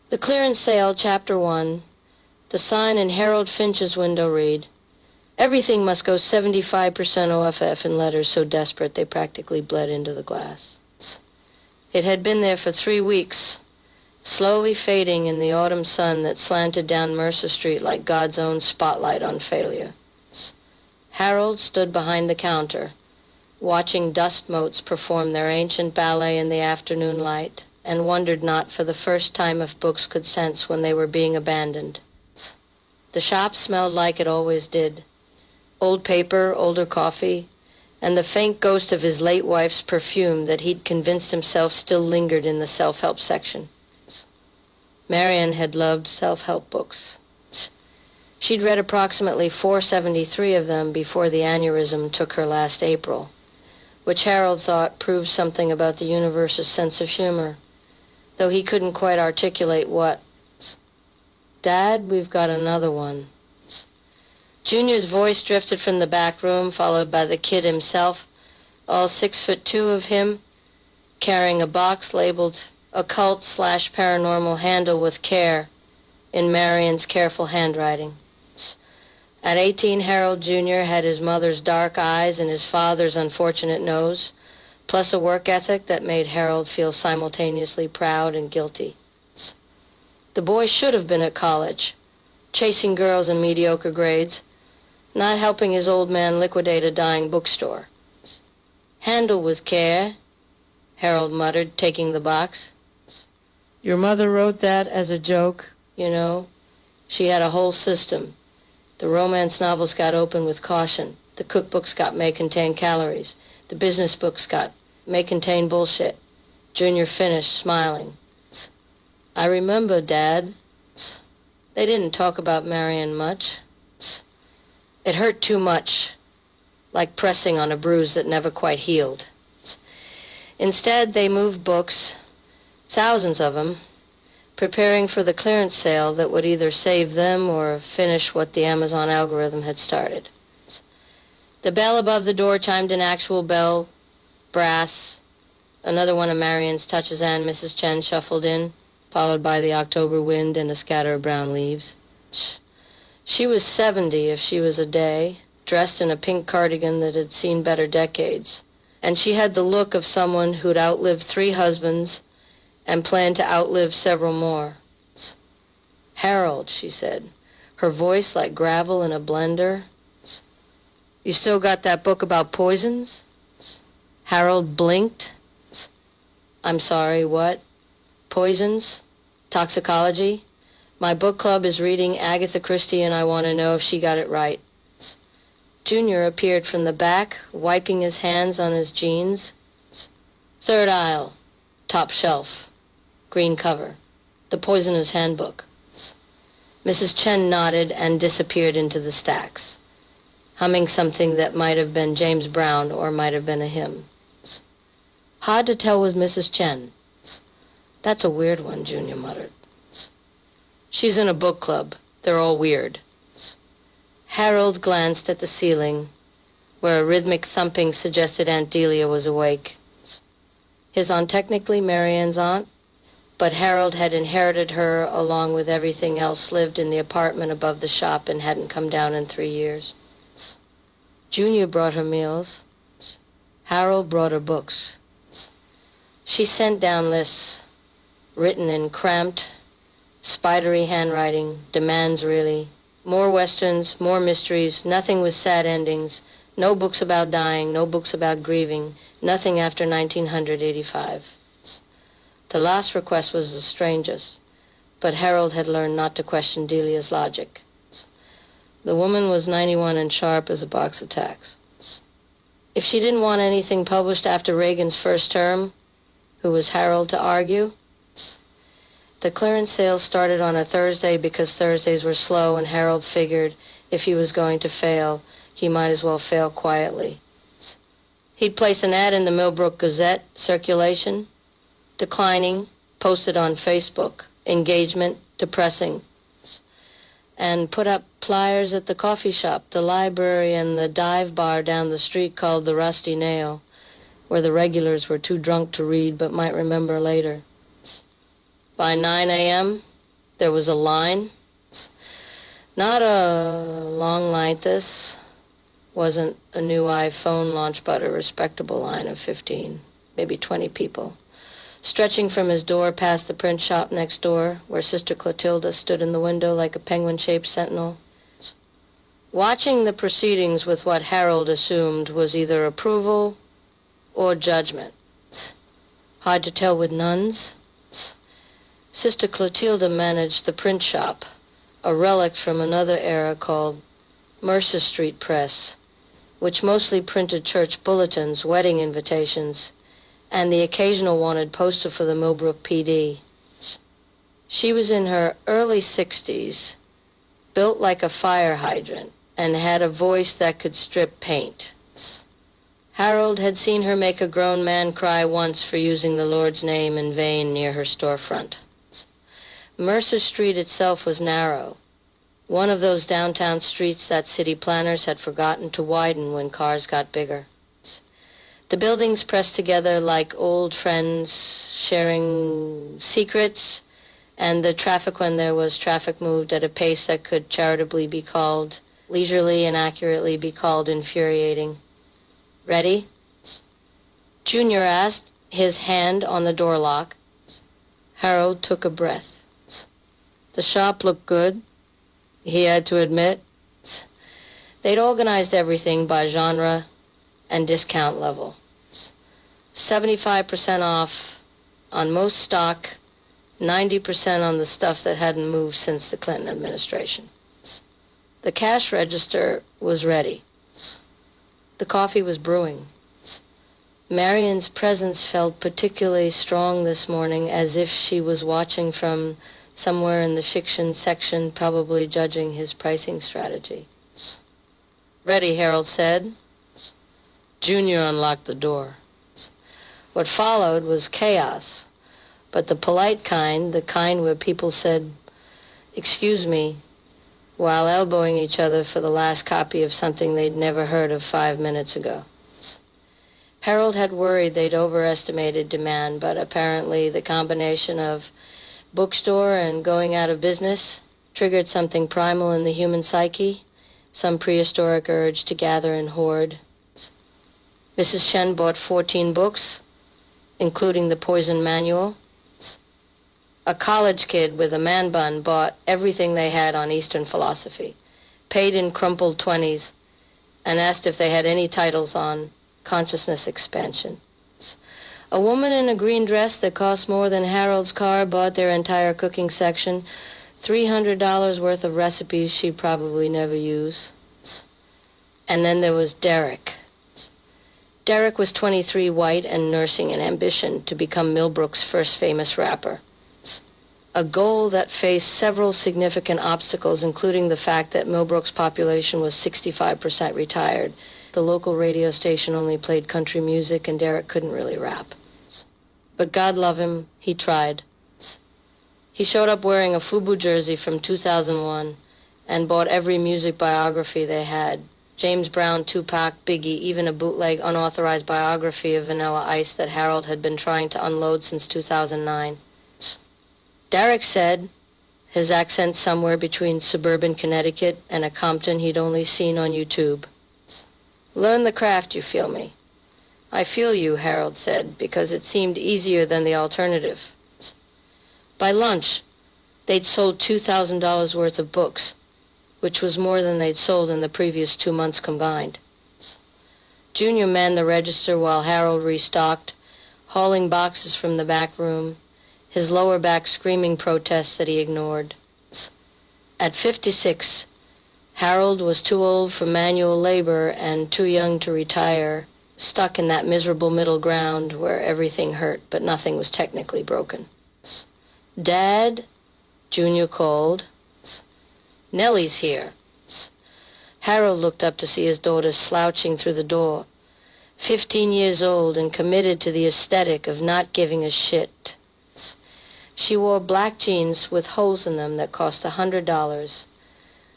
The clearance sale, Chapter 1. The sign in Harold Finch's window read, "Everything must go 75% OFF," in letters so desperate they practically bled into the glass. It had been there for 3 weeks, slowly fading in the autumn sun that slanted down Mercer Street like God's own spotlight on failure. Harold stood behind the counter, watching dust motes perform their ancient ballet in the afternoon light, and wondered not for the first time if books could sense when they were being abandoned. The shop smelled like it always did. Old paper, older coffee, and the faint ghost of his late wife's perfume that he'd convinced himself still lingered in the self-help section. Marian had loved self-help books. She'd read approximately 473 of them before the aneurysm took her last April, which Harold thought proved something about the universe's sense of humor, though he couldn't quite articulate what. "Dad, we've got another one." Junior's voice drifted from the back room, followed by the kid himself, all 6'2" of him, carrying a box labeled occult/paranormal handle with care in Marian's careful handwriting. At 18, Harold Jr. had his mother's dark eyes and his father's unfortunate nose, plus a work ethic that made Harold feel simultaneously proud and guilty. The boy should have been at college, chasing girls in mediocre grades, not helping his old man liquidate a dying bookstore. "Handle with care," Harold muttered, taking the box. "Your mother wrote that as a joke, you know. She had a whole system. The romance novels got open with caution. The cookbooks got may contain calories. The business books got may contain bullshit." Junior finished, smiling. "I remember, Dad. They didn't talk about Marian much. It hurt too much, like pressing on a bruise that never quite healed. Instead, they moved books, thousands of them, preparing for the clearance sale that would either save them or finish what the Amazon algorithm had started." The bell above the door chimed an actual bell, brass. Another one of Marian's touches, and Mrs. Chen shuffled in, followed by the October wind and a scatter of brown leaves. She was 70 if she was a day, dressed in a pink cardigan that had seen better decades, and she had the look of someone who'd outlived 3 husbands and planned to outlive several more. "Harold," she said, her voice like gravel in a blender, "you still got that book about poisons?" Harold blinked. "I'm sorry, what? Poisons? Toxicology? My book club is reading Agatha Christie and I want to know if she got it right." Junior appeared from the back, wiping his hands on his jeans. "Third aisle, top shelf, green cover, the Poisoner's Handbook." Mrs. Chen nodded and disappeared into the stacks, humming something that might have been James Brown or might have been a hymn. "Hard to tell with Mrs. Chen. That's a weird one," Junior muttered. "She's in a book club. They're all weird." Harold glanced at the ceiling, where a rhythmic thumping suggested Aunt Delia was awake. His aunt, technically Marian's aunt, but Harold had inherited her along with everything else, lived in the apartment above the shop, and hadn't come down in 3 years. Junior brought her meals. Harold brought her books. She sent down lists, written in cramped, spidery handwriting, demands really. More westerns, more mysteries, nothing with sad endings, no books about dying, no books about grieving, nothing after 1985. The last request was the strangest, but Harold had learned not to question Delia's logic. The woman was 91 and sharp as a box of tacks. If she didn't want anything published after Reagan's first term, who was Harold to argue? The clearance sale started on a Thursday because Thursdays were slow, and Harold figured if he was going to fail, he might as well fail quietly. He'd place an ad in the Millbrook Gazette, circulation, declining, posted on Facebook, engagement, depressing, and put up flyers at the coffee shop, the library, and the dive bar down the street called the Rusty Nail, where the regulars were too drunk to read but might remember later. By 9 a.m., There was a line, not a long line. This wasn't a new iPhone launch, but a respectable line of 15, maybe 20 people, stretching from his door past the print shop next door, where Sister Clotilda stood in the window like a penguin-shaped sentinel, watching the proceedings with what Harold assumed was either approval or judgment. Hard to tell with nuns. Sister Clotilda managed the print shop, a relic from another era called Mercer Street Press, which mostly printed church bulletins, wedding invitations, and the occasional wanted poster for the Millbrook PD. She was in her early 60s, built like a fire hydrant, and had a voice that could strip paint. Harold had seen her make a grown man cry once for using the Lord's name in vain near her storefront. Mercer Street itself was narrow, one of those downtown streets that city planners had forgotten to widen when cars got bigger. The buildings pressed together like old friends sharing secrets, and the traffic, when there was traffic, moved at a pace that could charitably be called leisurely and accurately be called infuriating. Ready? Junior asked, his hand on the door lock. Harold took a breath. The shop looked good, he had to admit. They'd organized everything by genre and discount level. 75% off on most stock, 90% on the stuff that hadn't moved since the Clinton administration. The cash register was ready. The coffee was brewing. Marion's presence felt particularly strong this morning, as if she was watching from somewhere in the fiction section, probably judging his pricing strategy. Ready, Harold said. Junior unlocked the door. What followed was chaos, but the polite kind, the kind where people said, "Excuse me," while elbowing each other for the last copy of something they'd never heard of 5 minutes ago. Harold had worried they'd overestimated demand, but apparently the combination of bookstore and going out of business triggered something primal in the human psyche, some prehistoric urge to gather and hoard. Mrs. Shen bought 14 books, including the Poison Manual. A college kid with a man bun bought everything they had on Eastern philosophy, paid in crumpled 20s, and asked if they had any titles on consciousness expansion. A woman in a green dress that cost more than Harold's car bought their entire cooking section, $300 worth of recipes she'd probably never use. And then there was Derek. Derek was 23, white, and nursing an ambition to become Millbrook's first famous rapper. A goal that faced several significant obstacles, including the fact that Millbrook's population was 65% retired. The local radio station only played country music, and Derek couldn't really rap. But God love him, he tried. He showed up wearing a FUBU jersey from 2001 and bought every music biography they had. James Brown, Tupac, Biggie, even a bootleg unauthorized biography of Vanilla Ice that Harold had been trying to unload since 2009. Derek said, his accent somewhere between suburban Connecticut and a Compton he'd only seen on YouTube. Learn the craft, you feel me? I feel you, Harold said, because it seemed easier than the alternative. By lunch, they'd sold $2,000 worth of books, which was more than they'd sold in the previous 2 months combined. Junior manned the register while Harold restocked, hauling boxes from the back room, his lower back screaming protests that he ignored. At 56, Harold was too old for manual labor and too young to retire, stuck in that miserable middle ground where everything hurt but nothing was technically broken. Dad, Junior called. Nellie's here. Harold looked up to see his daughter slouching through the door, 15 years old and committed to the aesthetic of not giving a shit. She wore black jeans with holes in them that cost $100,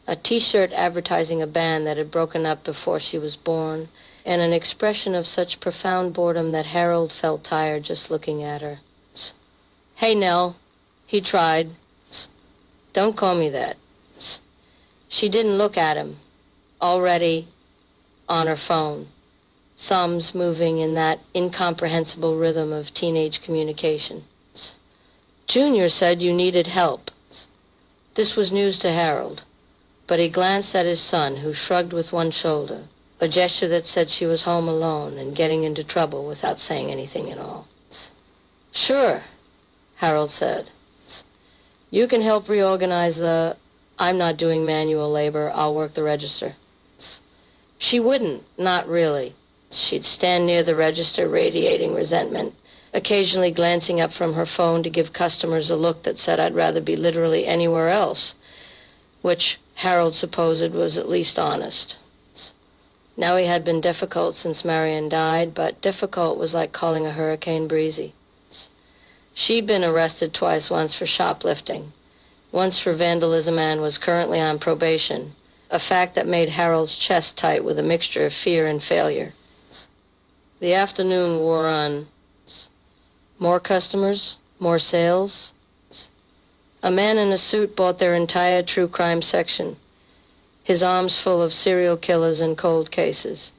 a T-shirt advertising a band that had broken up before she was born, and an expression of such profound boredom that Harold felt tired just looking at her. "Hey, Nell," he tried. Don't call me that. She didn't look at him, already on her phone, thumbs moving in that incomprehensible rhythm of teenage communication. Junior said you needed help. This was news to Harold, but he glanced at his son, who shrugged with one shoulder, a gesture that said she was home alone and getting into trouble without saying anything at all. Sure, Harold said. You can help reorganize the... I'm not doing manual labor, I'll work the register. She wouldn't, not really. She'd stand near the register radiating resentment, occasionally glancing up from her phone to give customers a look that said I'd rather be literally anywhere else, which Harold supposed was at least honest. Now he had been difficult since Marion died, but difficult was like calling a hurricane breezy. She'd been arrested twice, once for shoplifting, once for vandalism, and was currently on probation, a fact that made Harold's chest tight with a mixture of fear and failure. The afternoon wore on. More customers, more sales. A man in a suit bought their entire true crime section, his arms full of serial killers and cold cases.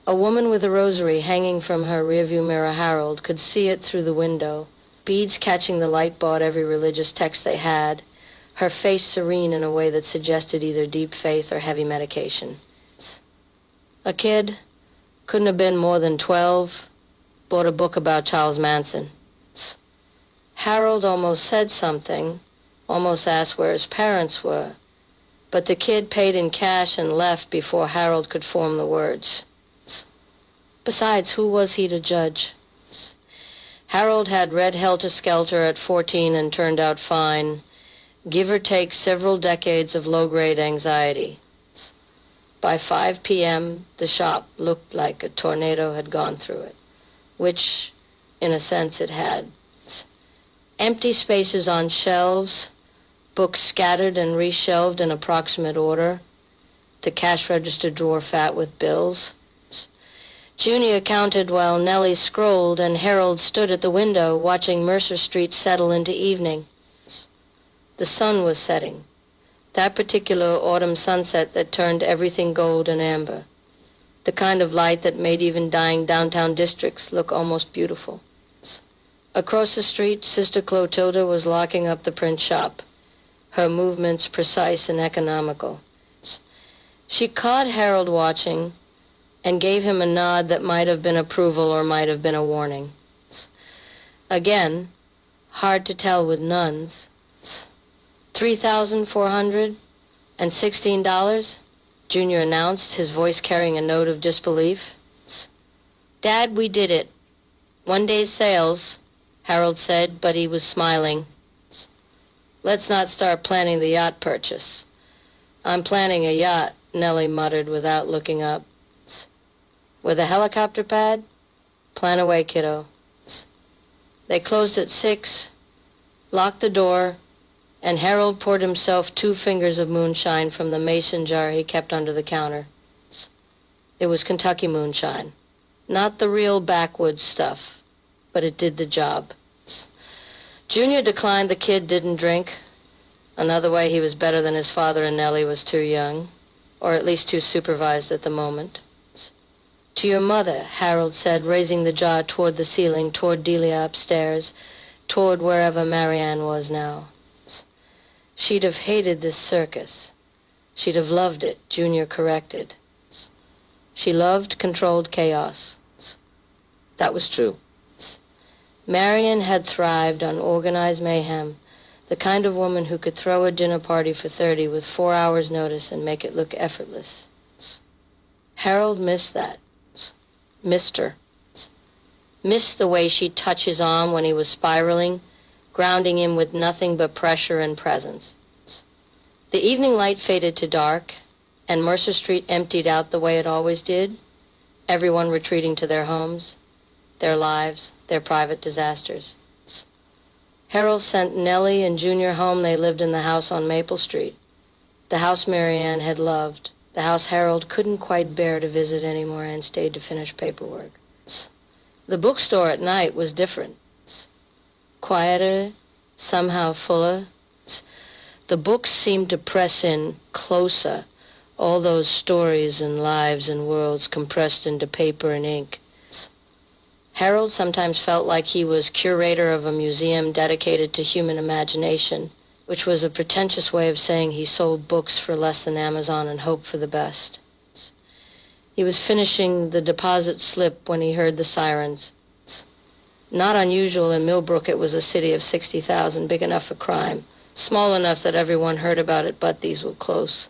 A woman with a rosary hanging from her rearview mirror, Harold could see it through the window, beads catching the light bought every religious text they had, her face serene in a way that suggested either deep faith or heavy medication. A kid, couldn't have been more than 12, bought a book about Charles Manson. Harold almost said something, almost asked where his parents were, but the kid paid in cash and left before Harold could form the words. Besides, who was he to judge? Harold had read Helter Skelter at 14 and turned out fine, give or take several decades of low-grade anxiety. By 5 p.m., the shop looked like a tornado had gone through it, which, in a sense, it had. Empty spaces on shelves, books scattered and reshelved in approximate order, the cash register drawer fat with bills. Junior counted while Nellie scrolled, and Harold stood at the window watching Mercer Street settle into evening. The sun was setting, that particular autumn sunset that turned everything gold and amber, the kind of light that made even dying downtown districts look almost beautiful. Across the street, Sister Clotilda was locking up the print shop, her movements precise and economical. She caught Harold watching and gave him a nod that might have been approval or might have been a warning. Again, hard to tell with nuns. $3,416, Junior announced, his voice carrying a note of disbelief. Dad, we did it. One day's sales, Harold said, but he was smiling. Let's not start planning the yacht purchase. I'm planning a yacht, Nellie muttered without looking up. With a helicopter pad? Plan away, kiddo. They closed at 6, locked the door, and Harold poured himself 2 fingers of moonshine from the mason jar he kept under the counter. It was Kentucky moonshine. Not the real backwoods stuff, but it did the job. Junior declined the kid didn't drink. Another way he was better than his father and Nellie was too young, or at least too supervised at the moment. To your mother, Harold said, raising the jar toward the ceiling, toward Delia upstairs, toward wherever Marianne was now. She'd have hated this circus. She'd have loved it, Junior corrected. She loved controlled chaos. That was true. Marian had thrived on organized mayhem, the kind of woman who could throw a dinner party for 30 with 4 hours' notice and make it look effortless. Harold missed that. Missed her. Missed the way she'd touch his arm when he was spiraling, grounding him with nothing but pressure and presence. The evening light faded to dark, and Mercer Street emptied out the way it always did, everyone retreating to their homes, their lives, their private disasters. Harold sent Nellie and Junior home. They lived in the house on Maple Street, the house Marianne had loved, the house Harold couldn't quite bear to visit anymore and stayed to finish paperwork. The bookstore at night was different. Quieter, somehow fuller, The books seemed to press in closer, all those stories and lives and worlds compressed into paper and ink. Harold sometimes felt like he was curator of a museum dedicated to human imagination, which was a pretentious way of saying he sold books for less than Amazon and hoped for the best. He was finishing the deposit slip when he heard the sirens. Not unusual in Millbrook. It was a city of 60,000, big enough for crime, small enough that everyone heard about it, but these were close.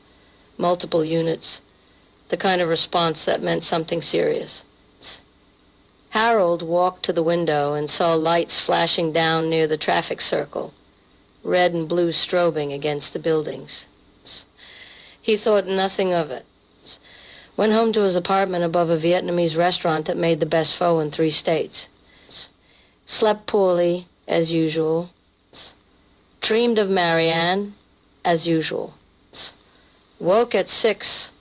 Multiple units, the kind of response that meant something serious. Harold walked to the window and saw lights flashing down near the traffic circle, red and blue strobing against the buildings. He thought nothing of it. Went home to his apartment above a Vietnamese restaurant that made the best pho in 3 states. Slept poorly, as usual. Dreamed of Marianne, as usual. Woke at 6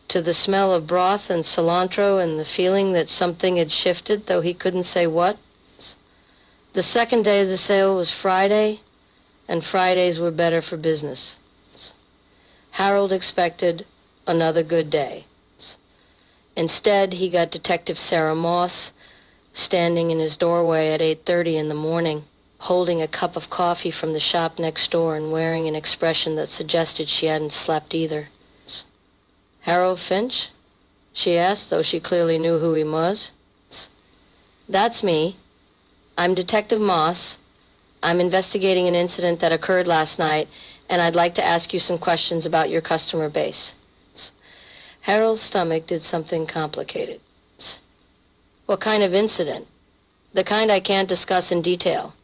to the smell of broth and cilantro and the feeling that something had shifted, though he couldn't say what. The second day of the sale was Friday, and Fridays were better for business. Harold expected another good day. Instead, he got Detective Sarah Moss standing in his doorway at 8:30 in the morning, holding a cup of coffee from the shop next door and wearing an expression that suggested she hadn't slept either. "Harold Finch?" she asked, though she clearly knew who he was. "That's me. I'm Detective Moss. I'm investigating an incident that occurred last night, and I'd like to ask you some questions about your customer base." Harold's stomach did something complicated. "What kind of incident?" "The kind I can't discuss in detail.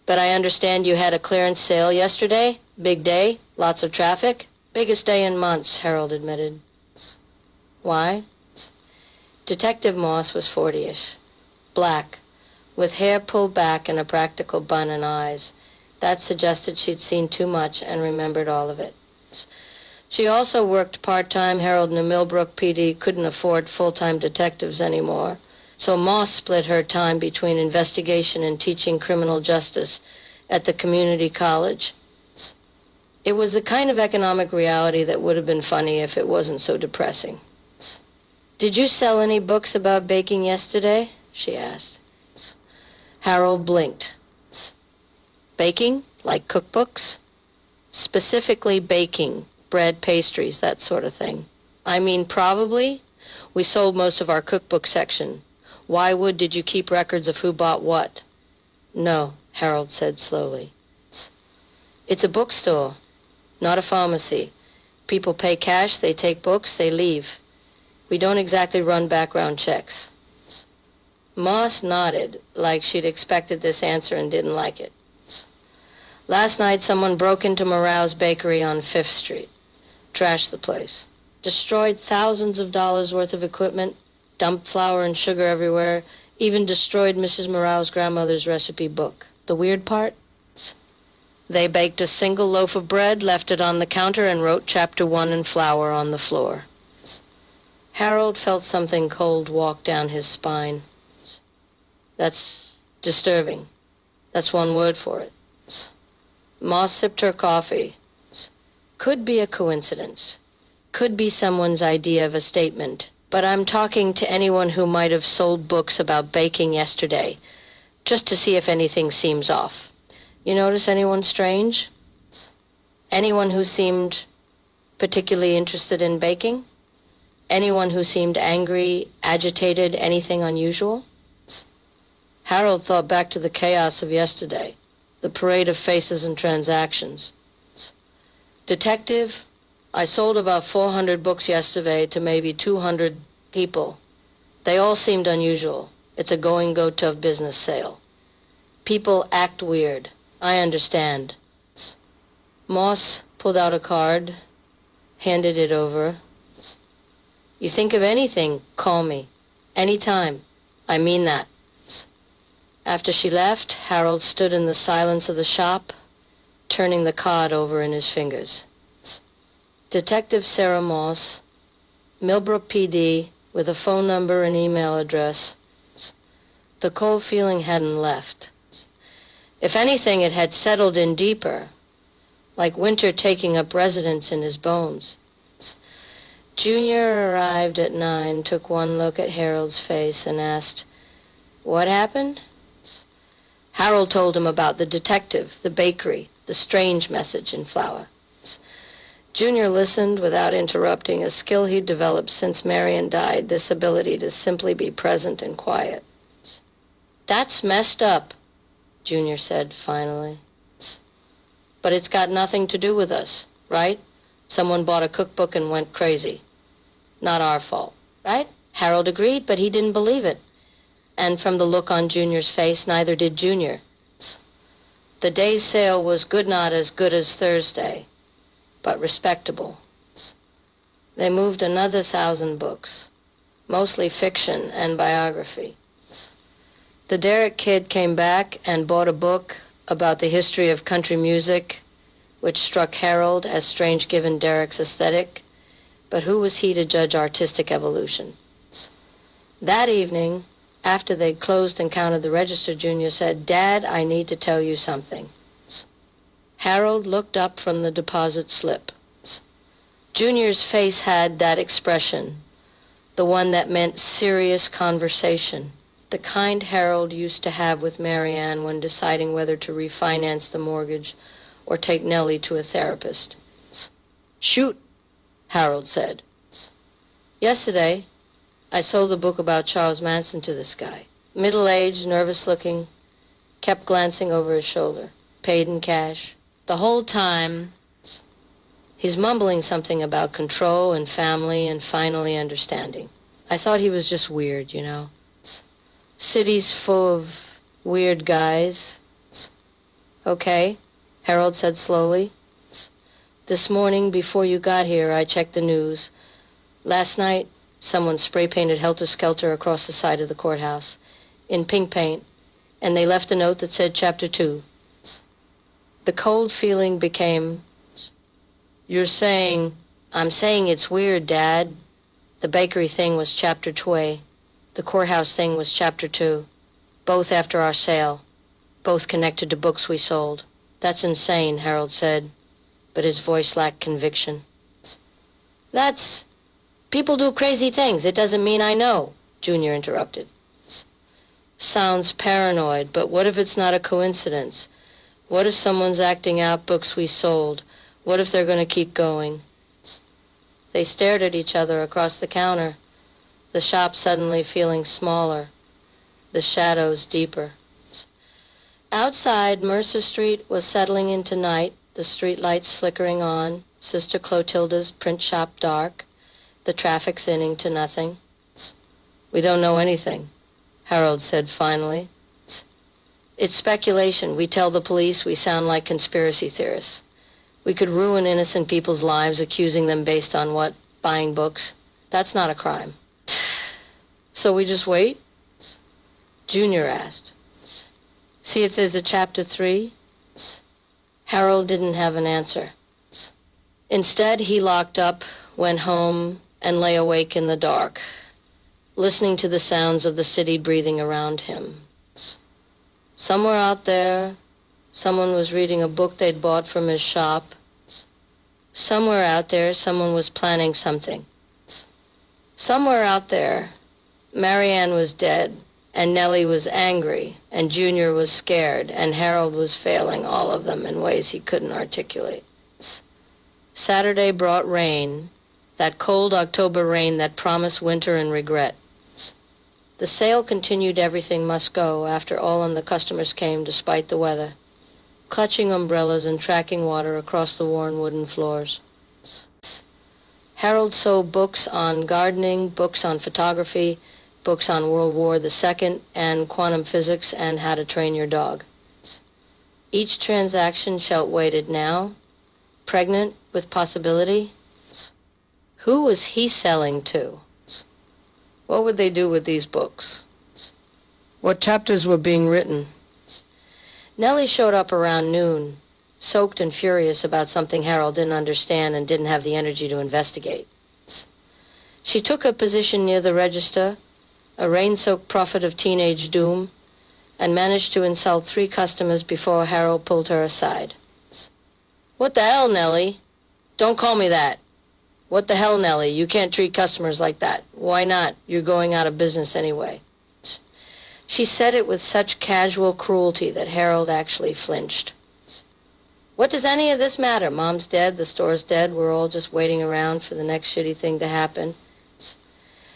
But I understand you had a clearance sale yesterday? Big day? Lots of traffic?" "Biggest day in months," Harold admitted. "Why?" Detective Moss was 40-ish, black, with hair pulled back and a practical bun and eyes. That suggested she'd seen too much and remembered all of it. She also worked part-time. Harold and the Millbrook PD couldn't afford full-time detectives anymore, so Moss split her time between investigation and teaching criminal justice at the community college. It was the kind of economic reality that would have been funny if it wasn't so depressing. "Did you sell any books about baking yesterday?" she asked. Harold blinked. "Baking? Like cookbooks?" "Specifically baking. Bread, pastries, that sort of thing." "I mean, probably. We sold most of our cookbook section. Why did you keep records of who bought what?" "No," Harold said slowly. "It's a bookstore, not a pharmacy. People pay cash, they take books, they leave. We don't exactly run background checks." Moss nodded, like she'd expected this answer and didn't like it. "Last night someone broke into Morale's bakery on 5th Street. Trashed the place. Destroyed thousands of dollars worth of equipment, dumped flour and sugar everywhere, even destroyed Mrs. Morale's grandmother's recipe book. The weird part? They baked a single loaf of bread, left it on the counter, and wrote chapter 1 in flour on the floor." Harold felt something cold walk down his spine. "That's disturbing. That's one word for it." Moss sipped her coffee. "Could be a coincidence. Could be someone's idea of a statement. But I'm talking to anyone who might have sold books about baking yesterday, just to see if anything seems off. You notice anyone strange? Anyone who seemed particularly interested in baking? Anyone who seemed angry, agitated, anything unusual?" Harold thought back to the chaos of yesterday, the parade of faces and transactions. "Detective, I sold about 400 books yesterday to maybe 200 people. They all seemed unusual. It's a going-go-tough business sale. People act weird. I understand." Moss pulled out a card, handed it over. "You think of anything, call me. Anytime. I mean that." After she left, Harold stood in the silence of the shop, turning the card over in his fingers. Detective Sarah Moss, Millbrook PD, with a phone number and email address. The cold feeling hadn't left. If anything, it had settled in deeper, like winter taking up residence in his bones. Junior arrived at 9, took one look at Harold's face, and asked, "What happened?" Harold told him about the detective, the bakery, the strange message in flour. Junior listened without interrupting, a skill he'd developed since Marian died, this ability to simply be present and quiet. "That's messed up," Junior said finally. "But it's got nothing to do with us, right? Someone bought a cookbook and went crazy. Not our fault, right?" Harold agreed, but he didn't believe it. And from the look on Junior's face, neither did Junior. The day's sale was not as good as Thursday, but respectable. They moved another 1,000 books, mostly fiction and biography. The Derrick kid came back and bought a book about the history of country music, which struck Harold as strange given Derrick's aesthetic, but who was he to judge artistic evolution? That evening, after they'd closed and counted the register, Junior said, "Dad, I need to tell you something." Harold looked up from the deposit slip. Junior's face had that expression, the one that meant serious conversation, the kind Harold used to have with Marianne when deciding whether to refinance the mortgage or take Nellie to a therapist. "Shoot," Harold said. "Yesterday, I sold the book about Charles Manson to this guy. Middle-aged, nervous-looking, kept glancing over his shoulder. Paid in cash. The whole time, he's mumbling something about control and family and finally understanding. I thought he was just weird, you know. City's full of weird guys." "Okay," Harold said slowly. "This morning, before you got here, I checked the news. Last night, someone spray-painted helter-skelter across the side of the courthouse, in pink paint, and they left a note that said Chapter 2. The cold feeling became, "You're saying—" "I'm saying it's weird, Dad. The bakery thing was Chapter 2. The courthouse thing was Chapter 2. Both after our sale. Both connected to books we sold." "That's insane," Harold said, but his voice lacked conviction. "That's... People do crazy things. It doesn't mean I know," Junior interrupted. "Sounds paranoid, but what if it's not a coincidence? What if someone's acting out books we sold? What if they're going to keep going?" They stared at each other across the counter, the shop suddenly feeling smaller, the shadows deeper. Outside, Mercer Street was settling into night, the streetlights flickering on, Sister Clotilda's print shop dark, the traffic thinning to nothing. "We don't know anything," Harold said finally. "It's speculation. We tell the police we sound like conspiracy theorists. We could ruin innocent people's lives accusing them based on what? Buying books? That's not a crime. So we just wait?" Junior asked. "See if there's a Chapter 3? Harold didn't have an answer. Instead, he locked up, went home, and lay awake in the dark, listening to the sounds of the city breathing around him. Somewhere out there, someone was reading a book they'd bought from his shop. Somewhere out there, someone was planning something. Somewhere out there, Marianne was dead, and Nellie was angry, and Junior was scared, and Harold was failing all of them in ways he couldn't articulate. Saturday brought rain, that cold October rain that promised winter and regret. The sale continued. Everything must go. After all, and the customers came despite the weather, clutching umbrellas and tracking water across the worn wooden floors. Harold sold books on gardening, books on photography, books on World War II and quantum physics and how to train your dog. Each transaction Shelt waited now, pregnant with possibility. Who was he selling to? What would they do with these books? What chapters were being written? Nellie showed up around noon, soaked and furious about something Harold didn't understand and didn't have the energy to investigate. She took a position near the register, a rain-soaked prophet of teenage doom, and managed to insult 3 customers before Harold pulled her aside. What the hell, Nellie? Don't call me that. What the hell, Nellie? You can't treat customers like that. Why not? You're going out of business anyway. She said it with such casual cruelty that Harold actually flinched. What does any of this matter? Mom's dead, the store's dead, we're all just waiting around for the next shitty thing to happen.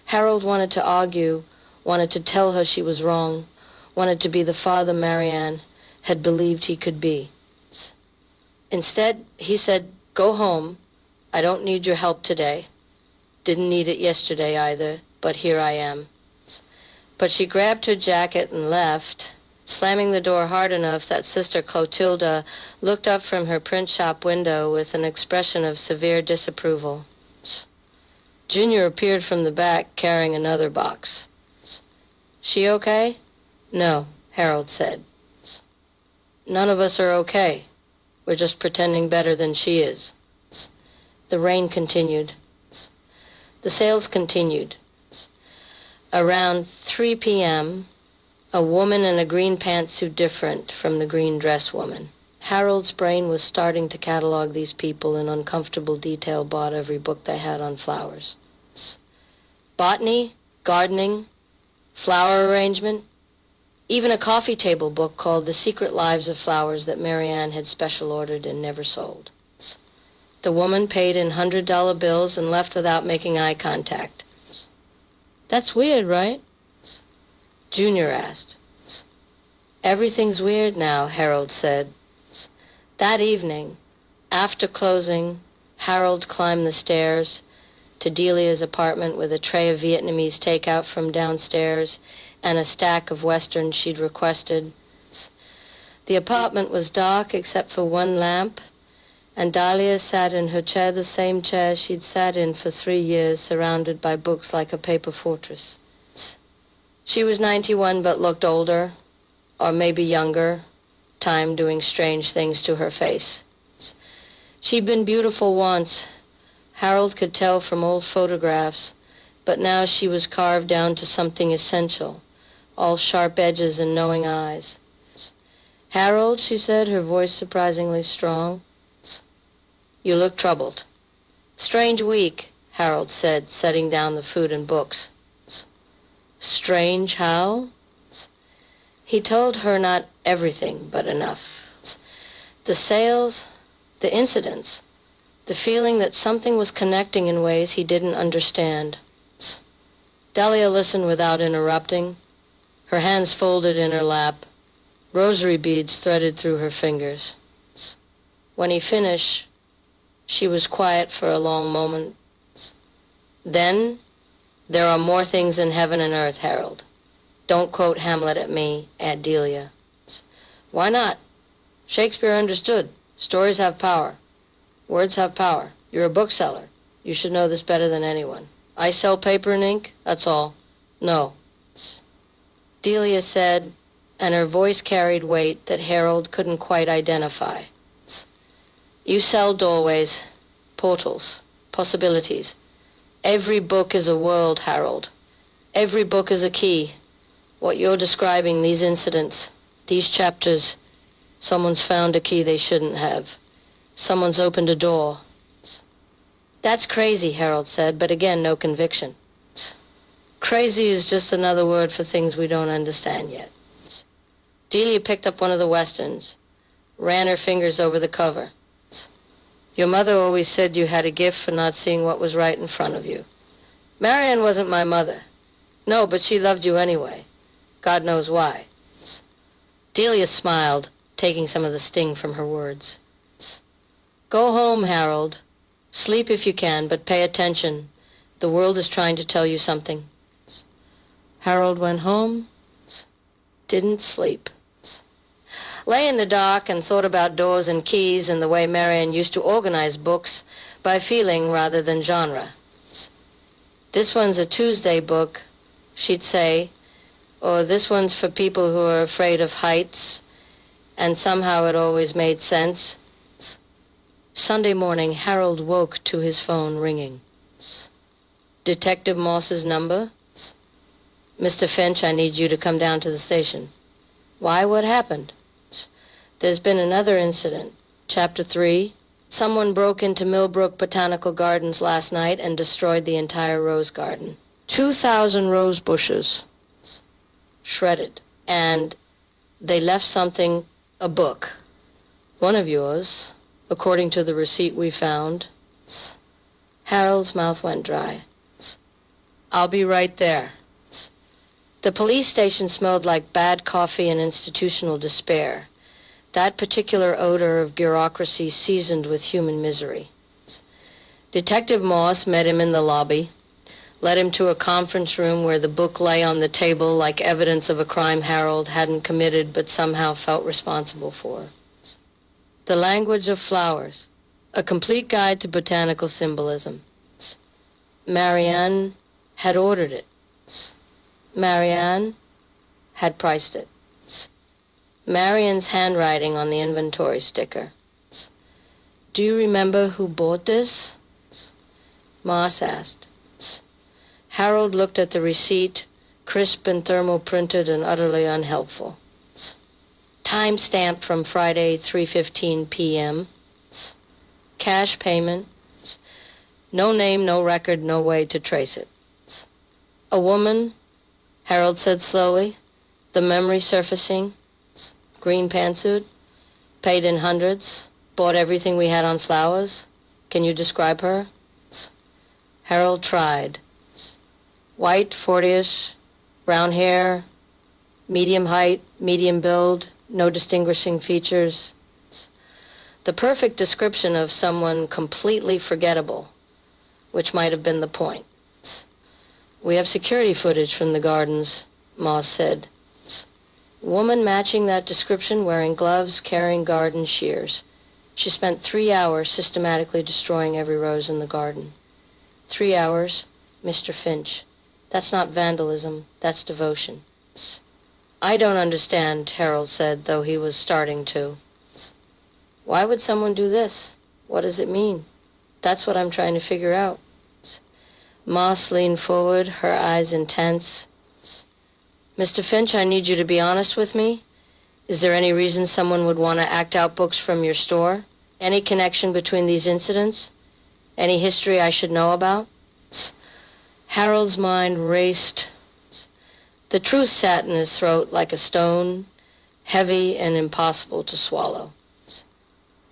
Harold wanted to argue, wanted to tell her she was wrong, wanted to be the father Marianne had believed he could be. Instead, he said, "Go home. I don't need your help today. Didn't need it yesterday either, but here I am." But she grabbed her jacket and left, slamming the door hard enough that Sister Clotilda looked up from her print shop window with an expression of severe disapproval. Junior appeared from the back carrying another box. "She okay?" "No," Harold said. "None of us are okay. We're just pretending better than she is." The rain continued. The sales continued. Around 3 p.m., a woman in a green pantsuit different from the green dress woman. Harold's brain was starting to catalog these people in uncomfortable detail, bought every book they had on flowers. Botany, gardening, flower arrangement, even a coffee table book called The Secret Lives of Flowers that Marianne had special ordered and never sold. The woman paid in $100 bills and left without making eye contact. "That's weird, right?" Junior asked. "Everything's weird now," Harold said. That evening, after closing, Harold climbed the stairs to Delia's apartment with a tray of Vietnamese takeout from downstairs and a stack of westerns she'd requested. The apartment was dark except for one lamp, and Dahlia sat in her chair, the same chair she'd sat in for 3 years, surrounded by books like a paper fortress. She was 91 but looked older, or maybe younger, time doing strange things to her face. She'd been beautiful once, Harold could tell from old photographs, but now she was carved down to something essential, all sharp edges and knowing eyes. "Harold," she said, her voice surprisingly strong, "you look troubled." "Strange week," Harold said, setting down the food and books. "Strange how?" He told her not everything, but enough. The sales, the incidents, the feeling that something was connecting in ways he didn't understand. Dahlia listened without interrupting, her hands folded in her lap, rosary beads threaded through her fingers. When he finished, she was quiet for a long moment. "Then, there are more things in heaven and earth, Harold. Don't quote Hamlet at me, Aunt Delia." "Why not? Shakespeare understood. Stories have power. Words have power. You're a bookseller. You should know this better than anyone." "I sell paper and ink, that's all." "No." Delia said, and her voice carried weight that Harold couldn't quite identify. "You sell doorways, portals, possibilities. Every book is a world, Harold. Every book is a key. What you're describing, these incidents, these chapters, someone's found a key they shouldn't have. Someone's opened a door." "That's crazy," Harold said, but again, no conviction. "Crazy is just another word for things we don't understand yet." Delia picked up one of the westerns, ran her fingers over the cover. "Your mother always said you had a gift for not seeing what was right in front of you." "Marianne wasn't my mother." "No, but she loved you anyway. God knows why." Delia smiled, taking some of the sting from her words. "Go home, Harold. Sleep if you can, but pay attention. The world is trying to tell you something." Harold went home, didn't sleep. Lay in the dark and thought about doors and keys and the way Marianne used to organize books by feeling rather than genre. "This one's a Tuesday book," she'd say, or "this one's for people who are afraid of heights," and somehow it always made sense. Sunday morning, Harold woke to his phone ringing. "Detective Moss's number?" "Mr. Finch, I need you to come down to the station." "Why, what happened?" "There's been another incident. Chapter 3. Someone broke into Millbrook Botanical Gardens last night and destroyed the entire rose garden. 2,000 rose bushes shredded. And they left something, a book. One of yours, according to the receipt we found. Harold's mouth went dry. I'll be right there. The police station smelled like bad coffee and institutional despair. That particular odor of bureaucracy seasoned with human misery. Detective Moss met him in the lobby, led him to a conference room where the book lay on the table like evidence of a crime Harold hadn't committed but somehow felt responsible for. The Language of Flowers, a complete guide to botanical symbolism. Marianne had ordered it. Marianne had priced it. Marian's handwriting on the inventory sticker. Do you remember who bought this? Moss asked. Harold looked at the receipt, crisp and thermal-printed and utterly unhelpful. Time stamped from Friday, 3:15 p.m. Cash payment. No name, no record, no way to trace it. A woman, Harold said slowly, the memory surfacing. Green pantsuit, paid in hundreds, bought everything we had on flowers. Can you describe her? Harold tried. White, 40ish, brown hair, medium height, medium build, no distinguishing features. The perfect description of someone completely forgettable, which might have been the point. We have security footage from the gardens, Moss said. Woman matching that description, wearing gloves, carrying garden shears. She spent 3 hours systematically destroying every rose in the garden. 3 hours, Mr. Finch. That's not vandalism, that's devotion. I don't understand, Harold said, though he was starting to. Why would someone do this? What does it mean? That's what I'm trying to figure out. Moss leaned forward, her eyes intense. Mr. Finch, I need you to be honest with me. Is there any reason someone would want to act out books from your store? Any connection between these incidents? Any history I should know about? Harold's mind raced. The truth sat in his throat like a stone, heavy and impossible to swallow.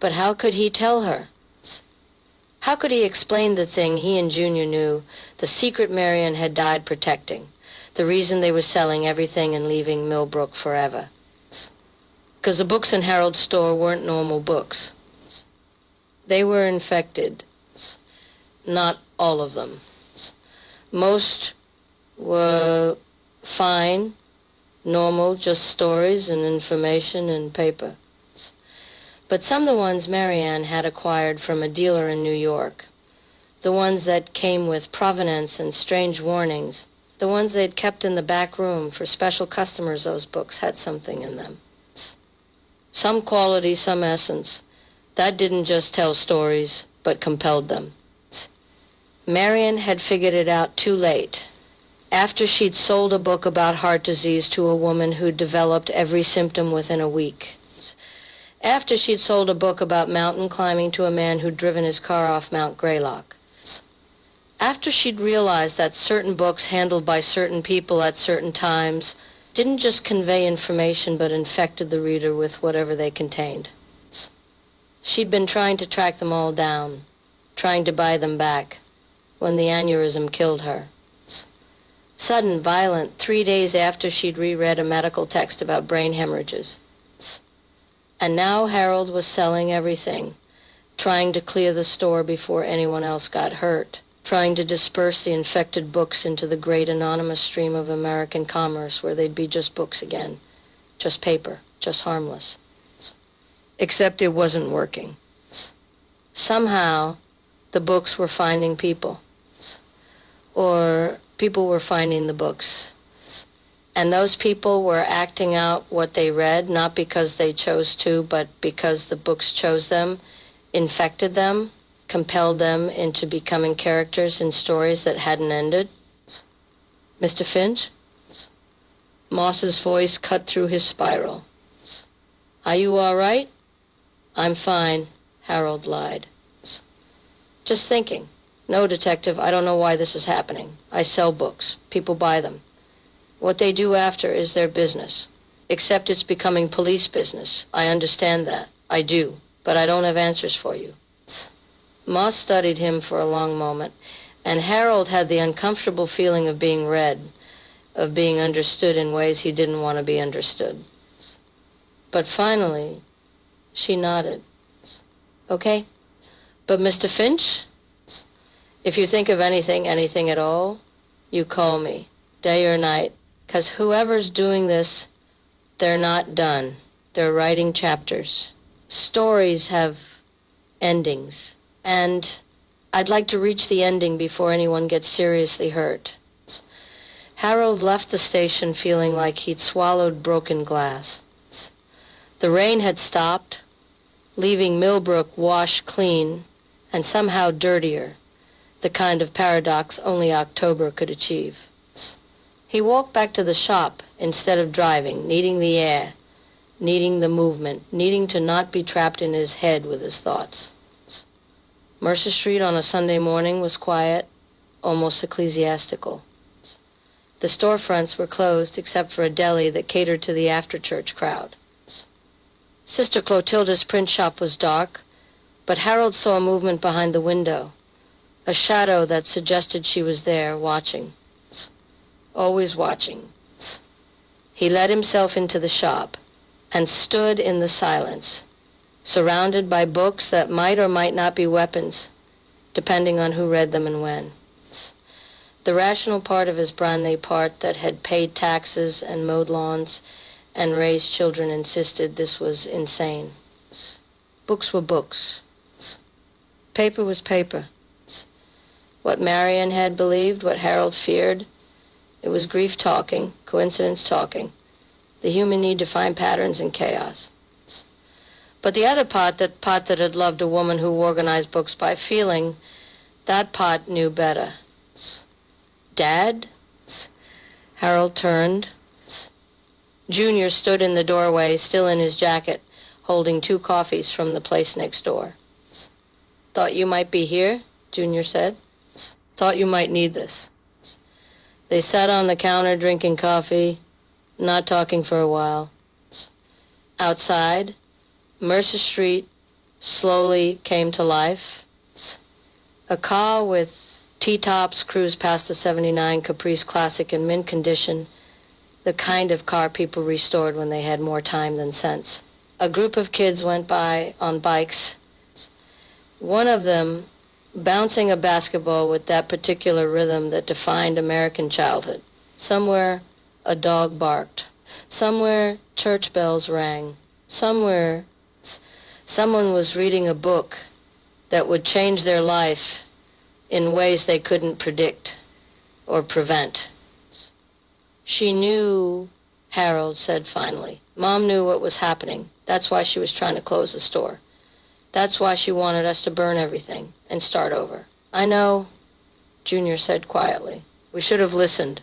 But how could he tell her? How could he explain the thing he and Junior knew, the secret Marian had died protecting? The reason they were selling everything and leaving Millbrook forever. Because the books in Harold's store weren't normal books. They were infected. Not all of them. Most were fine, normal, just stories and information and paper. But some of the ones Marianne had acquired from a dealer in New York, the ones that came with provenance and strange warnings, the ones they'd kept in the back room for special customers, those books had something in them. Some quality, some essence. That didn't just tell stories, but compelled them. Marian had figured it out too late, after she'd sold a book about heart disease to a woman who'd developed every symptom within a week. After she'd sold a book about mountain climbing to a man who'd driven his car off Mount Greylock. After she'd realized that certain books handled by certain people at certain times didn't just convey information but infected the reader with whatever they contained. She'd been trying to track them all down, trying to buy them back, when the aneurysm killed her. Sudden, violent, 3 days after she'd reread a medical text about brain hemorrhages. And now Harold was selling everything, trying to clear the store before anyone else got hurt, trying to disperse the infected books into the great anonymous stream of American commerce where they'd be just books again, just paper, just harmless. Except it wasn't working. Somehow, the books were finding people, or people were finding the books. And those people were acting out what they read, not because they chose to, but because the books chose them, infected them, compelled them into becoming characters in stories that hadn't ended. Mr. Finch? Moss's voice cut through his spiral. Are you all right? I'm fine, Harold lied. Just thinking. No, detective, I don't know why this is happening. I sell books. People buy them. What they do after is their business. Except it's becoming police business. I understand that. I do. But I don't have answers for you. Moss studied him for a long moment, and Harold had the uncomfortable feeling of being read, of being understood in ways he didn't want to be understood. But finally, she nodded. Okay. But Mr. Finch, if you think of anything at all, you call me, day or night, 'cause whoever's doing this, they're not done. They're writing chapters. Stories have endings, and I'd like to reach the ending before anyone gets seriously hurt. Harold left the station feeling like he'd swallowed broken glass. The rain had stopped, leaving Millbrook washed clean and somehow dirtier, the kind of paradox only October could achieve. He walked back to the shop instead of driving, needing the air, needing the movement, needing to not be trapped in his head with his thoughts. Mercer Street on a Sunday morning was quiet, almost ecclesiastical. The storefronts were closed except for a deli that catered to the after-church crowd. Sister Clotilda's print shop was dark, but Harold saw a movement behind the window, a shadow that suggested she was there, watching. Always watching. He let himself into the shop and stood in the silence, surrounded by books that might or might not be weapons, depending on who read them and when. The rational part of his brain, part that had paid taxes and mowed lawns and raised children, insisted this was insane. Books were books. Paper was paper. What Marian had believed, what Harold feared, it was grief talking, coincidence talking, the human need to find patterns in chaos. But the other pot that had loved a woman who organized books by feeling, that pot knew better. Dad? Harold turned. Junior stood in the doorway, still in his jacket, holding 2 coffees from the place next door. Thought you might be here, Junior said. Thought you might need this. They sat on the counter drinking coffee, not talking for a while. Outside, Mercer Street slowly came to life. A car with T-tops cruised past the '79 Caprice Classic in mint condition, the kind of car people restored when they had more time than sense. A group of kids went by on bikes, one of them bouncing a basketball with that particular rhythm that defined American childhood. Somewhere, a dog barked. Somewhere, church bells rang. Somewhere, someone was reading a book that would change their life in ways they couldn't predict or prevent. She knew, Harold said finally. Mom knew what was happening. That's why she was trying to close the store. That's why she wanted us to burn everything and start over. I know, Junior said quietly. We should have listened.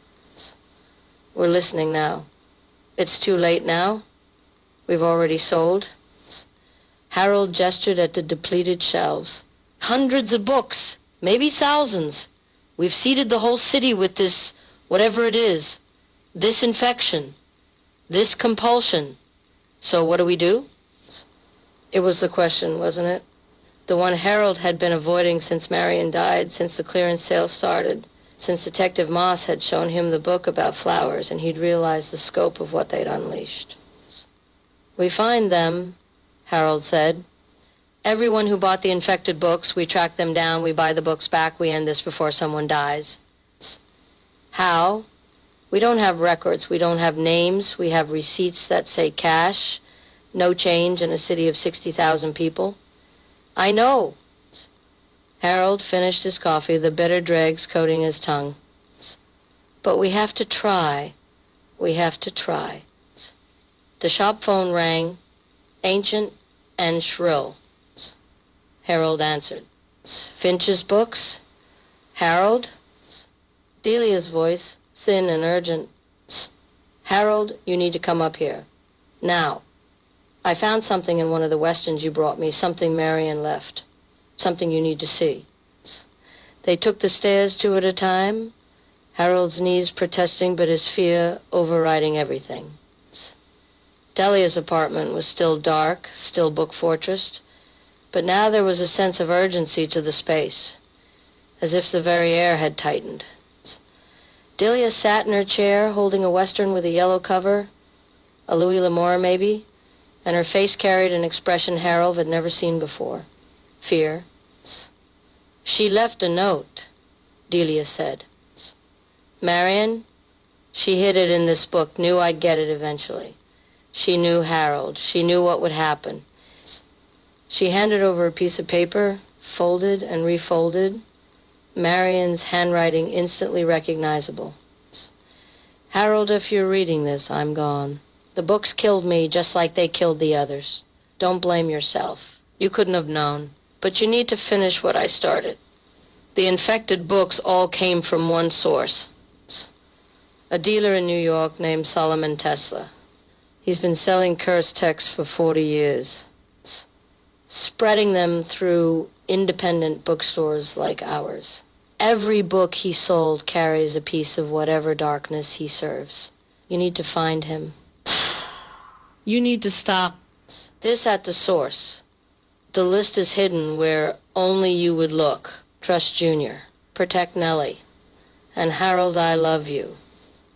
We're listening now. It's too late now. We've already sold. Harold gestured at the depleted shelves. Hundreds of books, maybe thousands. We've seeded the whole city with this, whatever it is, this infection, this compulsion. So what do we do? It was the question, wasn't it? The one Harold had been avoiding since Marian died, since the clearance sale started, since Detective Moss had shown him the book about flowers and he'd realized the scope of what they'd unleashed. We find them, Harold said. Everyone who bought the infected books, we track them down, we buy the books back, we end this before someone dies. How? We don't have records, we don't have names, we have receipts that say cash, no change in a city of 60,000 people. I know. Harold finished his coffee, the bitter dregs coating his tongue. But we have to try. We have to try. The shop phone rang, ancient and shrill. Harold answered. Finch's books? Harold? Delia's voice, thin and urgent. Harold, you need to come up here. Now. I found something in one of the westerns you brought me, something Marion left, something you need to see. They took the stairs two at a time, Harold's knees protesting but his fear overriding everything. Delia's apartment was still dark, still book fortressed, but now there was a sense of urgency to the space, as if the very air had tightened. Delia sat in her chair, holding a western with a yellow cover, a Louis L'Amour maybe, and her face carried an expression Harold had never seen before. Fear. She left a note, Delia said. Marion, she hid it in this book, knew I'd get it eventually. She knew Harold. She knew what would happen. She handed over a piece of paper, folded and refolded, Marion's handwriting instantly recognizable. Harold, if you're reading this, I'm gone. The books killed me just like they killed the others. Don't blame yourself. You couldn't have known. But you need to finish what I started. The infected books all came from one source. A dealer in New York named Solomon Tesla. He's been selling cursed texts for 40 years, spreading them through independent bookstores like ours. Every book he sold carries a piece of whatever darkness he serves. You need to find him. You need to stop. This at the source. The list is hidden where only you would look. Trust Junior. Protect Nellie. And Harold, I love you.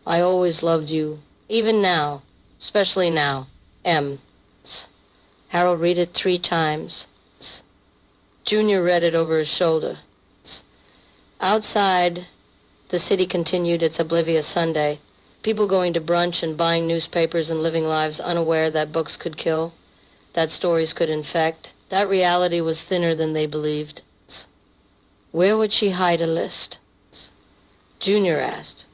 I always loved you. Even now. Especially now. M. Harold, read it 3 times. Junior read it over his shoulder. Outside, the city continued its oblivious Sunday. People going to brunch and buying newspapers and living lives unaware that books could kill, that stories could infect. That reality was thinner than they believed. Where would she hide a list? Junior asked.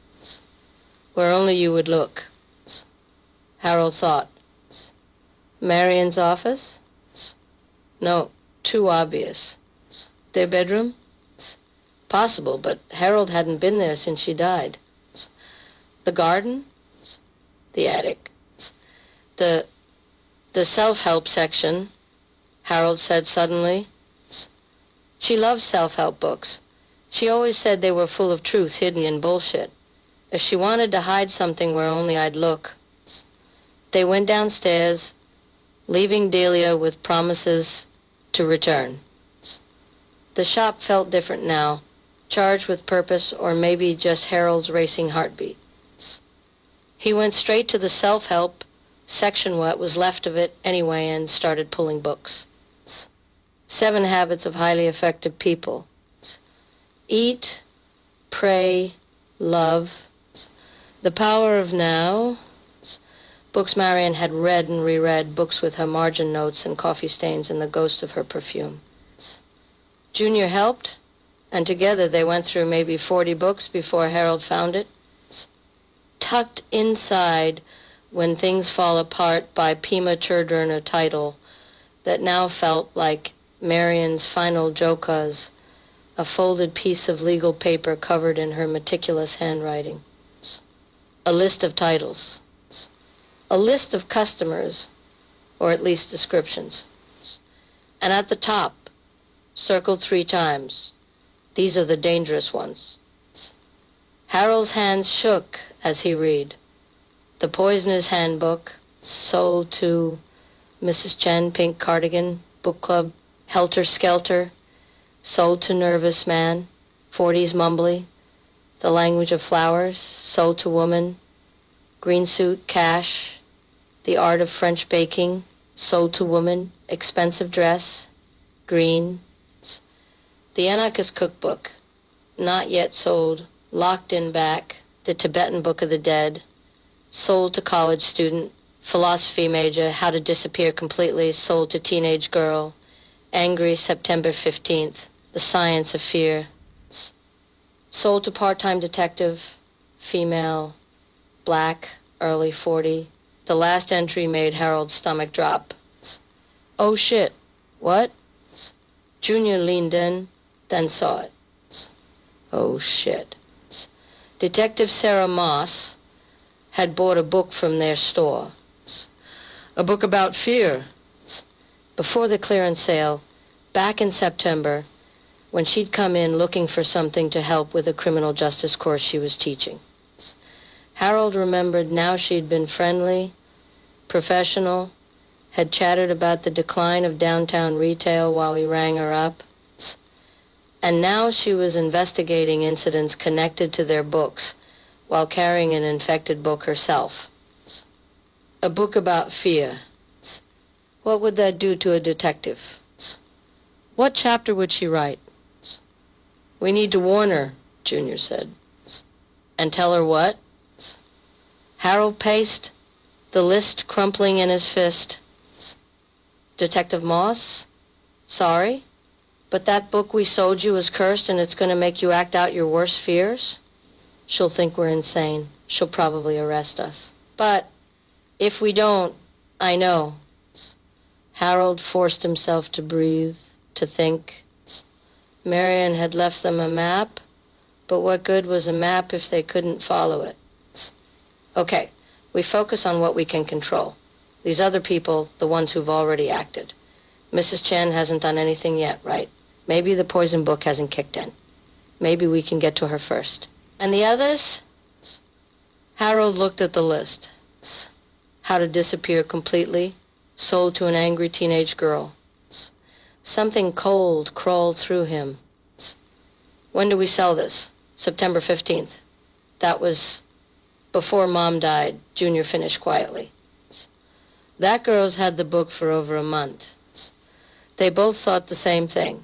Where only you would look. Harold thought. Marion's office? No, too obvious. Their bedroom? Possible, but Harold hadn't been there since she died. The garden? The attic. The self-help section, Harold said suddenly. She loved self-help books. She always said they were full of truth hidden in bullshit. If she wanted to hide something where only I'd look. They went downstairs, leaving Delia with promises to return. The shop felt different now, charged with purpose or maybe just Harold's racing heartbeat. He went straight to the self-help section, what was left of it anyway, and started pulling books. 7 Habits of Highly Effective People. Eat, Pray, Love. The Power of Now. Books Marion had read and reread, books with her margin notes and coffee stains and the ghost of her perfume. Junior helped, and together they went through maybe 40 books before Harold found it. Tucked inside When Things Fall Apart by Pema Chudron, a title that now felt like Marion's final jokas, a folded piece of legal paper covered in her meticulous handwriting. A list of titles. A list of customers, or at least descriptions. And at the top, circled 3 times, these are the dangerous ones. Harold's hands shook as he read. The Poisoner's Handbook, sold to Mrs. Chen, Pink Cardigan, Book Club, Helter Skelter, sold to Nervous Man, 40s Mumbly, The Language of Flowers, sold to Woman, Green Suit, Cash, The Art of French Baking, sold to Woman, Expensive Dress, Green, The Anarchist Cookbook, not yet sold, locked in back, The Tibetan Book of the Dead, sold to college student, philosophy major, How to Disappear Completely, sold to teenage girl, Angry September 15th, The Science of Fear, sold to part-time detective, female, black, early 40. The last entry made Harold's stomach drop. Oh shit, what? Junior leaned in, then saw it. Oh shit. Detective Sarah Moss had bought a book from their store. A book about fear. Before the clearance sale, back in September, when she'd come in looking for something to help with a criminal justice course she was teaching. Harold remembered now she'd been friendly, professional, had chattered about the decline of downtown retail while he rang her up, and now she was investigating incidents connected to their books while carrying an infected book herself. A book about fear. What would that do to a detective? What chapter would she write? We need to warn her, Junior said. And tell her what? Harold paced, the list crumpling in his fist. Detective Moss? Sorry, but that book we sold you is cursed and it's going to make you act out your worst fears? She'll think we're insane. She'll probably arrest us. But if we don't, I know. Harold forced himself to breathe, to think. Marion had left them a map, but what good was a map if they couldn't follow it? Okay, we focus on what we can control. These other people, the ones who've already acted. Mrs. Chen hasn't done anything yet, right? Maybe the poison book hasn't kicked in. Maybe we can get to her first. And the others? Harold looked at the list. How to disappear completely, sold to an angry teenage girl. Something cold crawled through him. When do we sell this? September 15th. That was before Mom died, Junior finished quietly. That girl's had the book for over a month. They both thought the same thing.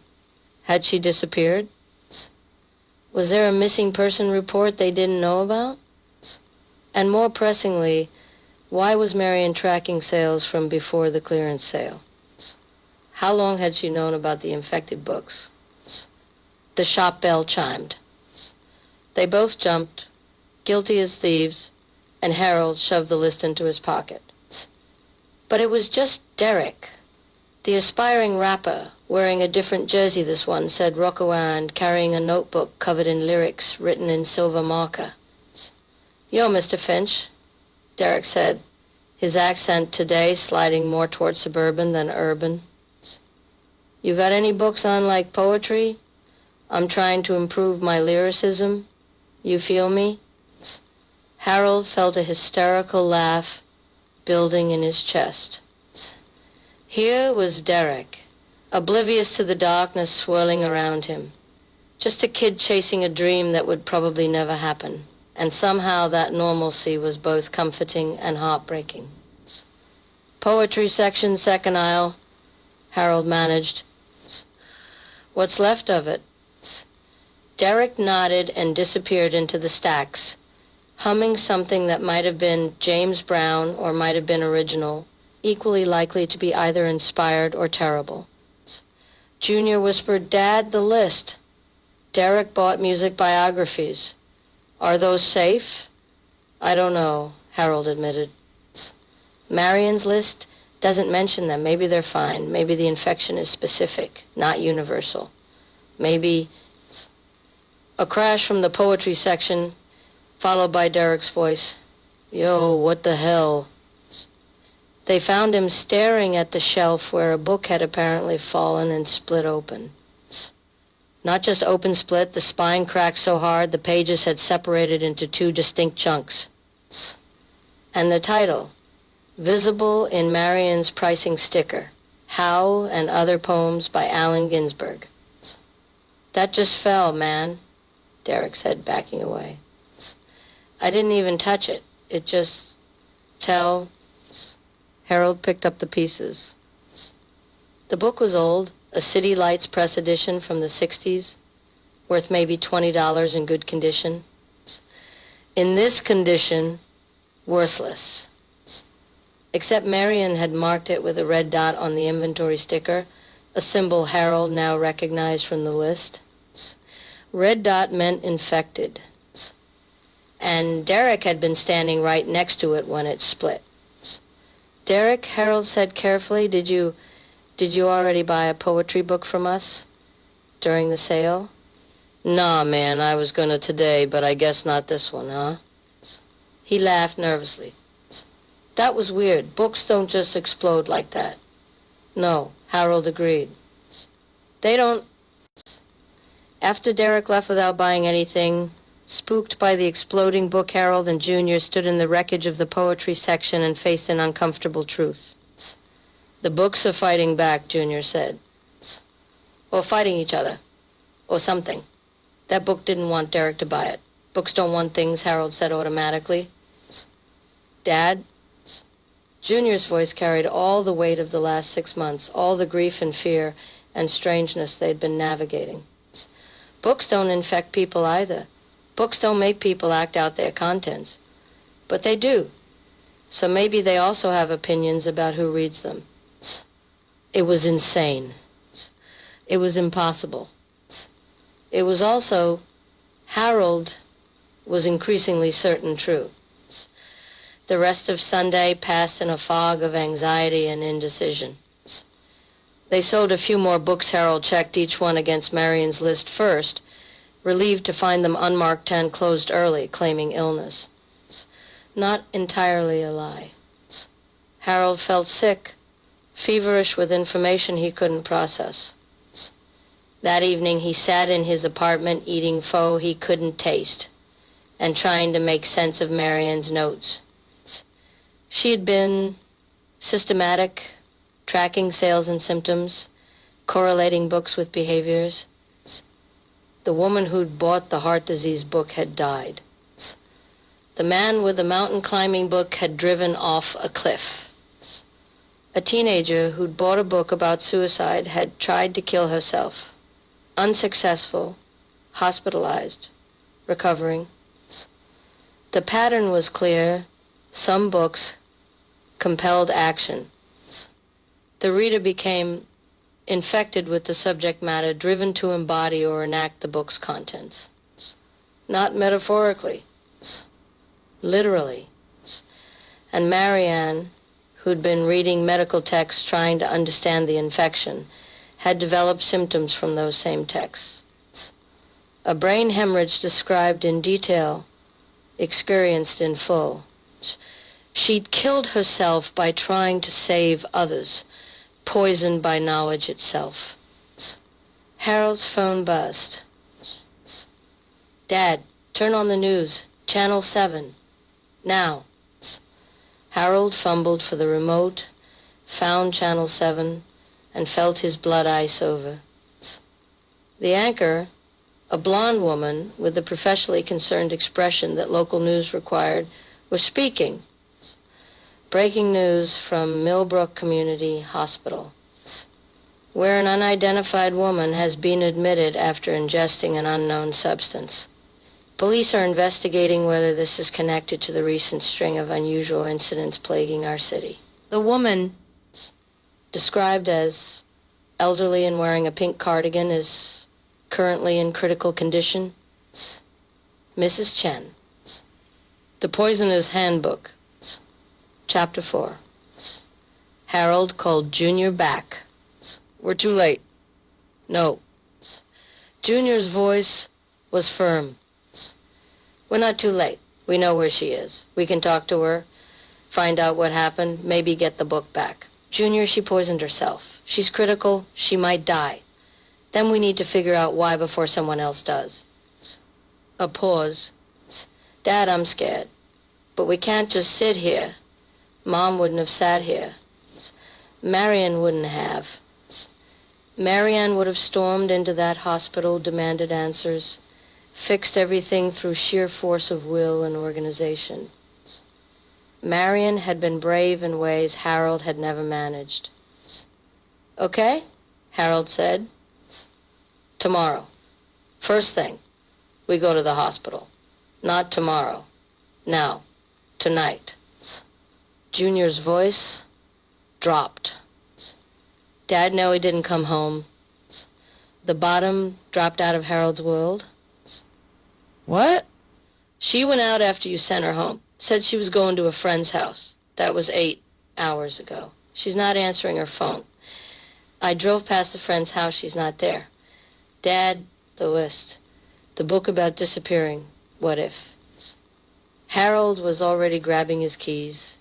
Had she disappeared? Was there a missing person report they didn't know about? And more pressingly, why was Marion tracking sales from before the clearance sale? How long had she known about the infected books? The shop bell chimed. They both jumped, guilty as thieves, and Harold shoved the list into his pocket. But it was just Derek, the aspiring rapper, wearing a different jersey this one, said Rocawear, and carrying a notebook covered in lyrics written in silver marker. Yo, Mr. Finch, Derek said, his accent today sliding more toward suburban than urban. You got any books on, like, poetry? I'm trying to improve my lyricism. You feel me? Harold felt a hysterical laugh building in his chest. Here was Derek, oblivious to the darkness swirling around him. Just a kid chasing a dream that would probably never happen. And somehow that normalcy was both comforting and heartbreaking. Poetry section, second aisle, Harold managed. What's left of it? Derek nodded and disappeared into the stacks, humming something that might have been James Brown or might have been original, equally likely to be either inspired or terrible. Junior whispered, Dad, the list. Derek bought music biographies. Are those safe? I don't know, Harold admitted. Marion's list doesn't mention them. Maybe they're fine. Maybe the infection is specific, not universal. Maybe a crash from the poetry section, followed by Derek's voice. Yo, what the hell? They found him staring at the shelf where a book had apparently fallen and split open. Not just open split, the spine cracked so hard the pages had separated into two distinct chunks. And the title, visible in Marion's pricing sticker, How and Other Poems by Allen Ginsberg. That just fell, man, Derek said, backing away. I didn't even touch it. It just fell. Harold picked up the pieces. The book was old, a City Lights press edition from the 60s, worth maybe $20 in good condition. In this condition, worthless. Except Marion had marked it with a red dot on the inventory sticker, a symbol Harold now recognized from the list. Red dot meant infected. And Derek had been standing right next to it when it split. Derek, Harold said carefully, did you already buy a poetry book from us during the sale? Nah, man, I was gonna today, but I guess not this one, huh? He laughed nervously. That was weird. Books don't just explode like that. No, Harold agreed. They don't. After Derek left without buying anything, spooked by the exploding book, Harold and Junior stood in the wreckage of the poetry section and faced an uncomfortable truth. The books are fighting back, Junior said. Or fighting each other. Or something. That book didn't want Derek to buy it. Books don't want things, Harold said automatically. Dad? Junior's voice carried all the weight of the last 6 months, all the grief and fear and strangeness they'd been navigating. Books don't infect people either. Books don't make people act out their contents. But they do. So maybe they also have opinions about who reads them. It was insane. It was impossible. It was also, Harold was increasingly certain true. The rest of Sunday passed in a fog of anxiety and indecision. They sold a few more books. Harold checked each one against Marion's list first, relieved to find them unmarked and closed early, claiming illness. Not entirely a lie. Harold felt sick, feverish with information he couldn't process. That evening he sat in his apartment eating pho he couldn't taste and trying to make sense of Marion's notes. She had been systematic, tracking sales and symptoms, correlating books with behaviors. The woman who'd bought the heart disease book had died. The man with the mountain climbing book had driven off a cliff. A teenager who'd bought a book about suicide had tried to kill herself. Unsuccessful, hospitalized, recovering. The pattern was clear. Some books compelled action. The reader became infected with the subject matter, driven to embody or enact the book's contents. Not metaphorically, literally. And Marianne, who'd been reading medical texts trying to understand the infection, had developed symptoms from those same texts. A brain hemorrhage described in detail, experienced in full. She'd killed herself by trying to save others, poisoned by knowledge itself. Harold's phone buzzed. Dad, turn on the news. Channel 7. Now. Harold fumbled for the remote, found Channel 7, and felt his blood ice over. The anchor, a blonde woman with the professionally concerned expression that local news required, was speaking. Breaking news from Millbrook Community Hospital, where an unidentified woman has been admitted after ingesting an unknown substance. Police are investigating whether this is connected to the recent string of unusual incidents plaguing our city. The woman, described as elderly and wearing a pink cardigan, is currently in critical condition. Mrs. Chen. The Poisoner's Handbook. Chapter 4. Harold called Junior back. We're too late. No. Junior's voice was firm. We're not too late. We know where she is. We can talk to her, find out what happened, maybe get the book back. Junior, she poisoned herself. She's critical. She might die. Then we need to figure out why before someone else does. A pause. Dad, I'm scared. But we can't just sit here. Mom wouldn't have sat here. Marion wouldn't have. Marianne would have stormed into that hospital, demanded answers, fixed everything through sheer force of will and organization. Marion had been brave in ways Harold had never managed. Okay, Harold said. Tomorrow. First thing, we go to the hospital. Not tomorrow. Now. Tonight. Junior's voice dropped. Dad, no, he didn't come home. The bottom dropped out of Harold's world. What? She went out after you sent her home. Said she was going to a friend's house. That was 8 hours ago. She's not answering her phone. I drove past the friend's house. She's not there. Dad, the list. The book about disappearing. What if? Harold was already grabbing his keys.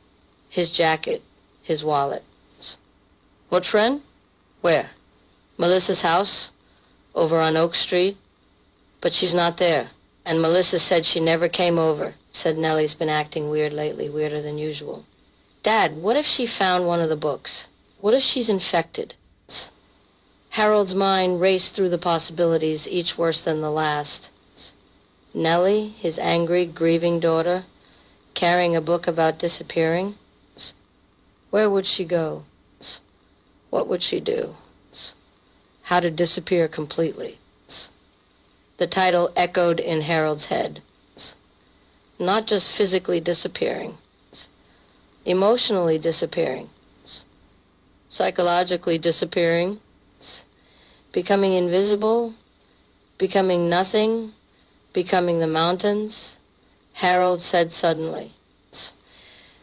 his jacket, his wallet. What friend? Where? Melissa's house, over on Oak Street. But she's not there. And Melissa said she never came over. Said Nellie's been acting weird lately, weirder than usual. Dad, what if she found one of the books? What if she's infected? Harold's mind raced through the possibilities, each worse than the last. Nellie, his angry, grieving daughter, carrying a book about disappearing. Where would she go? What would she do? How to disappear completely? The title echoed in Harold's head. Not just physically disappearing, emotionally disappearing, psychologically disappearing, becoming invisible, becoming nothing, becoming the mountains. Harold said suddenly,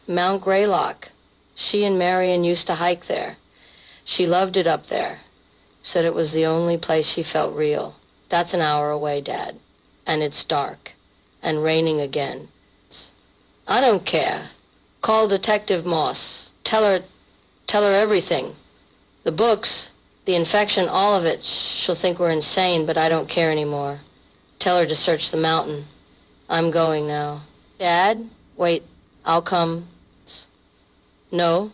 Mount Greylock. She and Marion used to hike there. She loved it up there. Said it was the only place she felt real. That's an hour away, Dad. And it's dark. And raining again. I don't care. Call Detective Moss. Tell her everything. The books, the infection, all of it. She'll think we're insane, but I don't care anymore. Tell her to search the mountain. I'm going now. Dad? Wait, I'll come. No?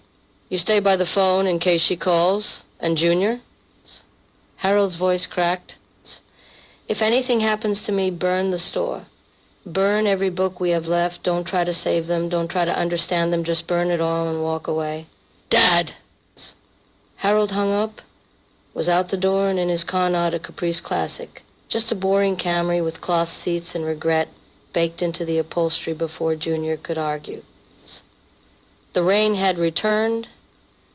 You stay by the phone in case she calls? And Junior? Harold's voice cracked. If anything happens to me, burn the store. Burn every book we have left. Don't try to save them. Don't try to understand them. Just burn it all and walk away. Dad! Harold hung up, was out the door and in his car, not a Caprice Classic. Just a boring Camry with cloth seats and regret baked into the upholstery before Junior could argue. The rain had returned,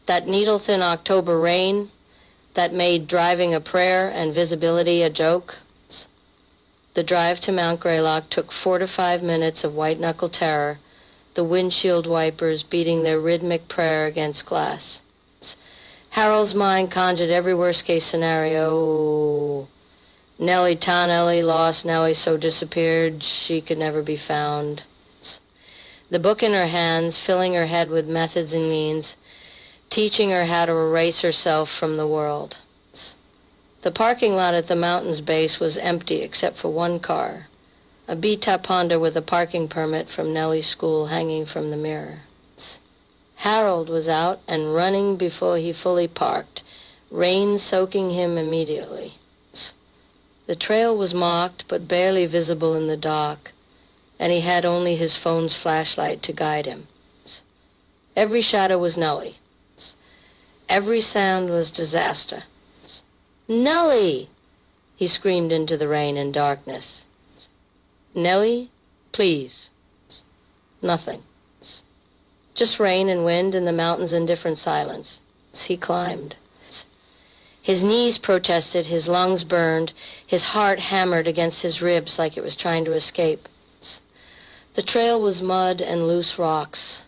that needle-thin October rain that made driving a prayer and visibility a joke. The drive to Mount Greylock took 4 to 5 minutes of white-knuckle terror, the windshield wipers beating their rhythmic prayer against glass. Harold's mind conjured every worst-case scenario. Nellie, town Ellie, lost Nellie, so disappeared, she could never be found. The book in her hands, filling her head with methods and means, teaching her how to erase herself from the world. The parking lot at the mountain's base was empty except for one car, a beat-up Honda with a parking permit from Nellie's school hanging from the mirror. Harold was out and running before he fully parked, rain soaking him immediately. The trail was marked but barely visible in the dark, and he had only his phone's flashlight to guide him. Every shadow was Nellie. Every sound was disaster. Nellie! He screamed into the rain and darkness. Nellie, please. Nothing. Just rain and wind and the mountains in different silence. He climbed. His knees protested, his lungs burned, his heart hammered against his ribs like it was trying to escape. The trail was mud and loose rocks,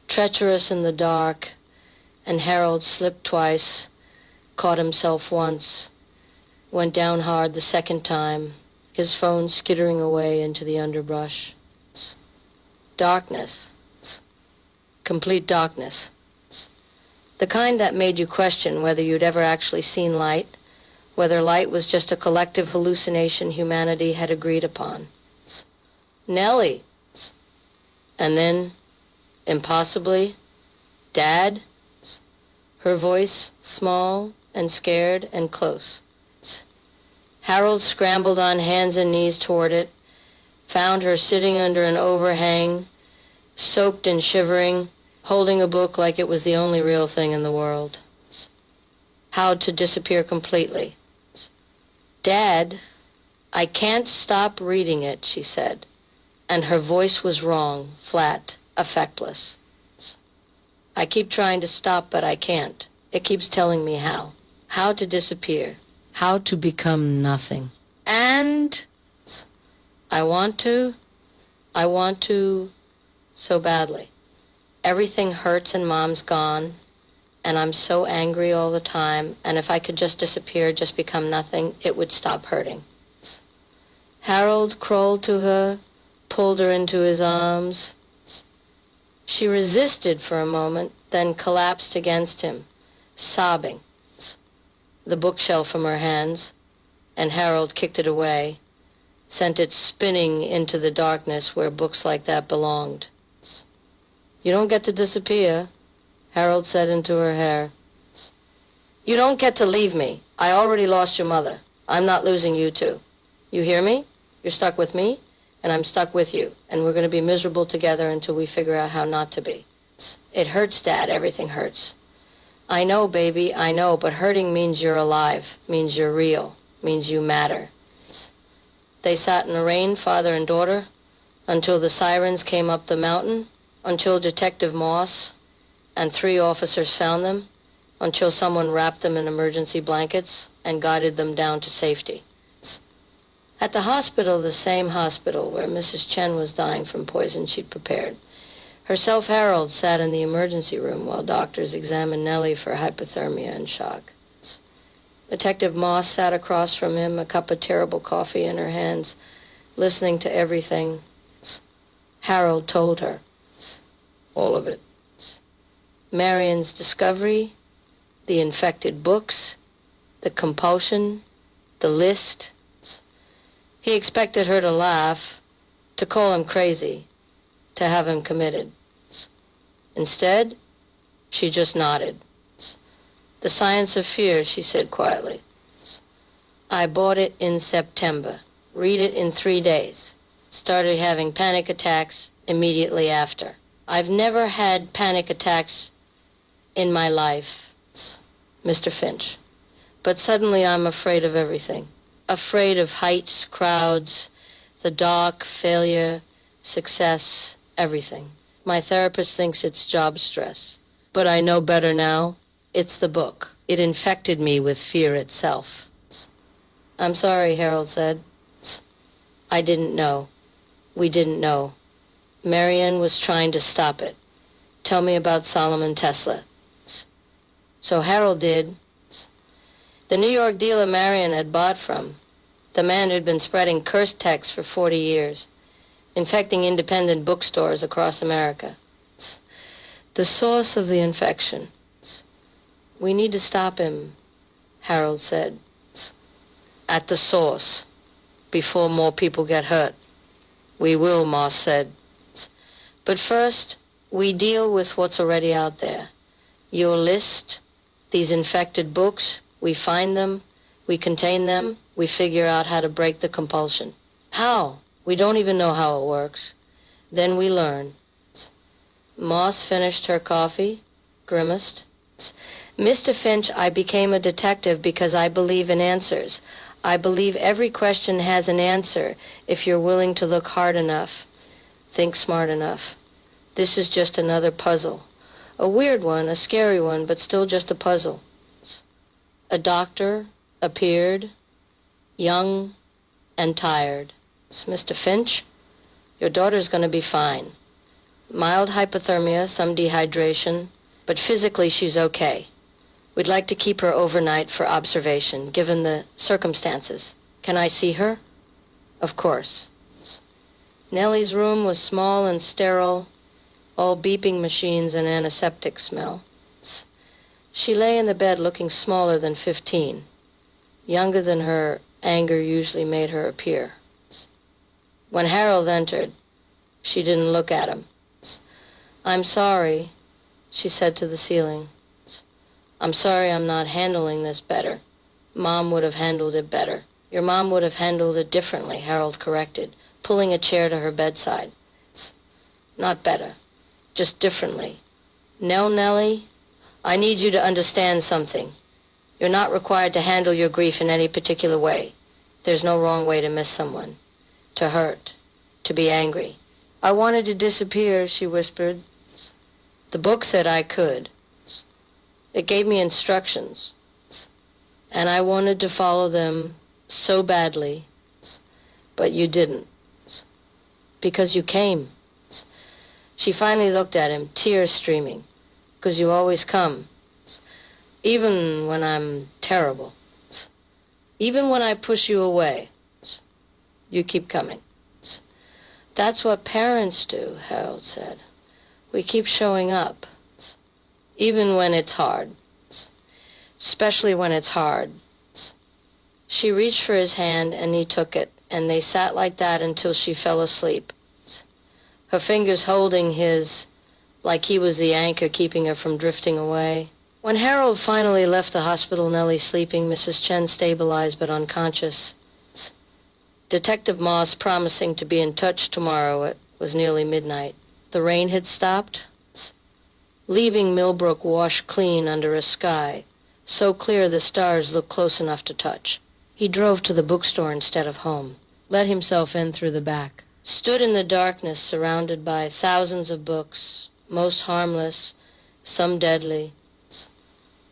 treacherous in the dark, and Harold slipped twice, caught himself once, went down hard the second time, his phone skittering away into the underbrush. Darkness. Complete darkness. The kind that made you question whether you'd ever actually seen light, whether light was just a collective hallucination humanity had agreed upon. Nellie. And then, impossibly, Dad. Her voice small and scared and close. Harold scrambled on hands and knees toward it, found her sitting under an overhang, soaked and shivering, holding a book like it was the only real thing in the world. How to disappear completely. Dad, I can't stop reading it, she said, and her voice was wrong, flat, affectless. I keep trying to stop, but I can't. It keeps telling me how. How to disappear. How to become nothing. And I want to so badly. Everything hurts and Mom's gone, and I'm so angry all the time, and if I could just disappear, just become nothing, it would stop hurting. Harold crawled to her, pulled her into his arms. She resisted for a moment, then collapsed against him, sobbing. The bookshelf from her hands, and Harold kicked it away, sent it spinning into the darkness where books like that belonged. "You don't get to disappear," Harold said into her hair. "You don't get to leave me. I already lost your mother. I'm not losing you too. You hear me? You're stuck with me, and I'm stuck with you, and we're going to be miserable together until we figure out how not to be." "It hurts, Dad. Everything hurts." "I know, baby, I know, but hurting means you're alive, means you're real, means you matter." They sat in the rain, father and daughter, until the sirens came up the mountain, until Detective Moss and 3 officers found them, until someone wrapped them in emergency blankets and guided them down to safety. At the hospital, the same hospital where Mrs. Chen was dying from poison she'd prepared, herself, Harold, sat in the emergency room while doctors examined Nellie for hypothermia and shock. Detective Moss sat across from him, a cup of terrible coffee in her hands, listening to everything. Harold told her. All of it. Marion's discovery, the infected books, the compulsion, the list. He expected her to laugh, to call him crazy, to have him committed. Instead, she just nodded. "The Science of Fear," she said quietly. "I bought it in September. Read it in 3 days. Started having panic attacks immediately after. I've never had panic attacks in my life, Mr. Finch. But suddenly I'm afraid of everything. Afraid of heights, crowds, the dark, failure, success, everything. My therapist thinks it's job stress. But I know better now. It's the book. It infected me with fear itself." "I'm sorry," Harold said. "I didn't know. We didn't know. Marion was trying to stop it. Tell me about Solomon Tesla." So Harold did. The New York dealer Marion had bought from, the man who'd been spreading cursed texts for 40 years, infecting independent bookstores across America. The source of the infection. "We need to stop him," Harold said. "At the source, before more people get hurt." "We will," Moss said. "But first, we deal with what's already out there. Your list, these infected books, we find them, we contain them, we figure out how to break the compulsion. How? We don't even know how it works. Then we learn." Moss finished her coffee, grimaced. "Mr. Finch, I became a detective because I believe in answers. I believe every question has an answer if you're willing to look hard enough, think smart enough. This is just another puzzle. A weird one, a scary one, but still just a puzzle." A doctor appeared, young and tired. "Mr. Finch, your daughter's going to be fine. Mild hypothermia, some dehydration, but physically she's okay. We'd like to keep her overnight for observation, given the circumstances. Can I see her?" "Of course." Nellie's room was small and sterile, all beeping machines and antiseptic smell. She lay in the bed looking smaller than 15, younger than her anger usually made her appear. When Harold entered, she didn't look at him. "I'm sorry," she said to the ceiling. "I'm sorry I'm not handling this better. Mom would have handled it better." "Your mom would have handled it differently," Harold corrected, pulling a chair to her bedside. "Not better, just differently. Nellie, I need you to understand something. You're not required to handle your grief in any particular way. There's no wrong way to miss someone, to hurt, to be angry." "I wanted to disappear," she whispered. "The book said I could. It gave me instructions, and I wanted to follow them so badly, but you didn't, because you came." She finally looked at him, tears streaming. "'Cause you always come, even when I'm terrible. Even when I push you away, you keep coming." "That's what parents do," Harold said. We keep showing up, even when it's hard, especially when it's hard. She reached for his hand, and he took it, and they sat like that until she fell asleep, her fingers holding his like he was the anchor keeping her from drifting away. When Harold finally left the hospital, Nellie sleeping, Mrs. Chen stabilized but unconscious. Detective Moss promising to be in touch tomorrow. It was nearly midnight. The rain had stopped, leaving Millbrook washed clean under a sky so clear the stars looked close enough to touch. He drove to the bookstore instead of home, let himself in through the back, stood in the darkness surrounded by thousands of books, most harmless, some deadly,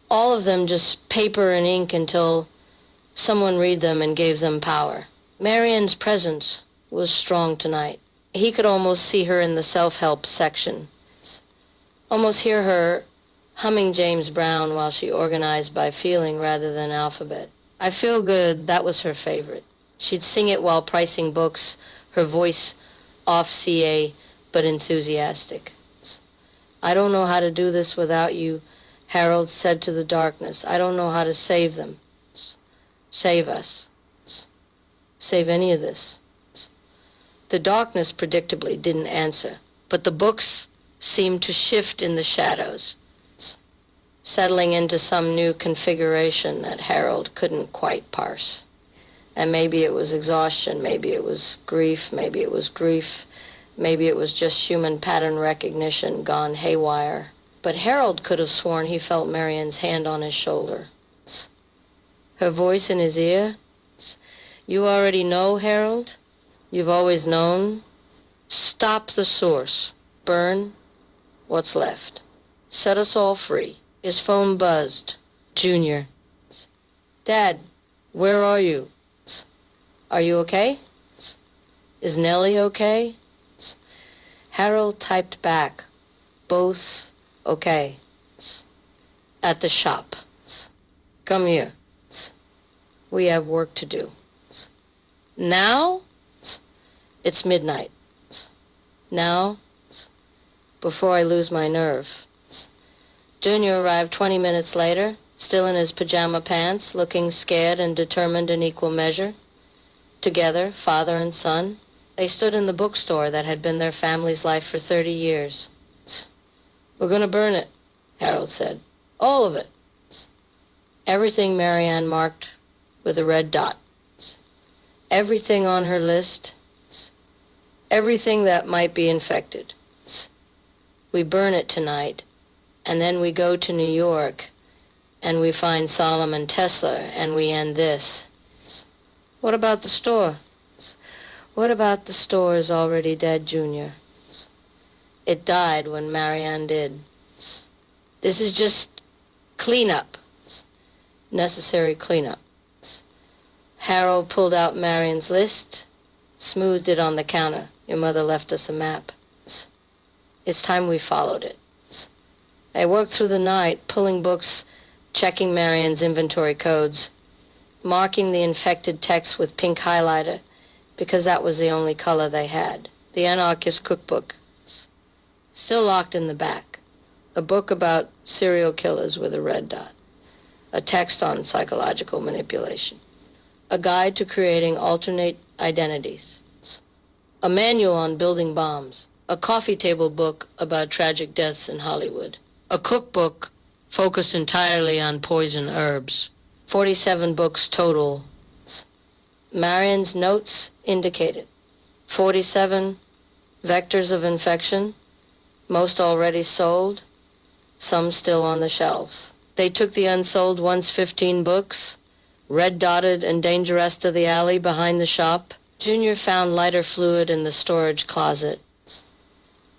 all of them just paper and ink until someone read them and gave them power. Marian's presence was strong tonight. He could almost see her in the self-help section, almost hear her humming James Brown while she organized by feeling rather than alphabet. I Feel Good, that was her favorite. She'd sing it while pricing books, her voice off CA but enthusiastic. I don't know how to do this without you, Harold said to the darkness. I don't know how to save them. Save us. Save any of this. The darkness predictably didn't answer, but the books seemed to shift in the shadows, settling into some new configuration that Harold couldn't quite parse. And maybe it was exhaustion, maybe it was grief, maybe it was grief, maybe it was just human pattern recognition gone haywire. But Harold could have sworn he felt Marian's hand on his shoulder, her voice in his ear. You already know, Harold. You've always known. Stop the source. Burn what's left. Set us all free. His phone buzzed. Junior. Dad, where are you? Are you okay? Is Nellie okay? Harold typed back. Both okay. At the shop. Come here. We have work to do. Now? It's midnight. Now? Before I lose my nerve. Junior arrived 20 minutes later, still in his pajama pants, looking scared and determined in equal measure. Together, father and son, they stood in the bookstore that had been their family's life for 30 years. We're going to burn it, Harold said. All of it. Everything Marianne marked with a red dot. Everything on her list. Everything that might be infected. We burn it tonight, and then we go to New York, and we find Solomon Tesla, and we end this. What about the store? What about the store is already dead, Junior? It died when Marianne did. This is just cleanup. Necessary cleanup. Harold pulled out Marian's list, smoothed it on the counter. Your mother left us a map. It's time we followed it. I worked through the night, pulling books, checking Marian's inventory codes, marking the infected text with pink highlighter, because that was the only color they had. The Anarchist Cookbook, still locked in the back. A book about serial killers with a red dot. A text on psychological manipulation. A guide to creating alternate identities. A manual on building bombs. A coffee table book about tragic deaths in Hollywood. A cookbook focused entirely on poison herbs. 47 books total. Marian's notes indicated 47 vectors of infection, most already sold, some still on the shelf. They took the unsold once 15 books, red-dotted and dangerous to the alley behind the shop. Junior found lighter fluid in the storage closet,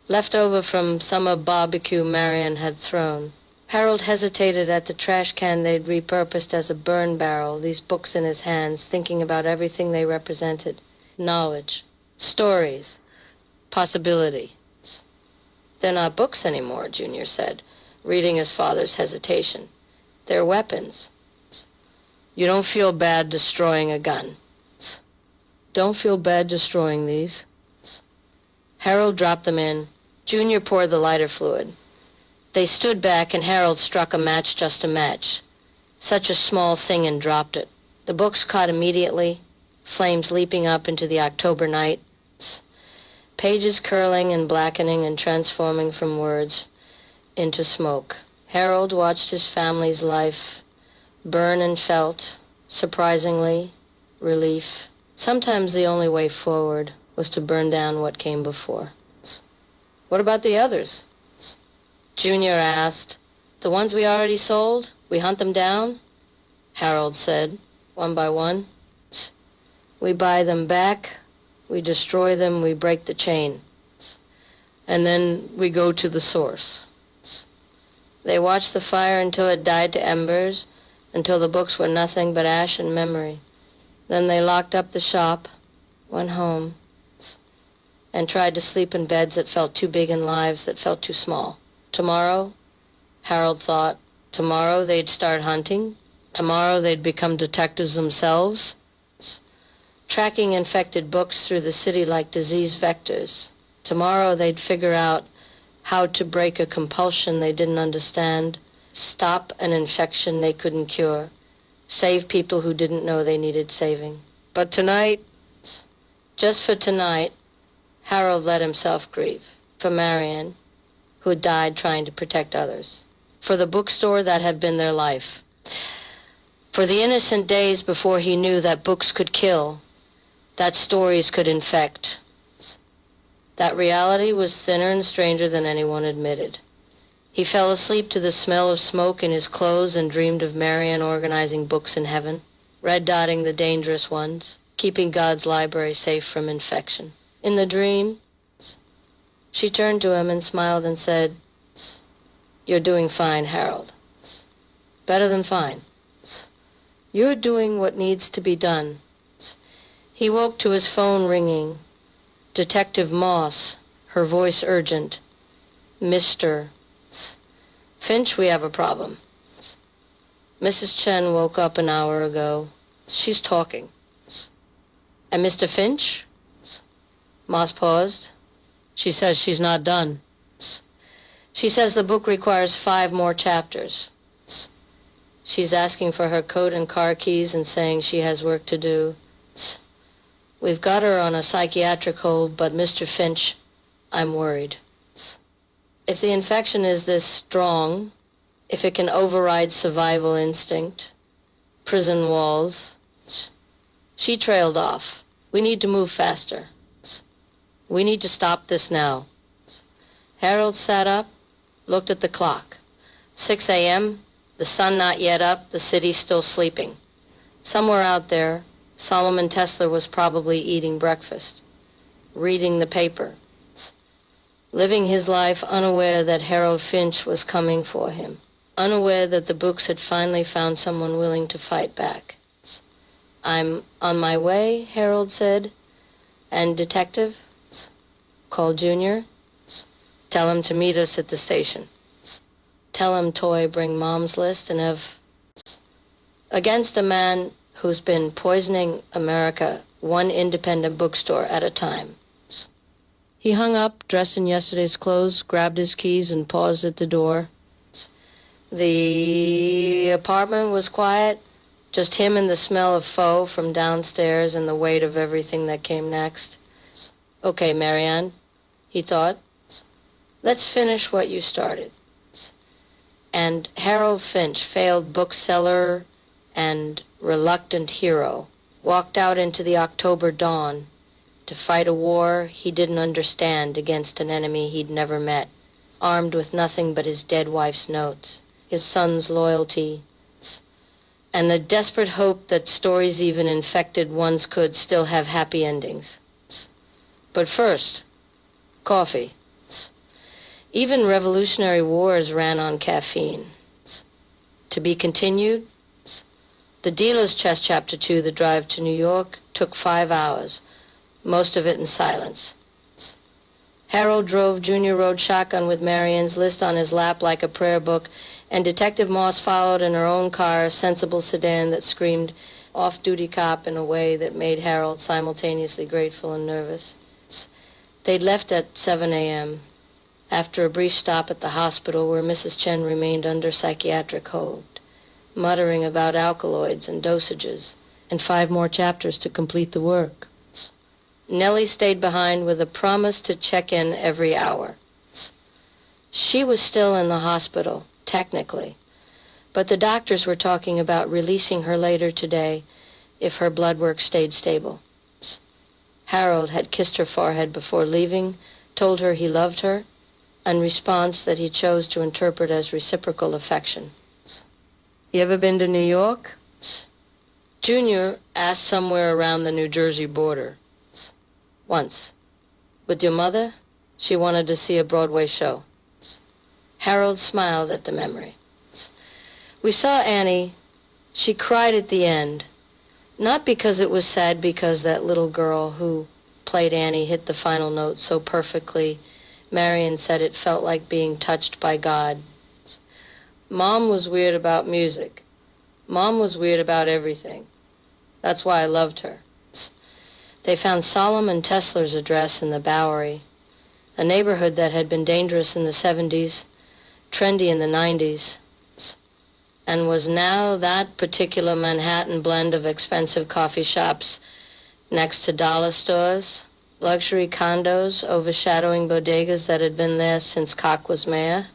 left over from summer barbecue Marian had thrown. Harold hesitated at the trash can they'd repurposed as a burn barrel, these books in his hands, thinking about everything they represented. Knowledge, stories, possibility. They're not books anymore, Junior said, reading his father's hesitation. They're weapons. You don't feel bad destroying a gun. Don't feel bad destroying these. Harold dropped them in, Junior poured the lighter fluid. They stood back, and Harold struck a match, just a match. Such a small thing, and dropped it. The books caught immediately, flames leaping up into the October night, pages curling and blackening and transforming from words into smoke. Harold watched his family's life burn and felt, surprisingly, relief. Sometimes the only way forward was to burn down what came before. "What about the others?" Junior asked. "The ones we already sold? We hunt them down?" Harold said, "One by one. We buy them back, we destroy them, we break the chain. And then we go to the source." They watched the fire until it died to embers, until the books were nothing but ash and memory. Then they locked up the shop, went home, and tried to sleep in beds that felt too big and lives that felt too small. Tomorrow, Harold thought, tomorrow they'd start hunting. Tomorrow they'd become detectives themselves, tracking infected books through the city like disease vectors. Tomorrow they'd figure out how to break a compulsion they didn't understand, stop an infection they couldn't cure, save people who didn't know they needed saving. But tonight, just for tonight, Harold let himself grieve. For Marian, who had died trying to protect others. For the bookstore that had been their life. For the innocent days before he knew that books could kill, that stories could infect. That reality was thinner and stranger than anyone admitted. He fell asleep to the smell of smoke in his clothes and dreamed of Marian organizing books in heaven, red-dotting the dangerous ones, keeping God's library safe from infection. In the dream, she turned to him and smiled and said, "You're doing fine, Harold. Better than fine. You're doing what needs to be done." He woke to his phone ringing. Detective Moss, her voice urgent. "Mr. Finch, we have a problem." Mrs. Chen woke up an hour ago. She's talking. "And Mr. Finch?" Moss paused. "She says she's not done. She says the book requires 5 more chapters. She's asking for her coat and car keys and saying she has work to do. We've got her on a psychiatric hold, but Mr. Finch, I'm worried. If the infection is this strong, if it can override survival instinct, prison walls..." She trailed off. "We need to move faster. We need to stop this now." Harold sat up, looked at the clock. 6 a.m., the sun not yet up, the city still sleeping. Somewhere out there, Solomon Tesler was probably eating breakfast, reading the paper, living his life unaware that Harold Finch was coming for him, unaware that the books had finally found someone willing to fight back. "I'm on my way," Harold said. "And detective, call Junior. Tell him to meet us at the station. Tell him Toy bring Mom's list and have..." Against a man who's been poisoning America one independent bookstore at a time. He hung up, dressed in yesterday's clothes, grabbed his keys, and paused at the door. The apartment was quiet, just him and the smell of pho from downstairs and the weight of everything that came next. "Okay, Marianne," he thought. "Let's finish what you started." And Harold Finch, failed bookseller and reluctant hero, walked out into the October dawn to fight a war he didn't understand against an enemy he'd never met, armed with nothing but his dead wife's notes, his son's loyalty, and the desperate hope that stories even infected ones could still have happy endings. But first, coffee. Even revolutionary wars ran on caffeine. To be continued. The Dealer's Chest Chapter 2, the drive to New York, took 5 hours, most of it in silence. Harold drove. Junior rode shotgun with Marian's list on his lap like a prayer book, and Detective Moss followed in her own car, a sensible sedan that screamed off-duty cop in a way that made Harold simultaneously grateful and nervous. They'd left at 7 a.m. after a brief stop at the hospital where Mrs. Chen remained under psychiatric hold, muttering about alkaloids and dosages, and 5 more chapters to complete the work. Nellie stayed behind with a promise to check in every hour. She was still in the hospital, technically, but the doctors were talking about releasing her later today if her blood work stayed stable. Harold had kissed her forehead before leaving, told her he loved her, in response that he chose to interpret as reciprocal affection. You ever been to New York? Junior asked somewhere around the New Jersey border. Once. With your mother? She wanted to see a Broadway show. Harold smiled at the memory. We saw Annie. She cried at the end. Not because it was sad, because that little girl who played Annie hit the final note so perfectly. Marion said it felt like being touched by God. Mom was weird about music. Mom was weird about everything. That's why I loved her. They found Solomon Tesler's address in the Bowery, a neighborhood that had been dangerous in the 70s, trendy in the 90s, and was now that particular Manhattan blend of expensive coffee shops next to dollar stores, luxury condos overshadowing bodegas that had been there since Koch was mayor,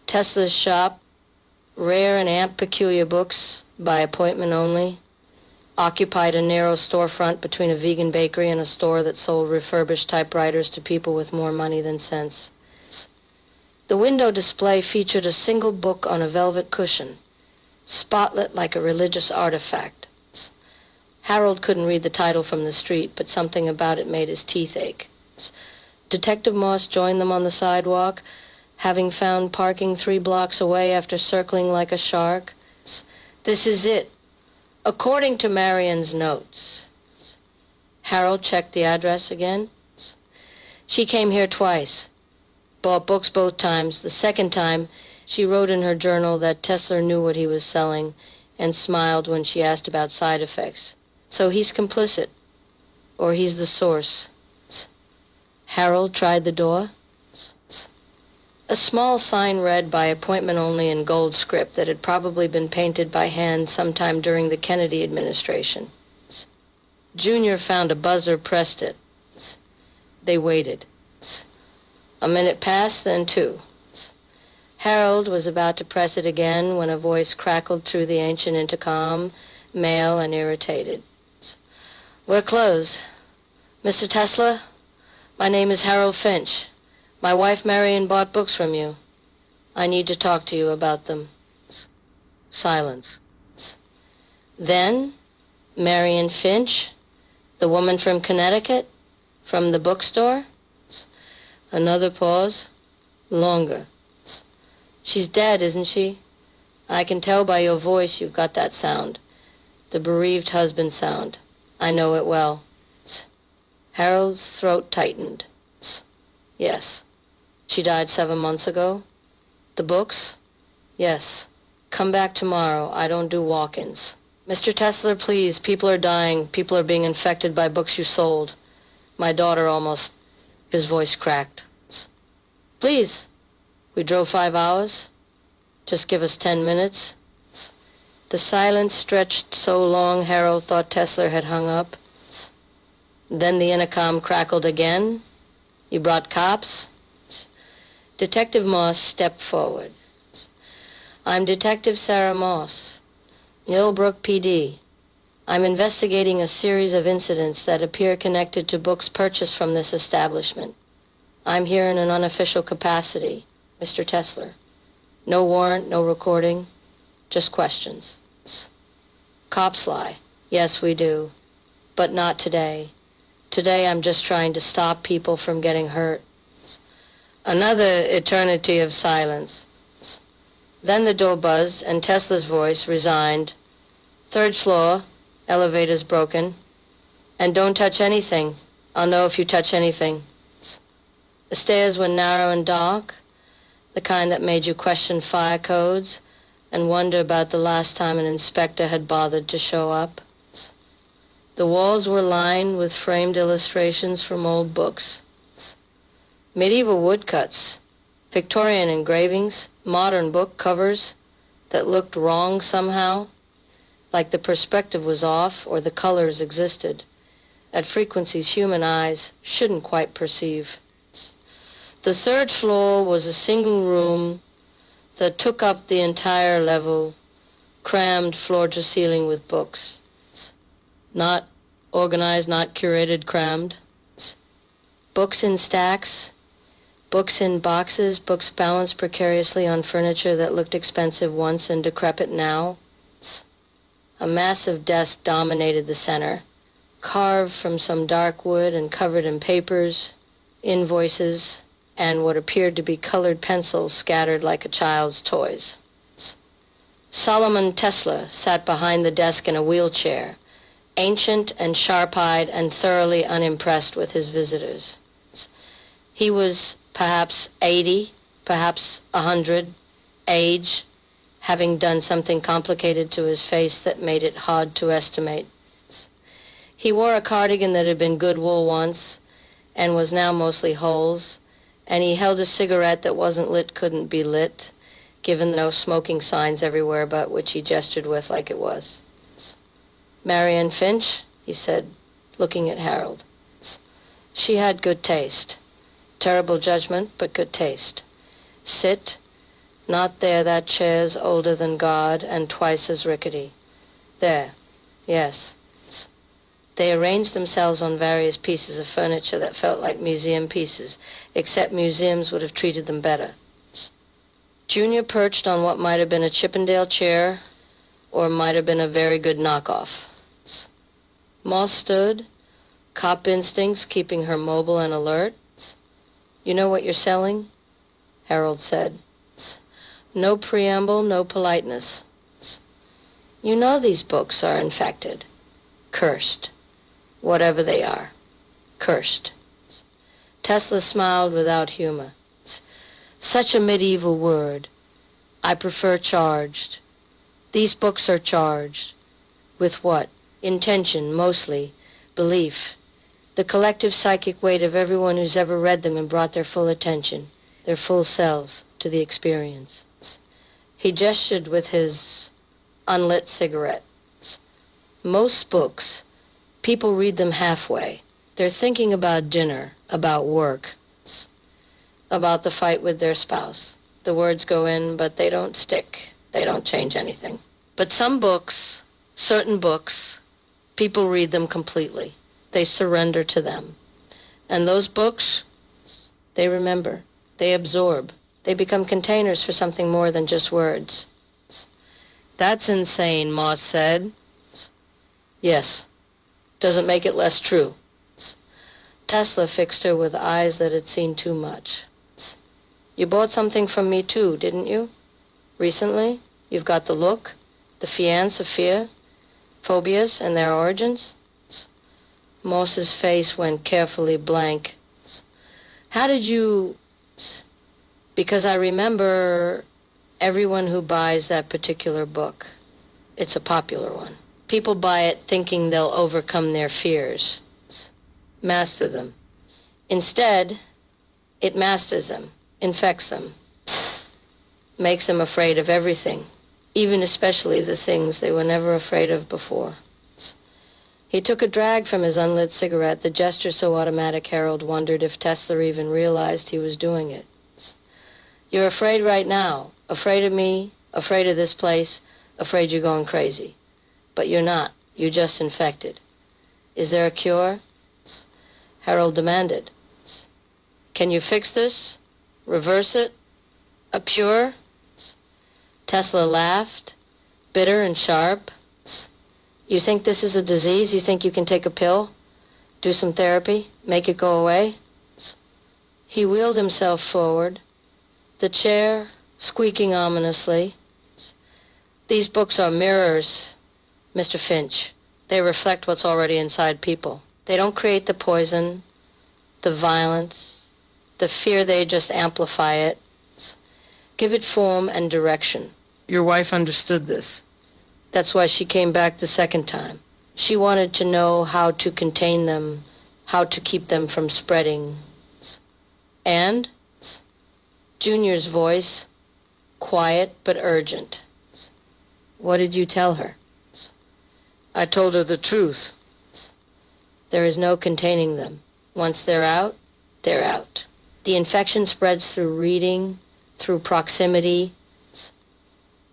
Tesla's shop, rare and amp peculiar books by appointment only, occupied a narrow storefront between a vegan bakery and a store that sold refurbished typewriters to people with more money than sense. The window display featured a single book on a velvet cushion, spotlit like a religious artifact. Harold couldn't read the title from the street, but something about it made his teeth ache. Detective Moss joined them on the sidewalk, having found parking 3 blocks away after circling like a shark. This is it, according to Marion's notes. Harold checked the address again. She came here twice. Bought books both times. The second time, she wrote in her journal that Tesler knew what he was selling and smiled when she asked about side effects. So he's complicit, or he's the source. Harold tried the door. A small sign read by appointment only in gold script that had probably been painted by hand sometime during the Kennedy administration. Junior found a buzzer, pressed it. They waited. A minute passed, then 2. Harold was about to press it again when a voice crackled through the ancient intercom, male and irritated. We're closed. Mr. Tesler, my name is Harold Finch. My wife Marion bought books from you. I need to talk to you about them. Silence. Then, Marion Finch, the woman from Connecticut, from the bookstore? Another pause. Longer. She's dead, isn't she? I can tell by your voice you've got that sound. The bereaved husband sound. I know it well. Harold's throat tightened. Yes. She died 7 months ago? The books? Yes. Come back tomorrow. I don't do walk-ins. Mr. Tesler, please. People are dying. People are being infected by books you sold. My daughter almost... His voice cracked. Please. We drove 5 hours. Just give us 10 minutes. The silence stretched so long Harold thought Tesler had hung up. Then the intercom crackled again. You brought cops? Detective Moss stepped forward. I'm Detective Sarah Moss, Millbrook PD. I'm investigating a series of incidents that appear connected to books purchased from this establishment. I'm here in an unofficial capacity, Mr. Tesler. No warrant, no recording, just questions. Cops lie. Yes, we do. But not today. Today I'm just trying to stop people from getting hurt. Another eternity of silence. Then the door buzzed and Tesla's voice, resigned. 3rd floor, elevator's broken. And don't touch anything. I'll know if you touch anything. The stairs were narrow and dark, the kind that made you question fire codes and wonder about the last time an inspector had bothered to show up. The walls were lined with framed illustrations from old books. Medieval woodcuts, Victorian engravings, modern book covers that looked wrong somehow, like the perspective was off or the colors existed at frequencies human eyes shouldn't quite perceive. The third floor was a single room that took up the entire level, crammed floor to ceiling with books. Not organized, not curated, crammed. Books in stacks, books in boxes, books balanced precariously on furniture that looked expensive once and decrepit now. A massive desk dominated the center, carved from some dark wood and covered in papers, invoices, and what appeared to be colored pencils scattered like a child's toys. Solomon Tesla sat behind the desk in a wheelchair, ancient and sharp-eyed and thoroughly unimpressed with his visitors. He was perhaps 80, perhaps 100, age, having done something complicated to his face that made it hard to estimate. He wore a cardigan that had been good wool once and was now mostly holes, and he held a cigarette that wasn't lit couldn't be lit, given no smoking signs everywhere but which he gestured with like it was. "Marion Finch," he said, looking at Harold. She had good taste. Terrible judgment, but good taste. Sit. Not there, that chair's older than God and twice as rickety. There. Yes. They arranged themselves on various pieces of furniture that felt like museum pieces, except museums would have treated them better. Junior perched on what might have been a Chippendale chair, or might have been a very good knockoff. Moss stood, cop instincts keeping her mobile and alert. "You know what you're selling?" Harold said. No preamble, no politeness. "You know these books are infected, cursed, whatever they are, cursed." Tesla smiled without humor. "Such a medieval word. I prefer charged. These books are charged. With what? Intention, mostly. Belief. The collective psychic weight of everyone who's ever read them and brought their full attention, their full selves, to the experience." He gestured with his unlit cigarette. "Most books, people read them halfway. They're thinking about dinner, about work, about the fight with their spouse. The words go in, but they don't stick. They don't change anything. But some books, certain books, people read them completely. They surrender to them. And those books, they remember, they absorb. They become containers for something more than just words." "That's insane," Moss said. "Yes. Doesn't make it less true." Tesla fixed her with eyes that had seen too much. "You bought something from me too, didn't you? Recently? You've got the look, the fiance of fear, phobias and their origins?" Moss's face went carefully blank. "How did you—" "Because I remember everyone who buys that particular book. It's a popular one. People buy it thinking they'll overcome their fears, master them. Instead, it masters them, infects them, makes them afraid of everything, even especially the things they were never afraid of before." He took a drag from his unlit cigarette, the gesture so automatic Harold wondered if Tesla even realized he was doing it. "You're afraid right now, afraid of me, afraid of this place, afraid you're going crazy. But you're not, you're just infected. Is there a cure?" Harold demanded. "Can you fix this? Reverse it? A cure?" Tesla laughed, bitter and sharp. "You think this is a disease? You think you can take a pill, do some therapy, make it go away?" He wheeled himself forward, the chair squeaking ominously. "These books are mirrors, Mr. Finch. They reflect what's already inside people. They don't create the poison, the violence, the fear. They just amplify it, give it form and direction." Your wife understood this. That's why she came back the second time. She wanted to know how to contain them, how to keep them from spreading. And? Junior's voice, quiet but urgent. What did you tell her? I told her the truth. There is no containing them. Once they're out, they're out. The infection spreads through reading, through proximity,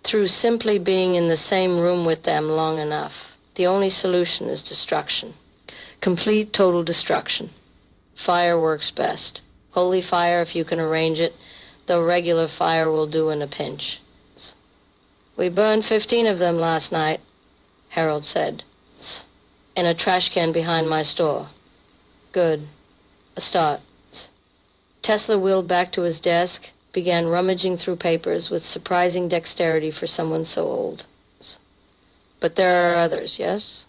through simply being in the same room with them long enough. The only solution is destruction. Complete, total destruction. Fire works best. Holy fire if you can arrange it, though regular fire will do in a pinch. We burned 15 of them last night, Harold said, in a trash can behind my store. Good. A start. Tesla wheeled back to his desk, began rummaging through papers with surprising dexterity for someone so old. But there are others, yes?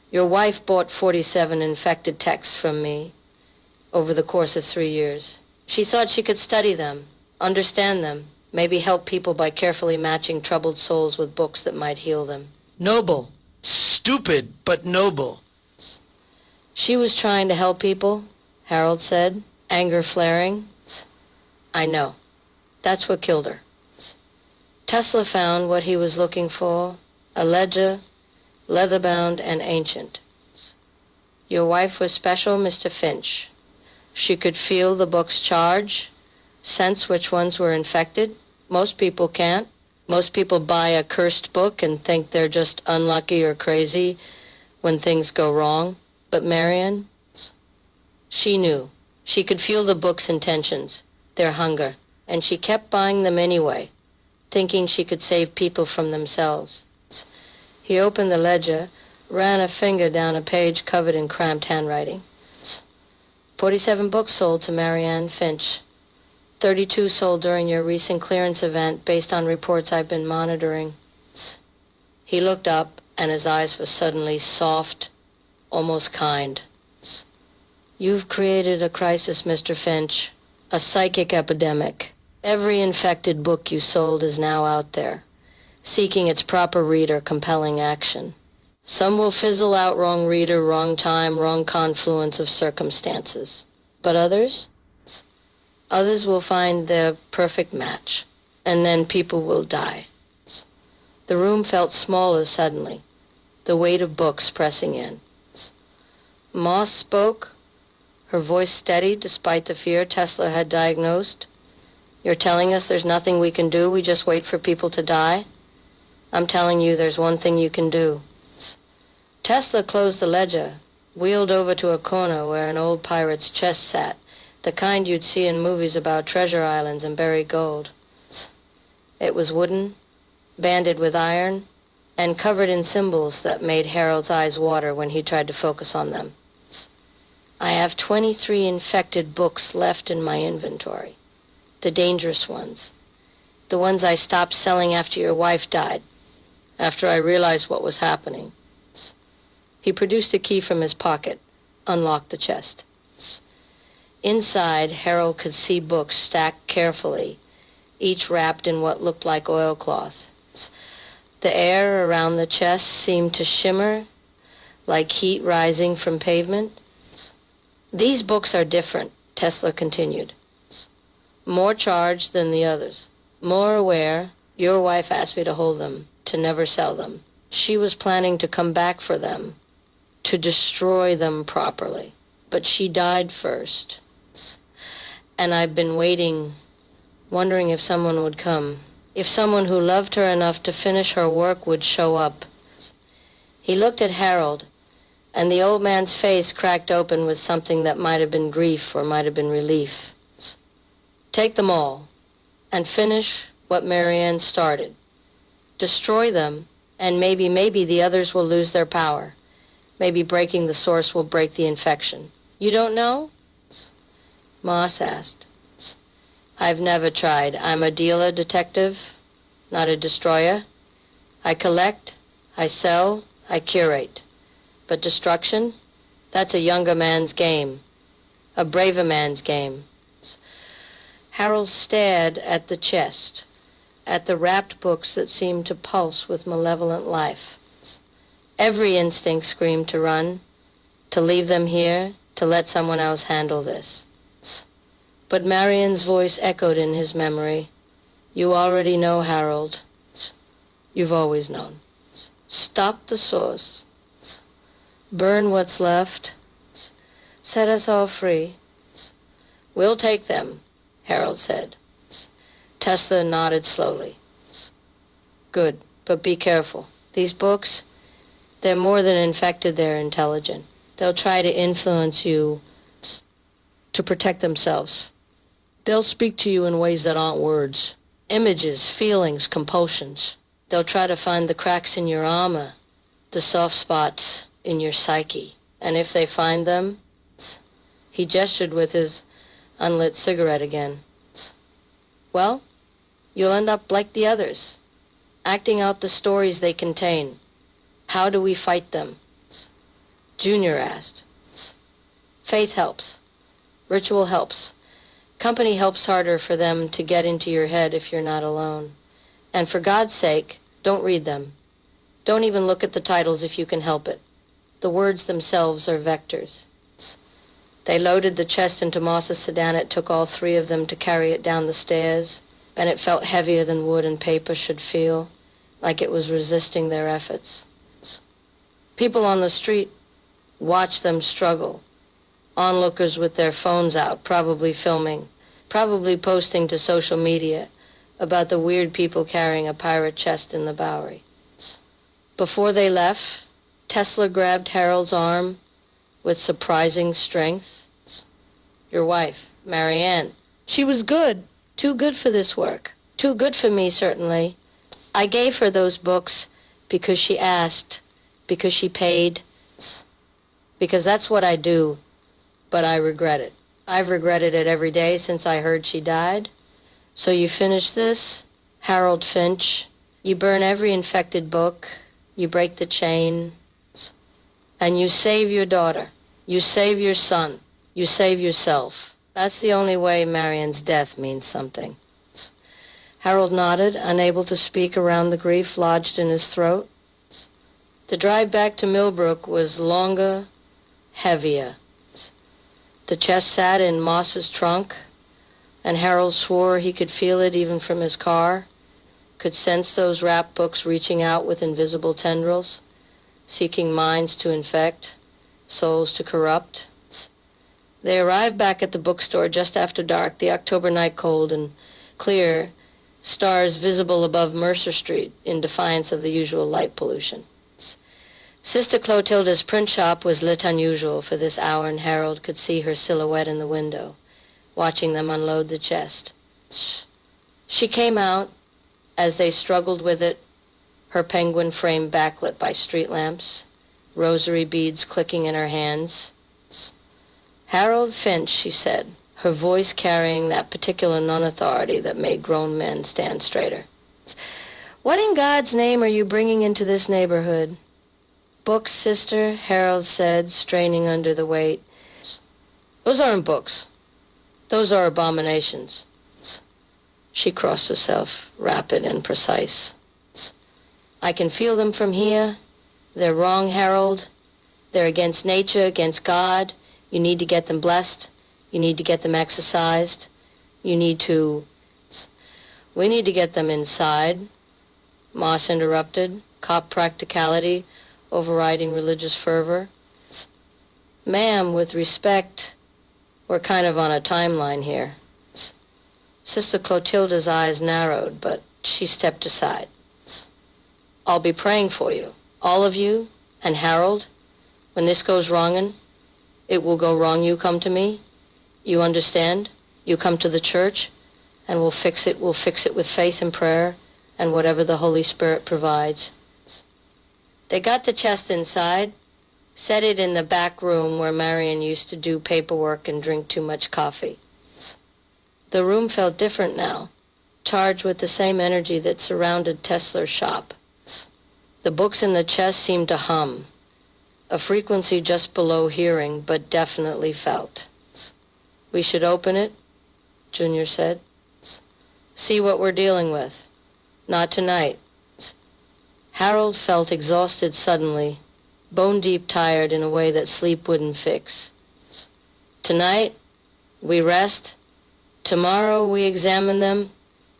Your wife bought 47 infected texts from me over the course of 3 years. She thought she could study them, understand them, maybe help people by carefully matching troubled souls with books that might heal them. Noble. Stupid, but noble. She was trying to help people, Harold said, anger flaring. I know. That's what killed her. Tesla found what he was looking for, a ledger, leather-bound and ancient. Your wife was special, Mr. Finch. She could feel the book's charge, sense which ones were infected. Most people can't. Most people buy a cursed book and think they're just unlucky or crazy when things go wrong. But Marian, she knew. She could feel the book's intentions, their hunger, and she kept buying them anyway, thinking she could save people from themselves. He opened the ledger, ran a finger down a page covered in cramped handwriting. 47 books sold to Marianne Finch. 32 sold during your recent clearance event based on reports I've been monitoring. He looked up, and his eyes were suddenly soft, almost kind. You've created a crisis, Mr. Finch, a psychic epidemic. Every infected book you sold is now out there, seeking its proper reader, compelling action. Some will fizzle out, wrong reader, wrong time, wrong confluence of circumstances. But others will find their perfect match, and then people will die. The room felt smaller suddenly, the weight of books pressing in. Moss spoke, her voice steady despite the fear Tesla had diagnosed. You're telling us there's nothing we can do, we just wait for people to die? I'm telling you there's one thing you can do. Tesla closed the ledger, wheeled over to a corner where an old pirate's chest sat, the kind you'd see in movies about treasure islands and buried gold. It was wooden, banded with iron, and covered in symbols that made Harold's eyes water when he tried to focus on them. I have 23 infected books left in my inventory. The dangerous ones. The ones I stopped selling after your wife died, after I realized what was happening. He produced a key from his pocket, unlocked the chest. Inside, Harold could see books stacked carefully, each wrapped in what looked like oilcloth. The air around the chest seemed to shimmer, like heat rising from pavement. These books are different, Tesla continued. More charged than the others. More aware, your wife asked me to hold them, to never sell them. She was planning to come back for them, to destroy them properly. But she died first. And I've been waiting, wondering if someone would come. If someone who loved her enough to finish her work would show up. He looked at Harold, and the old man's face cracked open with something that might have been grief or might have been relief. Take them all, and finish what Marianne started. Destroy them, and maybe the others will lose their power. Maybe breaking the source will break the infection. You don't know? Moss asked. I've never tried. I'm a dealer detective, not a destroyer. I collect, I sell, I curate. But destruction? That's a younger man's game. A braver man's game. Harold stared at the chest, at the wrapped books that seemed to pulse with malevolent life. Every instinct screamed to run, to leave them here, to let someone else handle this. But Marion's voice echoed in his memory. You already know, Harold. You've always known. Stop the source. Burn what's left. Set us all free. We'll take them, Harold said. Tesla nodded slowly. Good, but be careful. These books, they're more than infected, they're intelligent. They'll try to influence you to protect themselves. They'll speak to you in ways that aren't words. Images, feelings, compulsions. They'll try to find the cracks in your armor, the soft spots in your psyche. And if they find them, he gestured with his unlit cigarette again. Well, you'll end up like the others, acting out the stories they contain. How do we fight them? Junior asked. Faith helps. Ritual helps. Company helps harder for them to get into your head if you're not alone. And for God's sake, don't read them. Don't even look at the titles if you can help it. The words themselves are vectors. They loaded the chest into Moss's sedan. It took all three of them to carry it down the stairs, and it felt heavier than wood and paper should feel, like it was resisting their efforts. People on the street watched them struggle. Onlookers with their phones out, probably filming, probably posting to social media about the weird people carrying a pirate chest in the Bowery. Before they left, Tesla grabbed Harold's arm with surprising strength. Your wife, Marianne. She was good. Too good for this work. Too good for me, certainly. I gave her those books because she asked, because she paid, because that's what I do, but I regret it. I've regretted it every day since I heard she died. So you finish this, Harold Finch. You burn every infected book. You break the chain. And you save your daughter. You save your son. You save yourself. That's the only way Marion's death means something. Harold nodded, unable to speak around the grief lodged in his throat. The drive back to Millbrook was longer, heavier. The chest sat in Moss's trunk, and Harold swore he could feel it even from his car, could sense those wrapped books reaching out with invisible tendrils, seeking minds to infect, souls to corrupt. They arrived back at the bookstore just after dark, the October night cold and clear, stars visible above Mercer Street in defiance of the usual light pollution. Sister Clotilda's print shop was lit unusual for this hour, and Harold could see her silhouette in the window, watching them unload the chest. She came out as they struggled with it, her penguin frame backlit by street lamps, rosary beads clicking in her hands. Harold Finch, she said, her voice carrying that particular non-authority that made grown men stand straighter. What in God's name are you bringing into this neighborhood? Books, sister, Harold said, straining under the weight. Those aren't books. Those are abominations. She crossed herself, rapid and precise. I can feel them from here. They're wrong, Harold. They're against nature, against God. You need to get them blessed. You need to get them exercised. We need to get them inside. Moss interrupted, cop practicality overriding religious fervor. Ma'am, with respect, we're kind of on a timeline here. Sister Clotilda's eyes narrowed, but she stepped aside. I'll be praying for you, all of you, and Harold. When this goes wrongin', it will go wrong. You come to me. You understand? You come to the church, and we'll fix it. We'll fix it with faith and prayer and whatever the Holy Spirit provides. They got the chest inside, set it in the back room where Marion used to do paperwork and drink too much coffee. The room felt different now, charged with the same energy that surrounded Tesler's shop. The books in the chest seemed to hum, a frequency just below hearing, but definitely felt. We should open it, Junior said. See what we're dealing with. Not tonight. Harold felt exhausted suddenly, bone-deep tired in a way that sleep wouldn't fix. Tonight, we rest Tomorrow we examine them,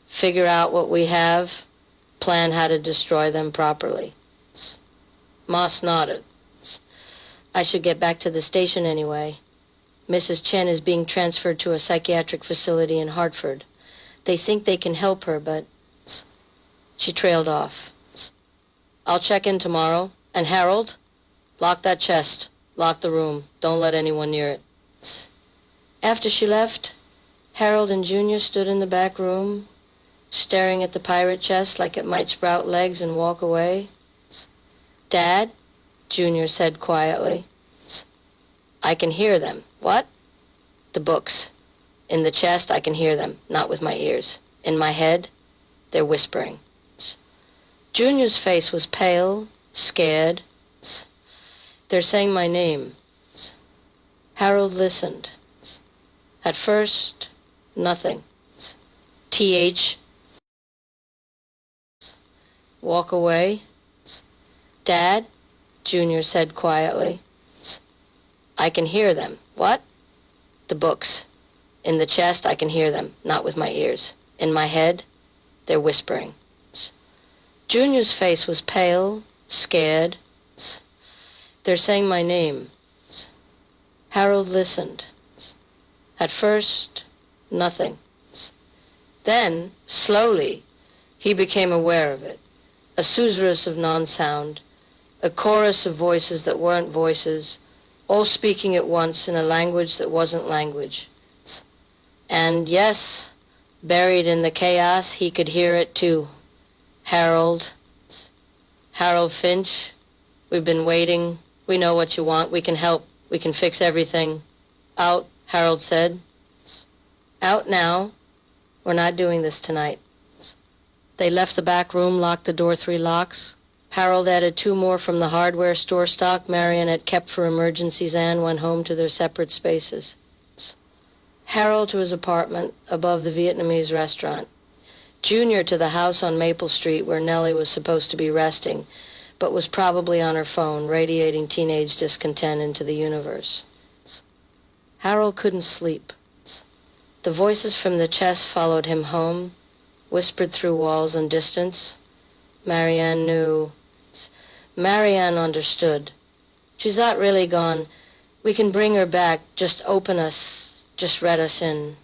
figure out what we have, plan how to destroy them properly. Moss nodded. I should get back to the station anyway. Mrs. Chen is being transferred to a psychiatric facility in Hartford. They think they can help her, but... She trailed off. I'll check in tomorrow. And Harold, lock that chest. Lock the room. Don't let anyone near it. After she left, Harold and Junior stood in the back room, staring at the pirate chest like it might sprout legs and walk away. Dad, Junior said quietly, I can hear them. What? The books. In the chest, I can hear them, not with my ears. In my head, they're whispering. Junior's face was pale, scared. They're saying my name. Harold listened. At first, nothing. TH. Walk away. Dad, Junior said quietly, I can hear them. What? The books. In the chest, I can hear them, not with my ears. In my head, they're whispering. Junior's face was pale, scared. They're saying my name. Harold listened. At first, nothing. Then, slowly, he became aware of it. A susurrus of non-sound, a chorus of voices that weren't voices, all speaking at once in a language that wasn't language. And yes, buried in the chaos, he could hear it too. Harold. Harold Finch. We've been waiting. We know what you want. We can help. We can fix everything. Out, Harold said. Out now. We're not doing this tonight. They left the back room, locked the door 3 locks. Harold added 2 more from the hardware store stock Marion had kept for emergencies and went home to their separate spaces. Harold to his apartment above the Vietnamese restaurant. Junior to the house on Maple Street where Nellie was supposed to be resting, but was probably on her phone, radiating teenage discontent into the universe. Harold couldn't sleep. The voices from the chest followed him home, whispered through walls and distance. Marianne knew. Marianne understood. She's not really gone. We can bring her back. Just open us. Just let us in.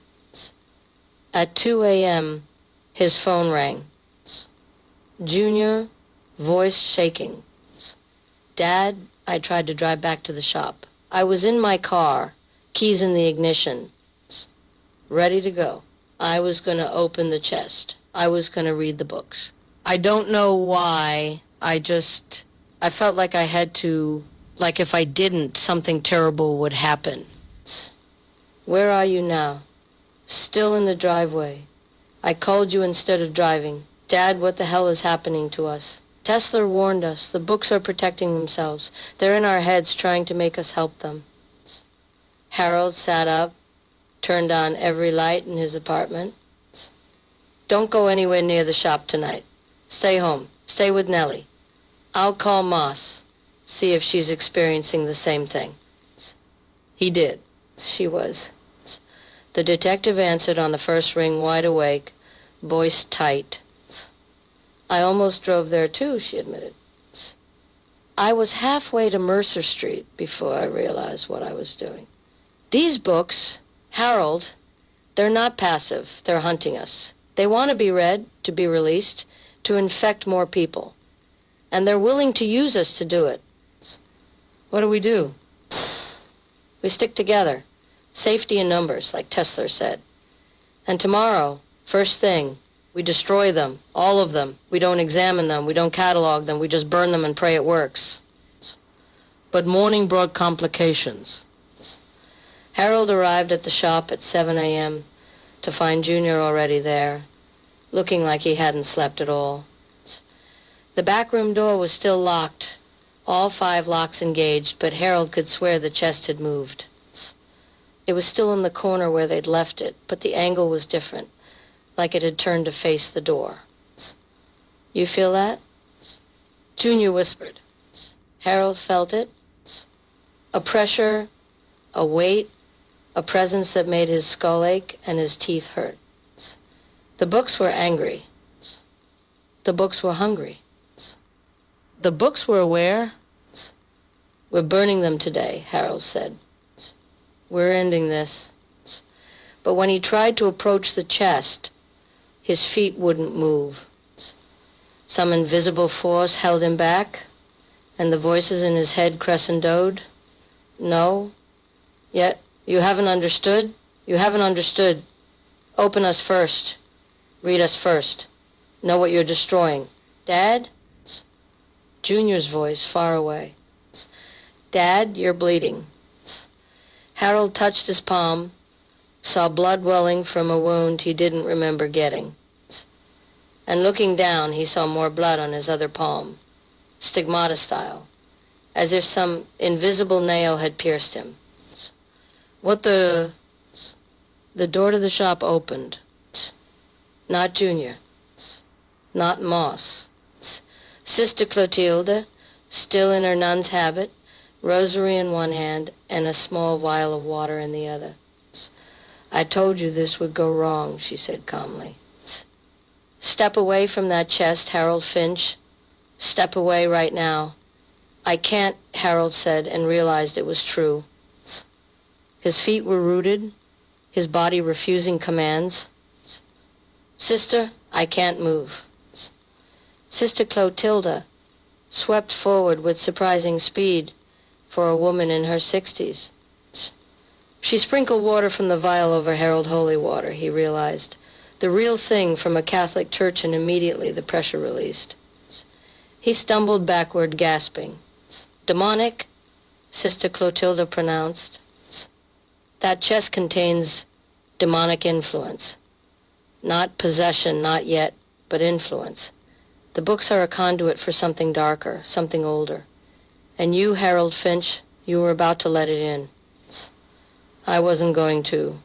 At 2 a.m., his phone rang. Junior, voice shaking. Dad, I tried to drive back to the shop. I was in my car, keys in the ignition, ready to go. I was going to open the chest. I was going to read the books. I don't know why. I felt like I had to, like if I didn't, something terrible would happen. Where are you now? Still in the driveway. I called you instead of driving. Dad, what the hell is happening to us? Tesla warned us. The books are protecting themselves. They're in our heads trying to make us help them. Harold sat up, turned on every light in his apartment. Don't go anywhere near the shop tonight. Stay home. Stay with Nellie. I'll call Moss, see if she's experiencing the same thing. He did. She was. The detective answered on the first ring, wide awake, voice tight. I almost drove there too, she admitted. I was halfway to Mercer Street before I realized what I was doing. These books, Harold, they're not passive. They're hunting us. They want to be read, to be released, to infect more people. And they're willing to use us to do it. What do? We stick together. Safety in numbers, like Tesla said. And tomorrow, first thing, we destroy them, all of them. We don't examine them, we don't catalog them, we just burn them and pray it works. But morning brought complications. Harold arrived at the shop at 7 a.m. to find Junior already there, looking like he hadn't slept at all. The back room door was still locked, all 5 locks engaged, but Harold could swear the chest had moved. It was still in the corner where they'd left it, but the angle was different, like it had turned to face the door. You feel that? Junior whispered. Harold felt it. A pressure, a weight, a presence that made his skull ache and his teeth hurt. The books were angry. The books were hungry. The books were where? We're burning them today, Harold said. We're ending this. But when he tried to approach the chest, his feet wouldn't move. Some invisible force held him back, and the voices in his head crescendoed. No, yet you haven't understood. You haven't understood. Open us first. Read us first. Know what you're destroying. Dad? Junior's voice far away. Dad, you're bleeding. Harold touched his palm, saw blood welling from a wound he didn't remember getting. And looking down, he saw more blood on his other palm, stigmata style, as if some invisible nail had pierced him. What the... The door to the shop opened. Not Junior. Not Moss. Sister Clotilde, still in her nun's habit, rosary in one hand and a small vial of water in the other. I told you this would go wrong, she said calmly. Step away from that chest, Harold Finch. Step away right now. I can't, Harold said, and realized it was true. His feet were rooted, his body refusing commands. Sister, I can't move. Sister Clotilde swept forward with surprising speed for a woman in her 60s. She sprinkled water from the vial over Harold Holy Water, he realized. The real thing from a Catholic church, and immediately the pressure released. He stumbled backward, gasping. Demonic, Sister Clotilde pronounced. That chest contains demonic influence. Not possession, not yet, but influence. The books are a conduit for something darker, something older. And you, Harold Finch, you were about to let it in. I wasn't going to.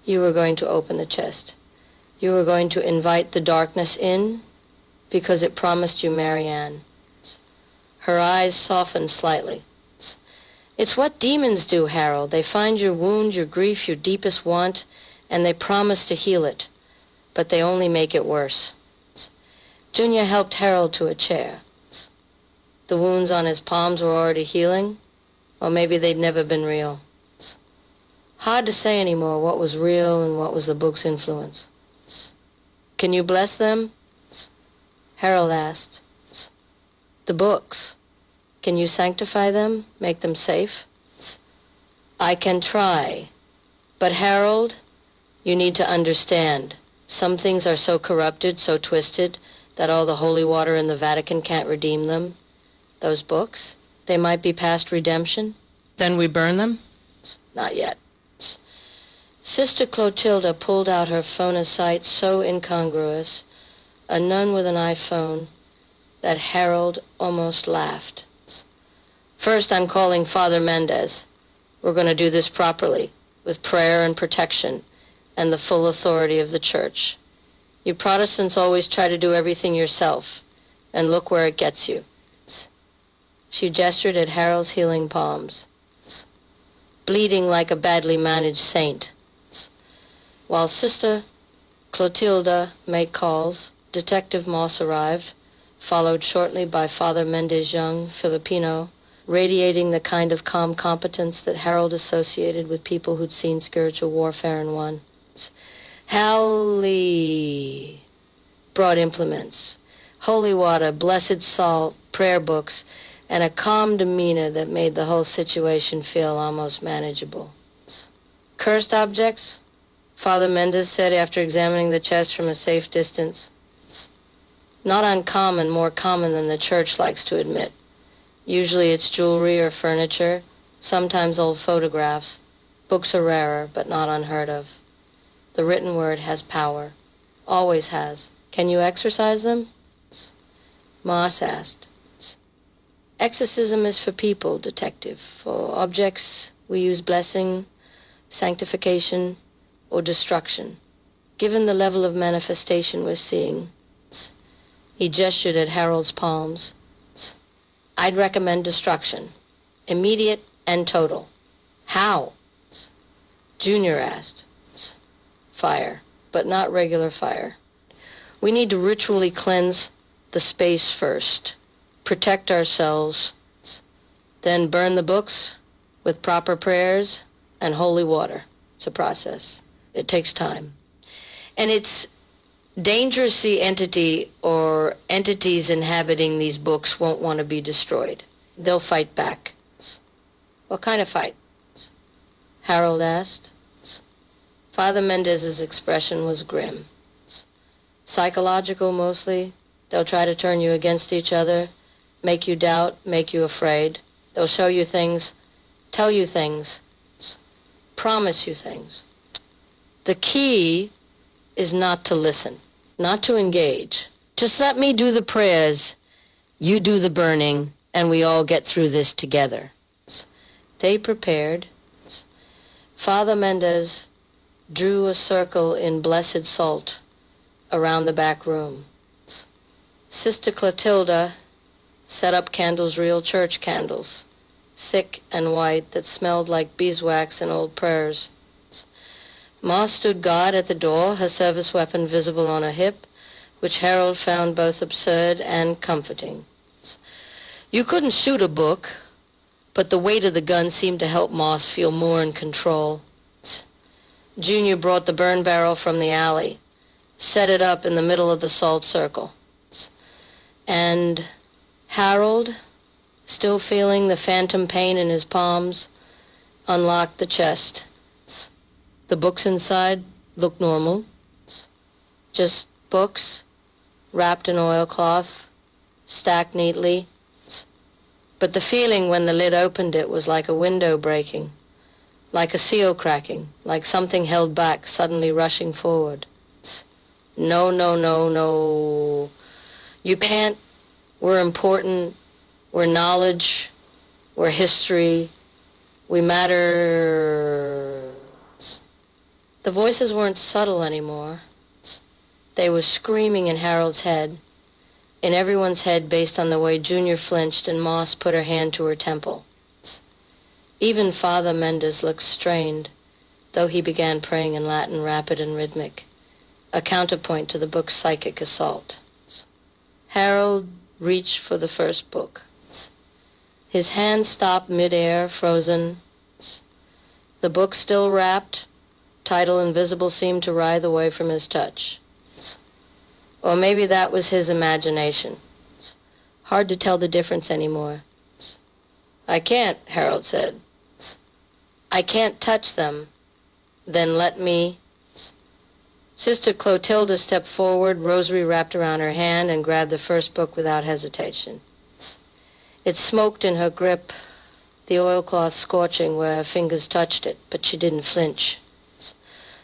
You were going to open the chest. You were going to invite the darkness in because it promised you Marianne. Her eyes softened slightly. It's what demons do, Harold. They find your wound, your grief, your deepest want, and they promise to heal it. But they only make it worse. Junior helped Harold to a chair. The wounds on his palms were already healing, or maybe they'd never been real. Hard to say anymore what was real and what was the book's influence. Can you bless them? Harold asked. The books. Can you sanctify them, make them safe? I can try. But Harold, you need to understand. Some things are so corrupted, so twisted, that all the holy water in the Vatican can't redeem them. Those books, they might be past redemption. Then we burn them? Not yet. Sister Clotilde pulled out her phone-a-sight so incongruous, a nun with an iPhone, that Harold almost laughed. First, I'm calling Father Mendez. We're going to do this properly, with prayer and protection, and the full authority of the Church. You Protestants always try to do everything yourself, and look where it gets you. She gestured at Harold's healing palms, bleeding like a badly managed saint. While Sister Clotilde made calls, Detective Moss arrived, followed shortly by Father Mendez Young, Filipino, radiating the kind of calm competence that Harold associated with people who'd seen spiritual warfare and won. Howley brought implements, holy water, blessed salt, prayer books, and a calm demeanor that made the whole situation feel almost manageable. Cursed objects? Father Mendez said after examining the chest from a safe distance. Not uncommon, more common than the Church likes to admit. Usually it's jewelry or furniture, sometimes old photographs. Books are rarer, but not unheard of. The written word has power. Always has. Can you exorcise them? Moss asked. Exorcism is for people, Detective. For objects, we use blessing, sanctification, or destruction. Given the level of manifestation we're seeing, he gestured at Harold's palms, I'd recommend destruction. Immediate and total. How? Junior asked. Fire, but not regular fire. We need to ritually cleanse the space first, protect ourselves, then burn the books with proper prayers and holy water. It's a process. It takes time. And it's dangerous. The entity or entities inhabiting these books won't want to be destroyed. They'll fight back. What kind of fight? Harold asked. Father Mendez's expression was grim. Psychological mostly. They'll try to turn you against each other, make you doubt, make you afraid. They'll show you things, tell you things, promise you things. The key is not to listen, not to engage. Just let me do the prayers, you do the burning, and we all get through this together. They prepared. Father Mendez drew a circle in blessed salt around the back room. Sister Clotilda set up candles, real church candles, thick and white, that smelled like beeswax and old prayers. Ma stood guard at the door, her service weapon visible on her hip, which Harold found both absurd and comforting. You couldn't shoot a book, but the weight of the gun seemed to help Moss feel more in control. Junior brought the burn barrel from the alley, set it up in the middle of the salt circle. And Harold, still feeling the phantom pain in his palms, unlocked the chest. The books inside looked normal. Just books, wrapped in oilcloth, stacked neatly. But the feeling when the lid opened it was like a window breaking, like a seal cracking, like something held back, suddenly rushing forward. No, no, no, no. You can't. We're important. We're knowledge. We're history. We matter. The voices weren't subtle anymore. They were screaming in Harold's head, in everyone's head, based on the way Junior flinched and Moss put her hand to her temple. Even Father Mendez looked strained, though he began praying in Latin, rapid and rhythmic, a counterpoint to the book's psychic assault. Harold reached for the first book. His hand stopped mid-air, frozen. The book still wrapped, title invisible, seemed to writhe away from his touch. Or maybe that was his imagination. It's hard to tell the difference anymore. I can't, Harold said. I can't touch them. Then let me. Sister Clotilda stepped forward, rosary wrapped around her hand, and grabbed the first book without hesitation. It smoked in her grip, the oilcloth scorching where her fingers touched it, but she didn't flinch.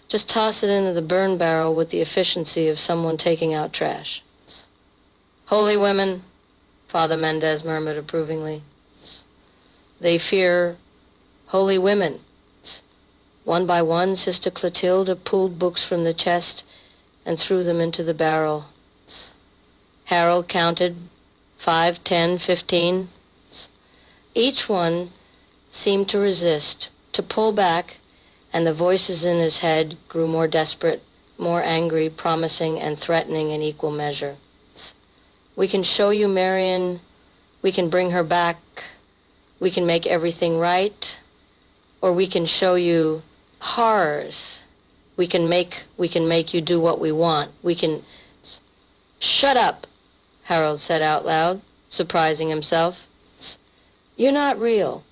Just toss it into the burn barrel with the efficiency of someone taking out trash. Holy women, Father Mendez murmured approvingly. They fear holy women. One by one, Sister Clotilda pulled books from the chest and threw them into the barrel. Harold counted 5, 10, 15. Each one seemed to resist, to pull back, and the voices in his head grew more desperate, more angry, promising, and threatening in equal measure. We can show you Marion, we can bring her back, we can make everything right, or we can show you horrors. We can make you do what we want. We can... Shut up, Harold said out loud, surprising himself. You're not real.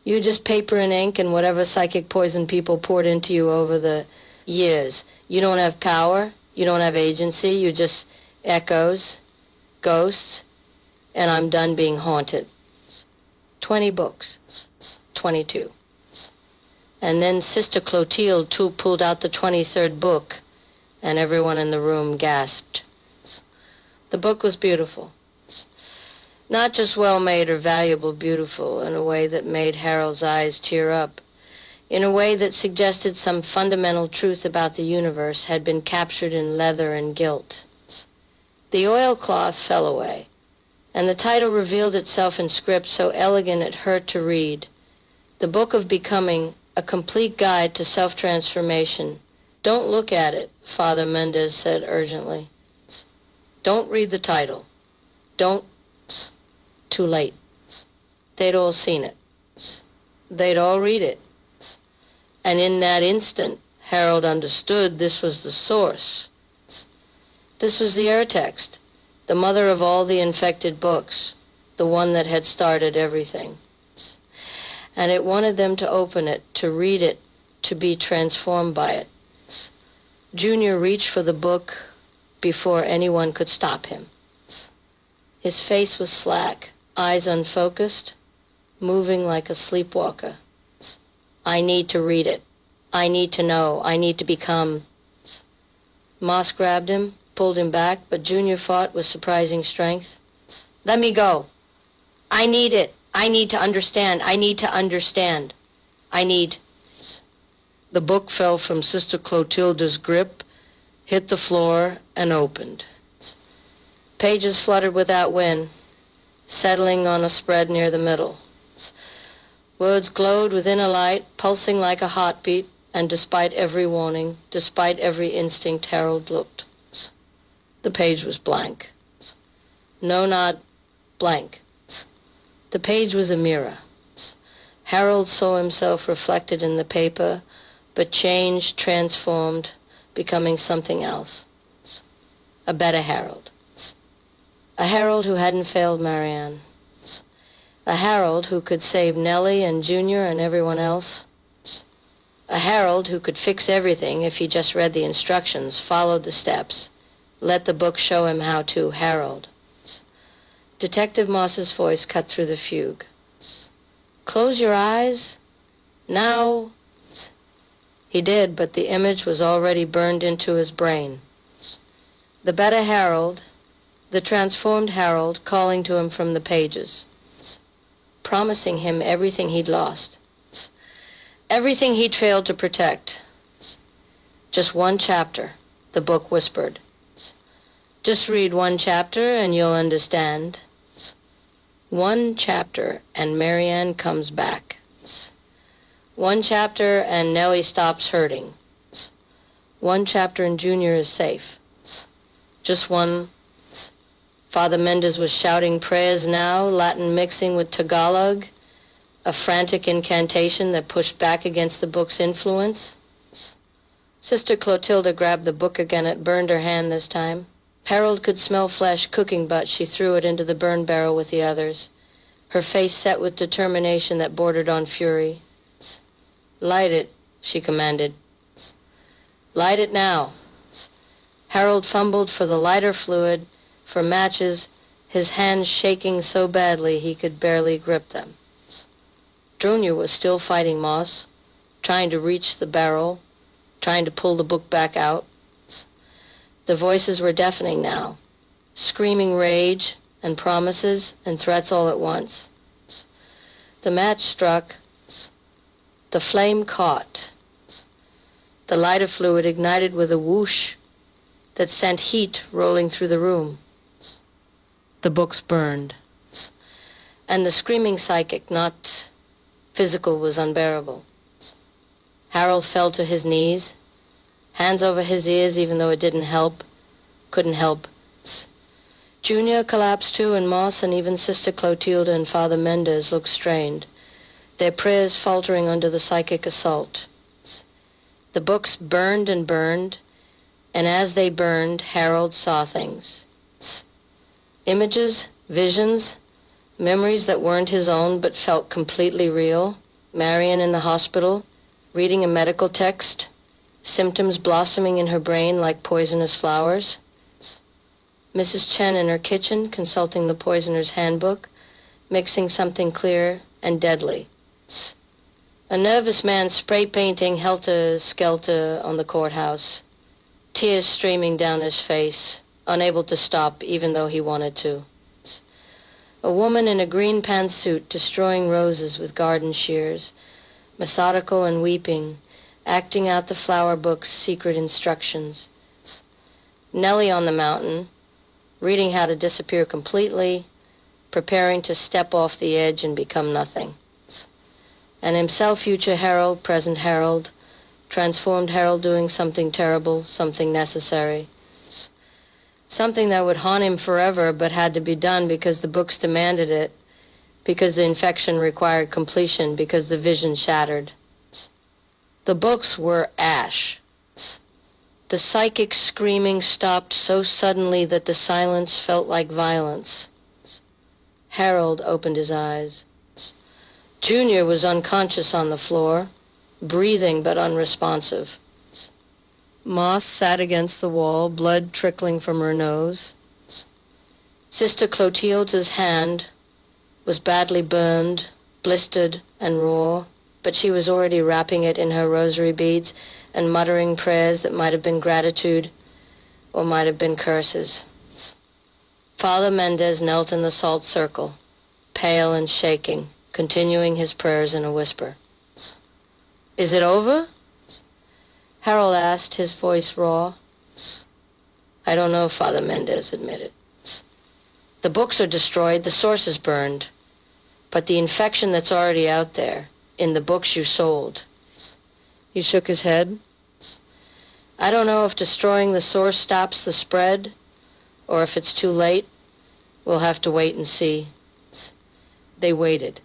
You're just paper and ink and whatever psychic poison people poured into you over the years. You don't have power. You don't have agency. You're just echoes, ghosts, and I'm done being haunted. 20 books. 22. And then Sister Clotilde too pulled out the 23rd book, and everyone in the room gasped. The book was beautiful. Not just well-made or valuable, beautiful in a way that made Harold's eyes tear up, in a way that suggested some fundamental truth about the universe had been captured in leather and gilt. The oilcloth fell away, and the title revealed itself in script so elegant it hurt to read. The Book of Becoming, A complete guide to self-transformation. Don't look at it, Father Mendez said urgently. Don't read the title. Don't. Too late. They'd all seen it. They'd all read it. And in that instant, Harold understood this was the source. This was the air text, the mother of all the infected books, the one that had started everything. And it wanted them to open it, to read it, to be transformed by it. Junior reached for the book before anyone could stop him. His face was slack, eyes unfocused, moving like a sleepwalker. I need to read it. I need to know. I need to become. Moss grabbed him, pulled him back, but Junior fought with surprising strength. Let me go. I need it. I need to understand. I need to understand. I need. The book fell from Sister Clotilda's grip, hit the floor, and opened. Pages fluttered without wind, settling on a spread near the middle. Words glowed within a light, pulsing like a heartbeat, and despite every warning, despite every instinct, Harold looked. The page was blank. No, not blank. The page was a mirror. Harold saw himself reflected in the paper, but changed, transformed, becoming something else. A better Harold. A Harold who hadn't failed Marianne. A Harold who could save Nellie and Junior and everyone else. A Harold who could fix everything if he just read the instructions, followed the steps, let the book show him how to Harold. Detective Moss's voice cut through the fugue. Close your eyes. Now. He did, but the image was already burned into his brain. The better Harold, the transformed Harold, calling to him from the pages, promising him everything he'd lost, everything he'd failed to protect. Just one chapter, the book whispered. Just read one chapter and you'll understand. One chapter and Marianne comes back. One chapter and Nellie stops hurting. One chapter and Junior is safe. Just one. Father Mendez was shouting prayers now, Latin mixing with Tagalog, a frantic incantation that pushed back against the book's influence. Sister Clotilda grabbed the book again. It burned her hand this time. Harold could smell flesh cooking, but she threw it into the burn barrel with the others, her face set with determination that bordered on fury. Light it, she commanded. Light it now. Harold fumbled for the lighter fluid, for matches, his hands shaking so badly he could barely grip them. Junior was still fighting Moss, trying to reach the barrel, trying to pull the book back out. The voices were deafening now, screaming rage and promises and threats all at once. The match struck. The flame caught. The lighter fluid ignited with a whoosh that sent heat rolling through the room. The books burned. And the screaming psychic, not physical, was unbearable. Harold fell to his knees, hands over his ears even though it didn't help, couldn't help. Junior collapsed too, and Moss and even Sister Clotilda and Father Mendez looked strained, their prayers faltering under the psychic assault. The books burned and burned, and as they burned, Harold saw things. Images, visions, memories that weren't his own but felt completely real. Marion in the hospital, reading a medical text, symptoms blossoming in her brain like poisonous flowers. Mrs. Chen in her kitchen, consulting the poisoner's handbook, mixing something clear and deadly. A nervous man spray painting helter-skelter on the courthouse, tears streaming down his face, unable to stop even though he wanted to. A woman in a green pantsuit destroying roses with garden shears, methodical and weeping, acting out the flower book's secret instructions. Nellie on the mountain, reading how to disappear completely, preparing to step off the edge and become nothing. and himself future Harold, present Harold, transformed Harold doing something terrible, something necessary, something that would haunt him forever but had to be done because the books demanded it, because the infection required completion, because the vision shattered. The books were ash. The psychic screaming stopped so suddenly that the silence felt like violence. Harold opened his eyes. Junior was unconscious on the floor, breathing but unresponsive. Moss sat against the wall, blood trickling from her nose. Sister Clotilde's hand was badly burned, blistered, and raw, but she was already wrapping it in her rosary beads and muttering prayers that might have been gratitude or might have been curses. Father Mendez knelt in the salt circle, pale and shaking, continuing his prayers in a whisper. "Is it over?" Harold asked, his voice raw. "I don't know," Father Mendez admitted. "The books are destroyed, the source is burned, but the infection that's already out there, in the books you sold." He shook his head. "I don't know if destroying the source stops the spread, or if it's too late. We'll have to wait and see." They waited.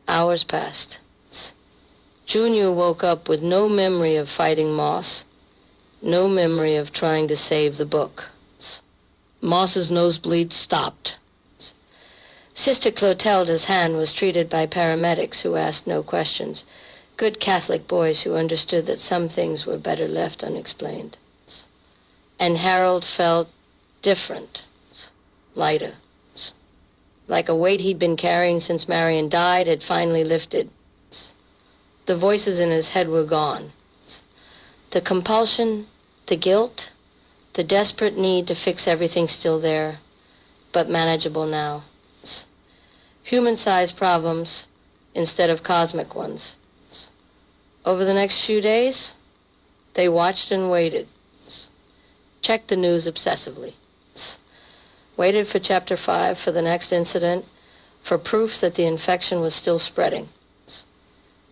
Hours passed. Junior woke up with no memory of fighting Moss, no memory of trying to save the book. Moss's nosebleed stopped. Sister Clotilde's hand was treated by paramedics who asked no questions, good Catholic boys who understood that some things were better left unexplained. And Harold felt different, lighter, like a weight he'd been carrying since Marion died had finally lifted. The voices in his head were gone. The compulsion, the guilt, the desperate need to fix everything still there, but manageable now. Human-sized problems instead of cosmic ones. Over the next few days, they watched and waited, checked the news obsessively, waited for Chapter 5, for the next incident, for proof that the infection was still spreading.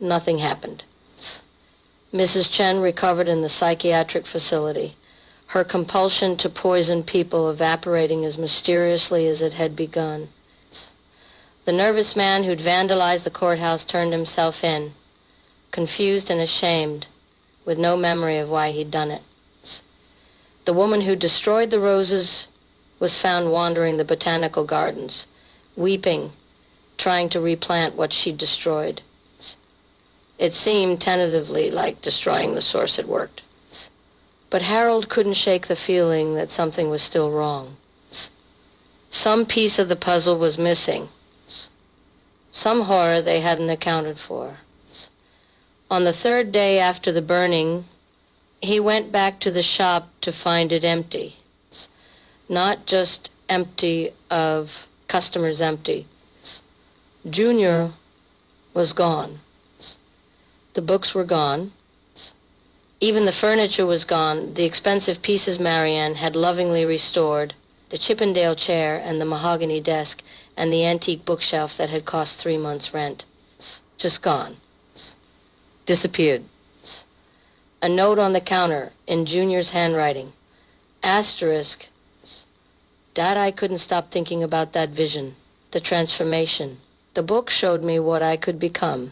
Nothing happened. Mrs. Chen recovered in the psychiatric facility, her compulsion to poison people evaporating as mysteriously as it had begun. The nervous man who'd vandalized the courthouse turned himself in, confused and ashamed, with no memory of why he'd done it. The woman who destroyed the roses was found wandering the botanical gardens, weeping, trying to replant what she'd destroyed. It seemed tentatively like destroying the source had worked. But Harold couldn't shake the feeling that something was still wrong. Some piece of the puzzle was missing. Some horror they hadn't accounted for. On the third day after the burning, he went back to the shop to find it empty. Not just empty of customers empty. Junior was gone. The books were gone. Even the furniture was gone, the expensive pieces Marianne had lovingly restored, the Chippendale chair and the mahogany desk and the antique bookshelf that had cost 3 months' rent. Just gone. Disappeared. A note on the counter in Junior's handwriting. Asterisk. Dad, I couldn't stop thinking about that vision, the transformation. The book showed me what I could become,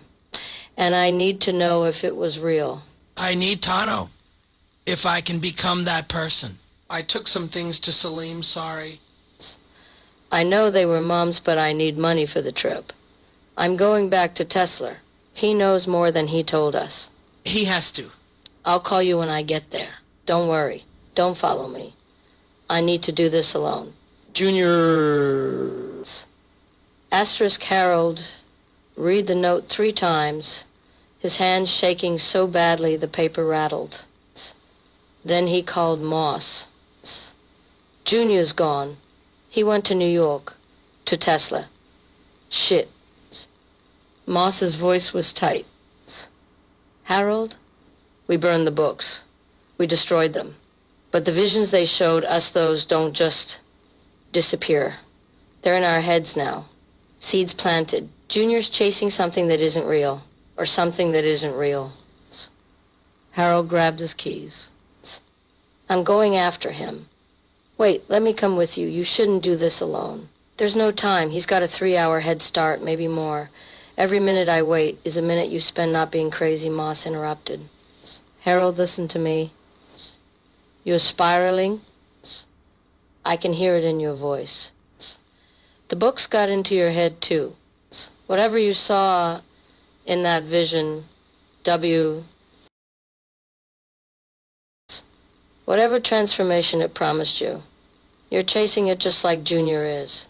and I need to know if it was real. I need to know if I can become that person. I took some things to Salim, sorry. I know they were Mom's, but I need money for the trip. I'm going back to Tesla. He knows more than he told us. He has to. I'll call you when I get there. Don't worry. Don't follow me. I need to do this alone. Junior. Asterisk Harold, read the note 3 times, his hands shaking so badly the paper rattled. Then he called Moss. Junior's gone. He went to New York, to Tesla. Shit. Moss's voice was tight. Harold, we burned the books. We destroyed them. But the visions they showed us, those don't just disappear. They're in our heads now. Seeds planted, Junior's chasing something that isn't real, or something that isn't real. Harold grabbed his keys. I'm going after him. Wait, let me come with you. You shouldn't do this alone. There's no time. He's got a 3-hour head start, maybe more. Every minute I wait is a minute you spend not being crazy, Moss interrupted. Harold, listen to me. You're spiraling. I can hear it in your voice. The books got into your head, too. Whatever you saw in that vision, whatever transformation it promised you, you're chasing it just like Junior is.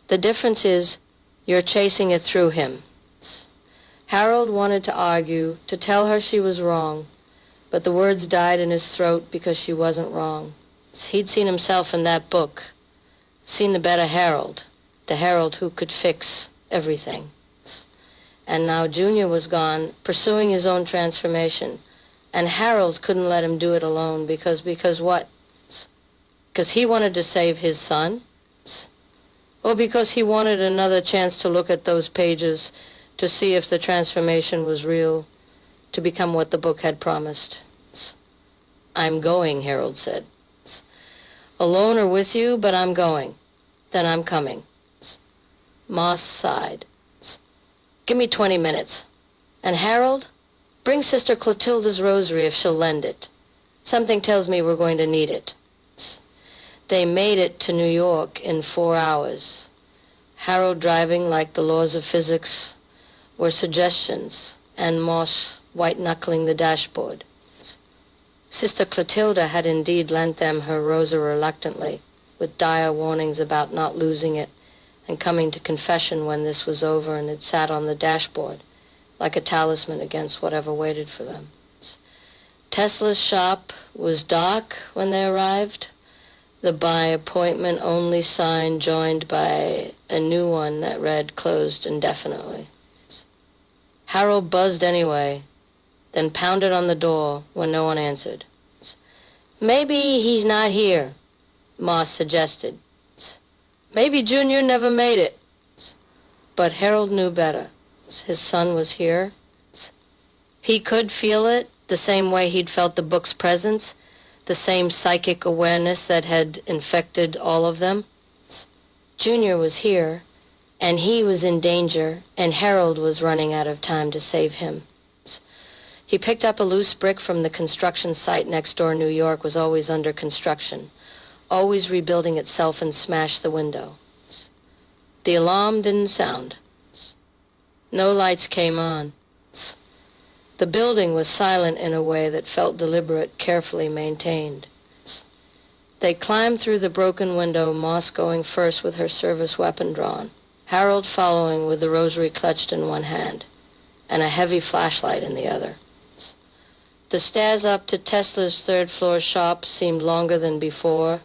The difference is you're chasing it through him. Harold wanted to argue, to tell her she was wrong, but the words died in his throat because she wasn't wrong. He'd seen himself in that book, seen the better Harold, the Harold who could fix everything. And now Junior was gone, pursuing his own transformation, and Harold couldn't let him do it alone because what? Because he wanted to save his son? Or because he wanted another chance to look at those pages to see if the transformation was real, to become what the book had promised? I'm going, Harold said. Alone or with you, but I'm going. Then I'm coming. Moss sighed. Give me 20 minutes. And Harold, bring Sister Clotilda's rosary if she'll lend it. Something tells me we're going to need it. They made it to New York in 4 hours. Harold driving like the laws of physics were suggestions, and Moss white-knuckling the dashboard. Sister Clotilda had indeed lent them her rosary reluctantly, with dire warnings about not losing it, and coming to confession when this was over, and it sat on the dashboard, like a talisman against whatever waited for them. Tesla's shop was dark when they arrived, the by appointment only sign joined by a new one that read closed indefinitely. Harold buzzed anyway, then pounded on the door when no one answered. Maybe he's not here, Moss suggested. Maybe Junior never made it. But Harold knew better. His son was here. He could feel it the same way he'd felt the book's presence, the same psychic awareness that had infected all of them. Junior was here, and he was in danger, and Harold was running out of time to save him. He picked up a loose brick from the construction site next door. New York was always under construction, always rebuilding itself, and smashed the window. The alarm didn't sound. No lights came on. The building was silent in a way that felt deliberate, carefully maintained. They climbed through the broken window, Moss going first with her service weapon drawn, Harold following with the rosary clutched in one hand, and a heavy flashlight in the other. The stairs up to Tesla's third-floor shop seemed longer than before,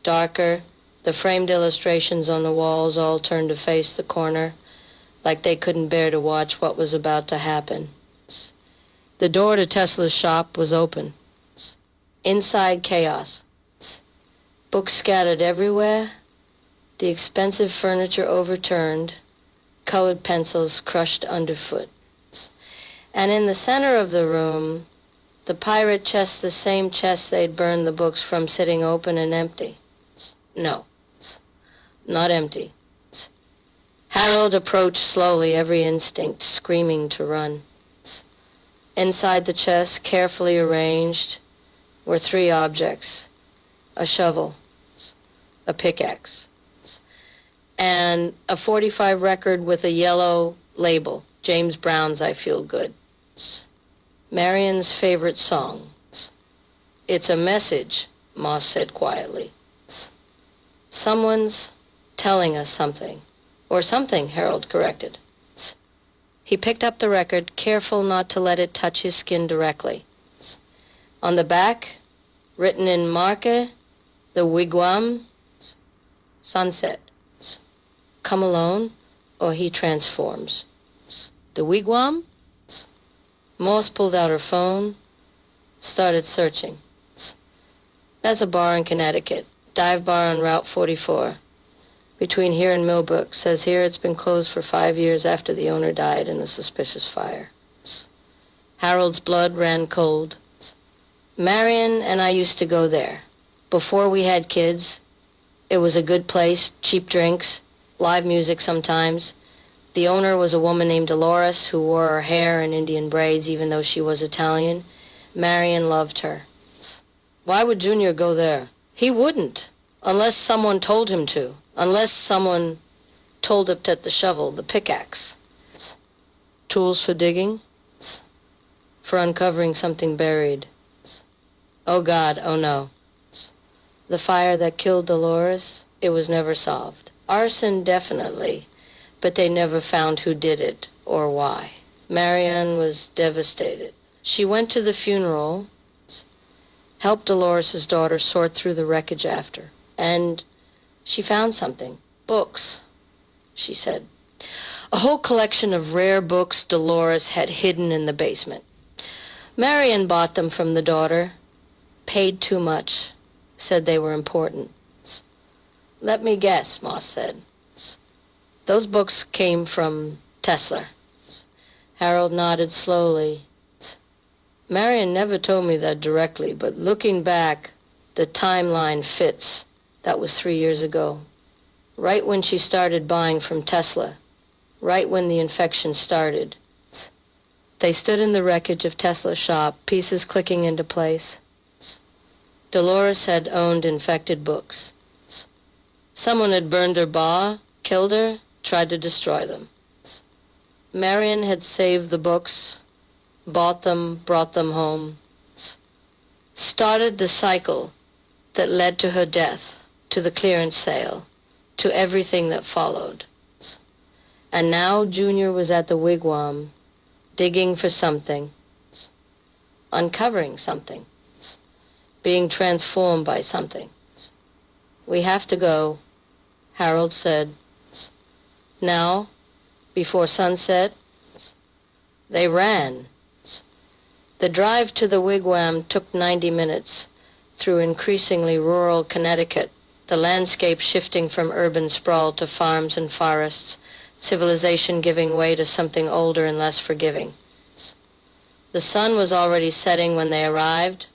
darker, the framed illustrations on the walls all turned to face the corner, like they couldn't bear to watch what was about to happen. The door to Tesla's shop was open. Inside, chaos. Books scattered everywhere, the expensive furniture overturned, colored pencils crushed underfoot. And in the center of the room, the pirate chest, the same chest they'd burned the books from, sitting open and empty. No, not empty. Harold approached slowly, every instinct screaming to run. Inside the chest, carefully arranged, were 3 objects: a shovel, a pickaxe, and a .45 record with a yellow label, James Brown's I Feel Good. Marion's favorite song. It's a message, Moss said quietly. Someone's telling us something. Or something, Harold corrected. He picked up the record, careful not to let it touch his skin directly. On the back, written in marque, the wigwam, sunset. Come alone, or he transforms. The wigwam? Moss pulled out her phone, started searching. There's a bar in Connecticut, dive bar on Route 44. between here and Millbrook. Says here it's been closed for 5 years after the owner died in a suspicious fire. Harold's blood ran cold. Marion and I used to go there. Before we had kids, it was a good place, cheap drinks, live music sometimes. The owner was a woman named Dolores who wore her hair in Indian braids even though she was Italian. Marion loved her. Why would Junior go there? He wouldn't, unless someone told him to, unless someone told him to get the shovel, the pickaxe. Tools for digging, for uncovering something buried. Oh God, oh no. The fire that killed Dolores, it was never solved. Arson definitely, but they never found who did it or why. Marianne was devastated. She went to the funeral, helped Dolores' daughter sort through the wreckage after, and she found something. Books, she said. A whole collection of rare books Dolores had hidden in the basement. Marion bought them from the daughter, paid too much, said they were important. Let me guess, Moss said. Those books came from Tesla. Harold nodded slowly. Marion never told me that directly, but looking back, the timeline fits. That was 3 years ago. Right when she started buying from Tesla. Right when the infection started. They stood in the wreckage of Tesla's shop, pieces clicking into place. Dolores had owned infected books. Someone had burned her bar, killed her, tried to destroy them. Marion had saved the books, bought them, brought them home, started the cycle that led to her death, to the clearance sale, to everything that followed. And now Junior was at the wigwam, digging for something, uncovering something, being transformed by something. We have to go, Harold said. Now, before sunset, they ran. The drive to the wigwam took 90 minutes through increasingly rural Connecticut, the landscape shifting from urban sprawl to farms and forests, civilization giving way to something older and less forgiving. The sun was already setting when they arrived,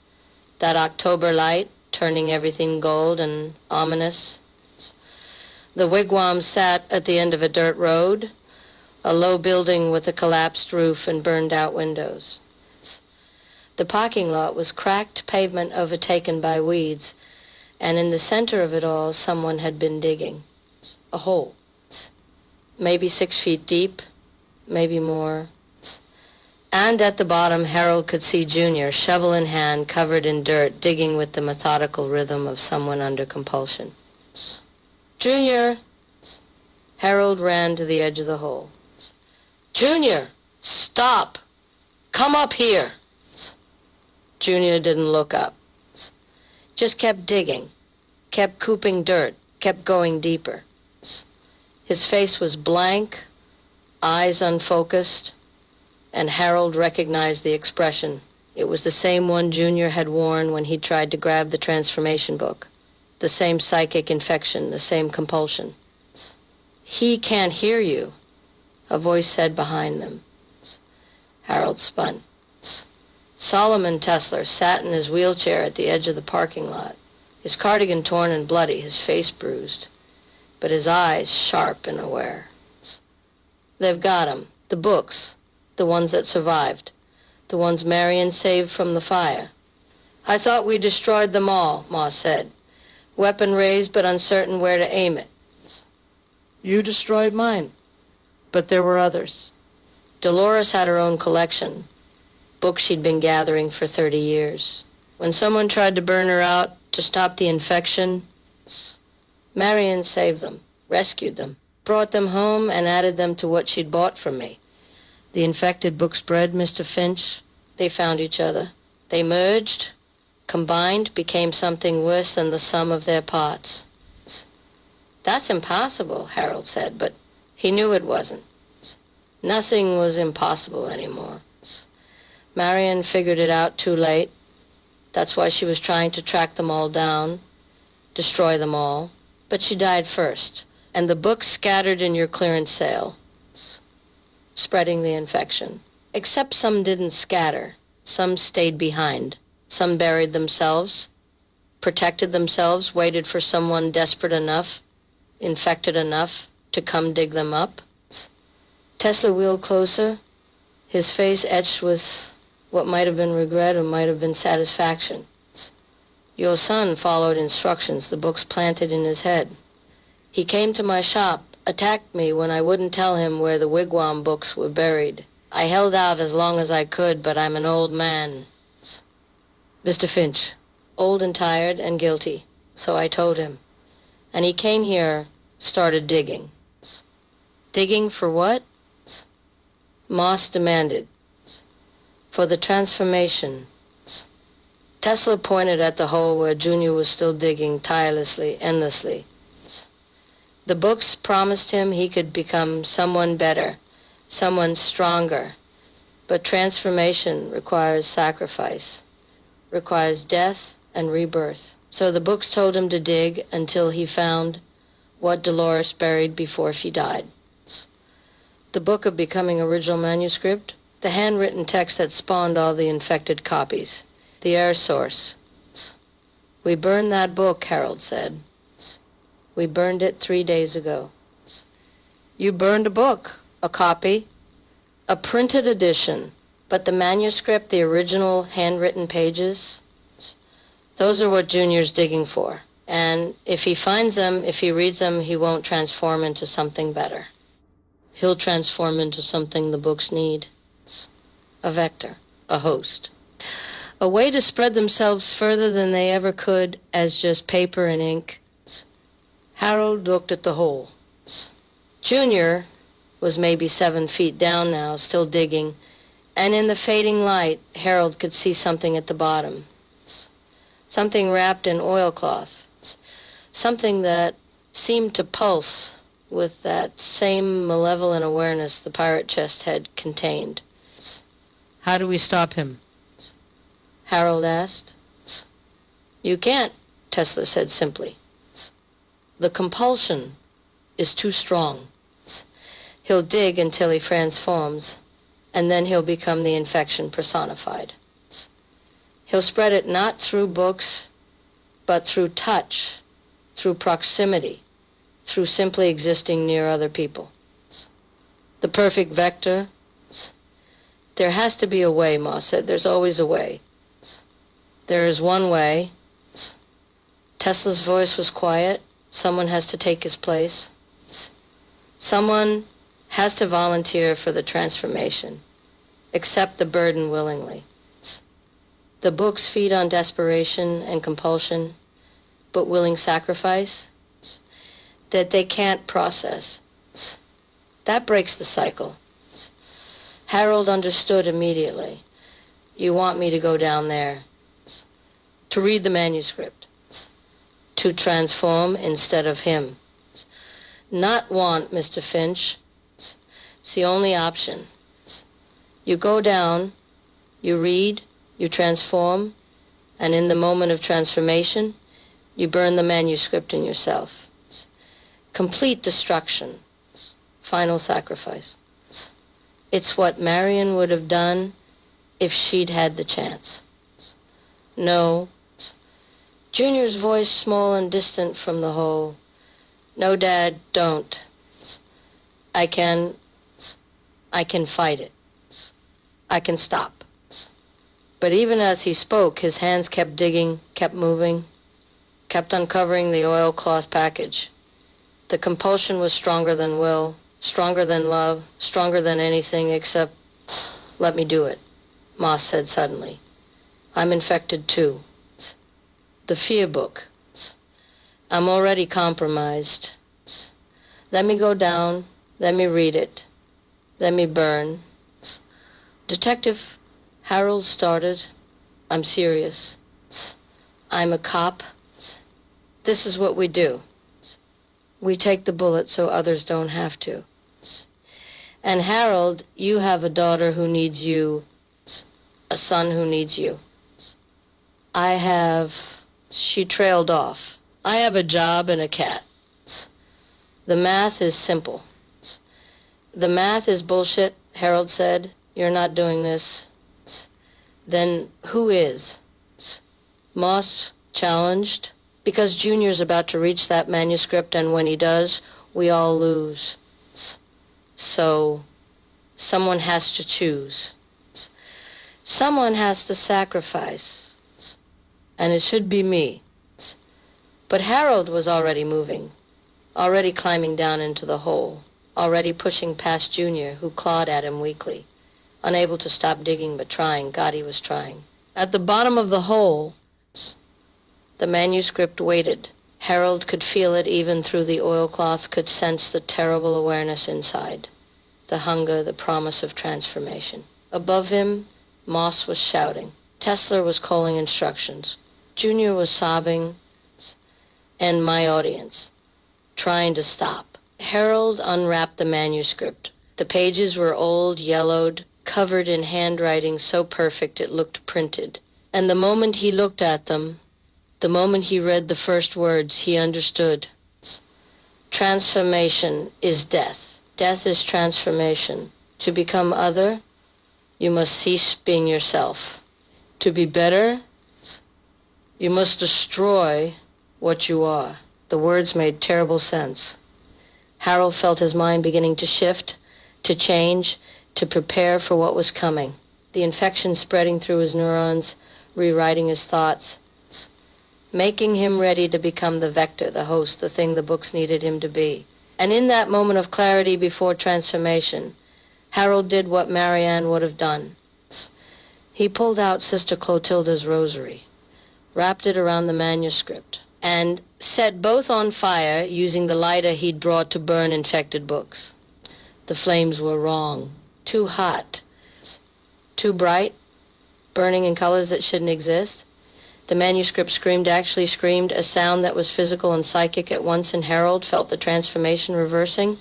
that October light turning everything gold and ominous. The wigwam sat at the end of a dirt road, a low building with a collapsed roof and burned-out windows. The parking lot was cracked pavement overtaken by weeds, and in the center of it all someone had been digging. A hole. Maybe 6 feet deep, maybe more. And at the bottom Harold could see Junior, shovel in hand, covered in dirt, digging with the methodical rhythm of someone under compulsion. Junior! Harold ran to the edge of the hole. Junior! Stop! Come up here! Junior didn't look up. Just kept digging, kept cooping dirt, kept going deeper. His face was blank, eyes unfocused, and Harold recognized the expression. It was the same one Junior had worn when he tried to grab the transformation book. The same psychic infection, the same compulsion. He can't hear you, a voice said behind them. Harold spun. Solomon Tesler sat in his wheelchair at the edge of the parking lot, his cardigan torn and bloody, his face bruised, but his eyes sharp and aware. They've got him. The books, the ones that survived, the ones Marion saved from the fire. I thought we destroyed them all, Ma said. Weapon raised but uncertain where to aim it. You destroyed mine, but there were others. Dolores had her own collection, books she'd been gathering for 30 years. When someone tried to burn her out to stop the infection, Marion saved them, rescued them, brought them home and added them to what she'd bought from me. The infected books bred, Mr. Finch. They found each other. They merged, combined, became something worse than the sum of their parts. That's impossible, Harold said, but he knew it wasn't. Nothing was impossible anymore. Marion figured it out too late. That's why she was trying to track them all down, destroy them all. But she died first, and the books scattered in your clearance sale, spreading the infection. Except some didn't scatter. Some stayed behind. Some buried themselves, protected themselves, waited for someone desperate enough, infected enough, to come dig them up. Tesla wheeled closer, his face etched with what might have been regret or might have been satisfaction. Your son followed instructions, the books planted in his head. He came to my shop, attacked me when I wouldn't tell him where the wigwam books were buried. I held out as long as I could, but I'm an old man. Mr. Finch, old and tired and guilty, so I told him. And he came here, started digging. Digging for what? Moss demanded. For the transformation. Tesla pointed at the hole where Junior was still digging tirelessly, endlessly. The books promised him he could become someone better, someone stronger. But transformation requires sacrifice, requires death and rebirth. So the books told him to dig until he found what Dolores buried before she died. The book of becoming original manuscript, the handwritten text that spawned all the infected copies, the air source. We burned that book, Harold said. We burned it 3 days ago. You burned a book, a copy, a printed edition, but the manuscript, the original handwritten pages, those are what Junior's digging for. And if he finds them, if he reads them, he won't transform into something better. He'll transform into something the books need. A vector, a host. A way to spread themselves further than they ever could as just paper and ink. Harold looked at the hole. Junior was maybe 7 feet down now, still digging, and in the fading light, Harold could see something at the bottom. Something wrapped in oilcloth. Something that seemed to pulse with that same malevolent awareness the pirate chest had contained. How do we stop him? Harold asked. You can't, Tesla said simply. The compulsion is too strong. He'll dig until he transforms, and then he'll become the infection personified. He'll spread it not through books, but through touch, through proximity, through simply existing near other people. The perfect vector. There has to be a way, Ma said. There's always a way. There is one way. Tesla's voice was quiet. Someone has to take his place. Someone has to volunteer for the transformation, accept the burden willingly. The books feed on desperation and compulsion, but willing sacrifice that they can't process. That breaks the cycle. Harold understood immediately. You want me to go down there, to read the manuscript, to transform instead of him. Not want, Mr. Finch. It's the only option. You go down, you read, you transform, and in the moment of transformation, you burn the manuscript in yourself. Complete destruction. Final sacrifice. It's what Marion would have done if she'd had the chance. No. Junior's voice small and distant from the hole. No, Dad, don't. I can fight it. I can stop. But even as he spoke, his hands kept digging, kept moving, kept uncovering the oilcloth package. The compulsion was stronger than will, stronger than love, stronger than anything except, let me do it, Moss said suddenly. I'm infected too. The fear book. I'm already compromised. Let me go down, let me read it, let me burn. Detective, Harold started. I'm serious. I'm a cop. This is what we do. We take the bullet so others don't have to. And Harold, you have a daughter who needs you, a son who needs you. She trailed off. I have a job and a cat. The math is simple. The math is bullshit, Harold said. You're not doing this. Then who is? Moss challenged. Because Junior's about to reach that manuscript, and when he does, we all lose. So, someone has to choose. Someone has to sacrifice. And it should be me. But Harold was already moving, already climbing down into the hole, already pushing past Junior, who clawed at him weakly, unable to stop digging but trying. God, he was trying. At the bottom of the hole, the manuscript waited. Harold could feel it even through the oilcloth, could sense the terrible awareness inside, the hunger, the promise of transformation. Above him, Moss was shouting. Tesler was calling instructions. Junior was sobbing, and my audience, trying to stop. Harold unwrapped the manuscript. The pages were old, yellowed, covered in handwriting so perfect it looked printed. And the moment he looked at them, the moment he read the first words, he understood. Transformation is death. Death is transformation. To become other, you must cease being yourself. To be better, you must destroy what you are. The words made terrible sense. Harold felt his mind beginning to shift, to change, to prepare for what was coming. The infection spreading through his neurons, rewriting his thoughts, making him ready to become the vector, the host, the thing the books needed him to be. And in that moment of clarity before transformation, Harold did what Marianne would have done. He pulled out Sister Clotilda's rosary, wrapped it around the manuscript, and set both on fire using the lighter he'd brought to burn infected books. The flames were wrong, too hot, too bright, burning in colors that shouldn't exist. The manuscript actually screamed, a sound that was physical and psychic at once, and Harold felt the transformation reversing,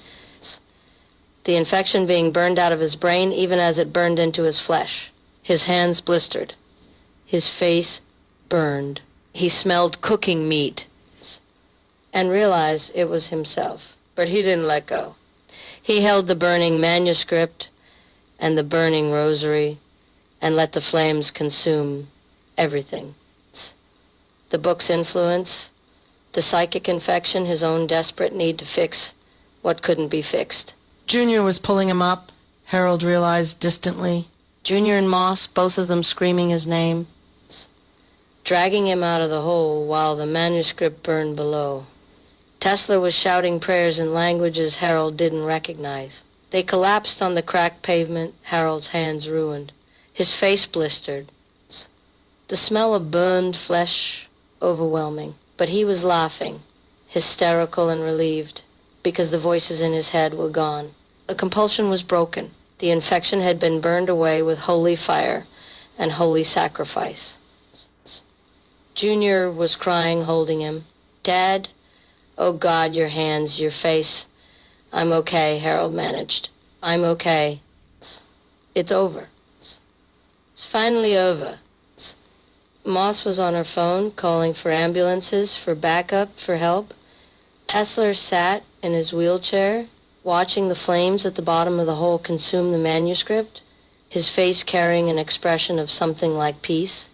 the infection being burned out of his brain even as it burned into his flesh. His hands blistered. His face burned. He smelled cooking meat and realized it was himself. But he didn't let go. He held the burning manuscript and the burning rosary and let the flames consume everything. The book's influence, the psychic infection, his own desperate need to fix what couldn't be fixed. Junior was pulling him up, Harold realized distantly. Junior and Moss, both of them screaming his name. Dragging him out of the hole while the manuscript burned below. Tesler was shouting prayers in languages Harold didn't recognize. They collapsed on the cracked pavement, Harold's hands ruined. His face blistered. The smell of burned flesh overwhelming. But he was laughing, hysterical and relieved, because the voices in his head were gone. The compulsion was broken. The infection had been burned away with holy fire and holy sacrifice. Junior was crying, holding him. Dad, oh God, your hands, your face. I'm okay, Harold managed. I'm okay. It's over. It's finally over. Moss was on her phone, calling for ambulances, for backup, for help. Tesler sat in his wheelchair, watching the flames at the bottom of the hole consume the manuscript, his face carrying an expression of something like peace.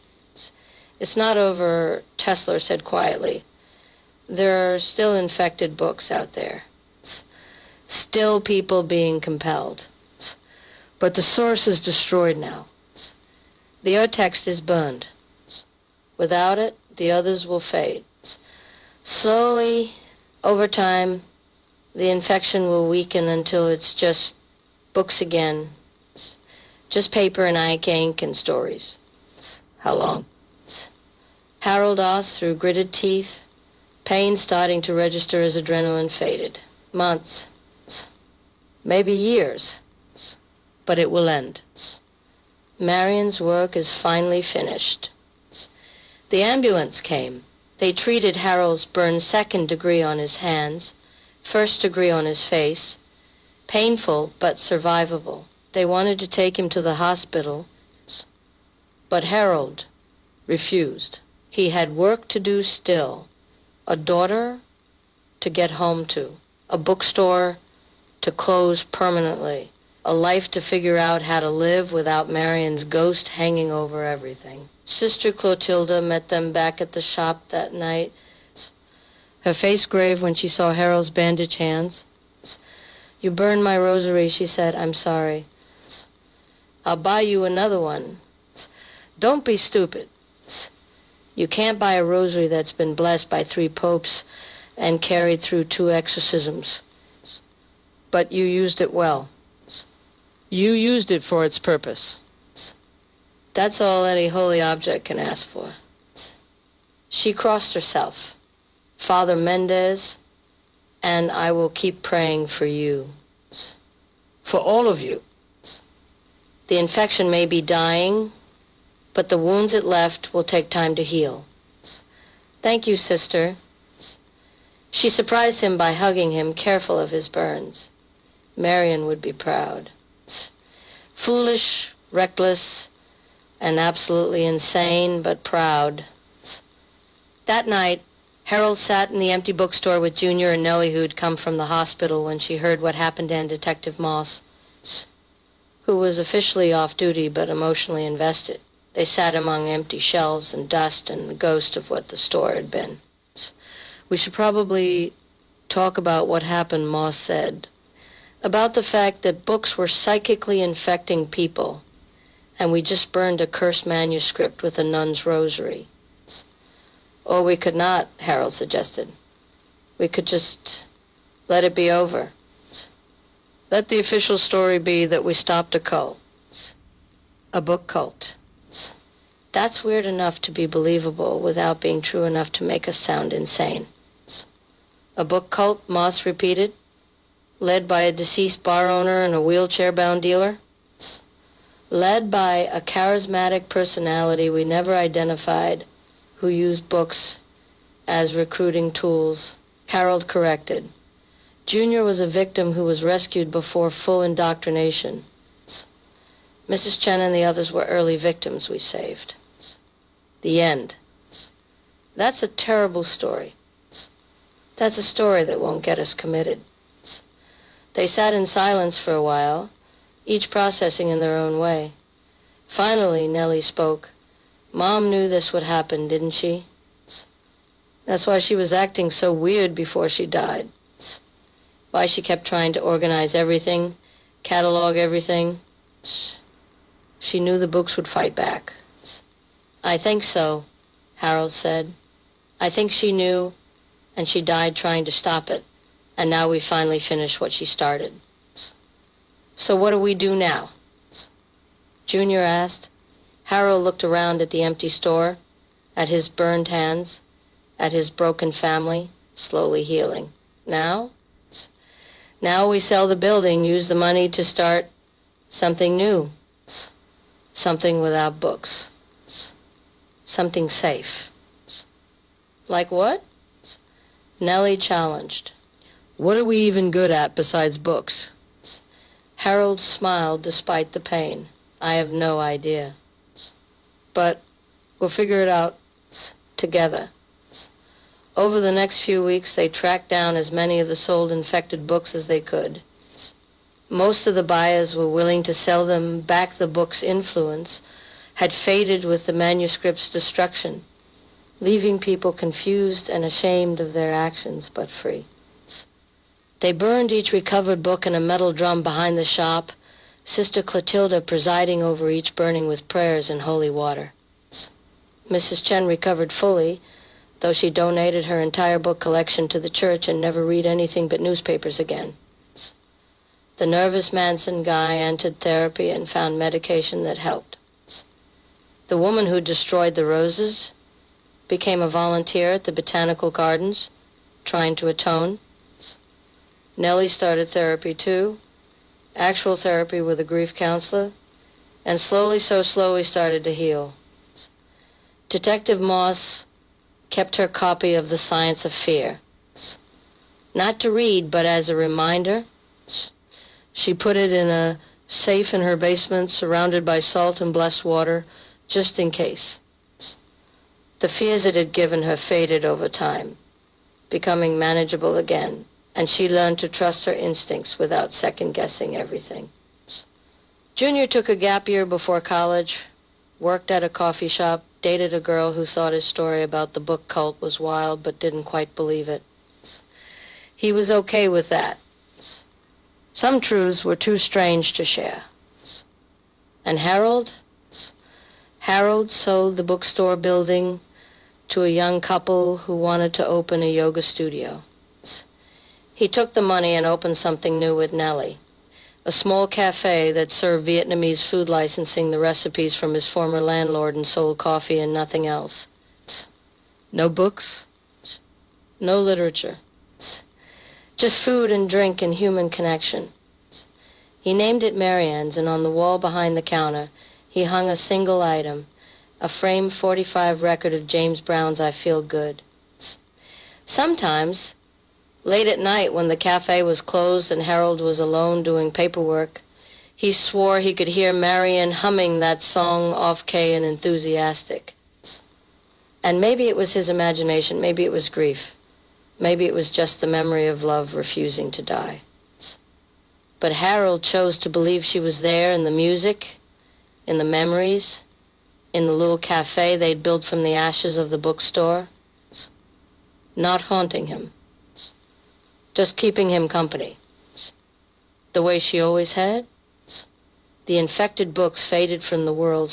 It's not over, Tesler said quietly. There are still infected books out there. Still people being compelled. But the source is destroyed now. The text is burned. Without it, the others will fade. Slowly, over time, the infection will weaken until it's just books again. Just paper and ink and stories. How long? Harold asked through gritted teeth, pain starting to register as adrenaline faded. Months. Maybe years. But it will end. Marion's work is finally finished. The ambulance came. They treated Harold's burned second degree on his hands, first degree on his face, painful but survivable. They wanted to take him to the hospital, but Harold refused. He had work to do still, a daughter to get home to. a bookstore to close permanently, a life to figure out how to live without Marion's ghost hanging over everything. Sister Clotilda met them back at the shop that night, her face grave when she saw Harold's bandaged hands. "You burned my rosary," she said. "I'm sorry. I'll buy you another one." "Don't be stupid. You can't buy a rosary that's been blessed by 3 popes and carried through 2 exorcisms. But you used it well. You used it for its purpose. That's all any holy object can ask for." She crossed herself. "Father Mendez, and I will keep praying for you. For all of you. The infection may be dying, but the wounds it left will take time to heal. Thank you, sister." She surprised him by hugging him, careful of his burns. Marion would be proud. Foolish, reckless, and absolutely insane, but proud. That night, Harold sat in the empty bookstore with Junior and Nellie, who'd come from the hospital when she heard what happened to Detective Moss, who was officially off duty but emotionally invested. They sat among empty shelves and dust and the ghost of what the store had been. "We should probably talk about what happened," Moss said. "About the fact that books were psychically infecting people, and we just burned a cursed manuscript with a nun's rosary." "Or we could not," Harold suggested. "We could just let it be over. Let the official story be that we stopped a cult. A book cult. That's weird enough to be believable without being true enough to make us sound insane." "A book cult," Moss repeated, "led by a deceased bar owner and a wheelchair-bound dealer? Led by a charismatic personality we never identified who used books as recruiting tools." Harold corrected. Junior was a victim who was rescued before full indoctrination. Mrs. Chen and the others were early victims we saved. The end. That's a terrible story. That's a story that won't get us committed. They sat in silence for a while, each processing in their own way. Finally, Nellie spoke. "Mom knew this would happen, didn't she? That's why she was acting so weird before she died. Why she kept trying to organize everything, catalog everything. She knew the books would fight back." "I think so," Harold said. "I think she knew, and she died trying to stop it, and now we finally finished what she started." "So what do we do now?" Junior asked. Harold looked around at the empty store, at his burned hands, at his broken family, slowly healing. "Now? Now we sell the building, use the money to start something new. Something without books. Something safe." "Like what?" Nellie challenged. "What are we even good at besides books?" Harold smiled despite the pain. "I have no idea. But we'll figure it out together." Over the next few weeks, they tracked down as many of the sold infected books as they could. Most of the buyers were willing to sell them back. The book's influence had faded with the manuscript's destruction, leaving people confused and ashamed of their actions, but free. They burned each recovered book in a metal drum behind the shop, Sister Clotilda presiding over each burning with prayers and holy water. Mrs. Chen recovered fully, though she donated her entire book collection to the church and never read anything but newspapers again. The nervous Manson guy entered therapy and found medication that helped. The woman who destroyed the roses became a volunteer at the botanical gardens, trying to atone. Nellie started therapy too, actual therapy with a grief counselor, and slowly started to heal. Detective Moss kept her copy of The Science of Fear. Not to read, but as a reminder. She put it in a safe in her basement, surrounded by salt and blessed water, just in case. The fears it had given her faded over time, becoming manageable again, and she learned to trust her instincts without second-guessing everything. Junior took a gap year before college, worked at a coffee shop, dated a girl who thought his story about the book cult was wild but didn't quite believe it. He was okay with that. Some truths were too strange to share. And Harold sold the bookstore building to a young couple who wanted to open a yoga studio. He took the money and opened something new with Nellie, a small cafe that served Vietnamese food, licensing the recipes from his former landlord, and sold coffee and nothing else. No books, no literature, just food and drink and human connection. He named it Marianne's, and on the wall behind the counter he hung a single item, a framed 45 record of James Brown's I Feel Good. Sometimes, late at night when the cafe was closed and Harold was alone doing paperwork, he swore he could hear Marianne humming that song off-key and enthusiastic. And maybe it was his imagination, maybe it was grief, maybe it was just the memory of love refusing to die. But Harold chose to believe she was there in the music, in the memories, in the little cafe they'd built from the ashes of the bookstore, not haunting him, just keeping him company, the way she always had. The infected books faded from the world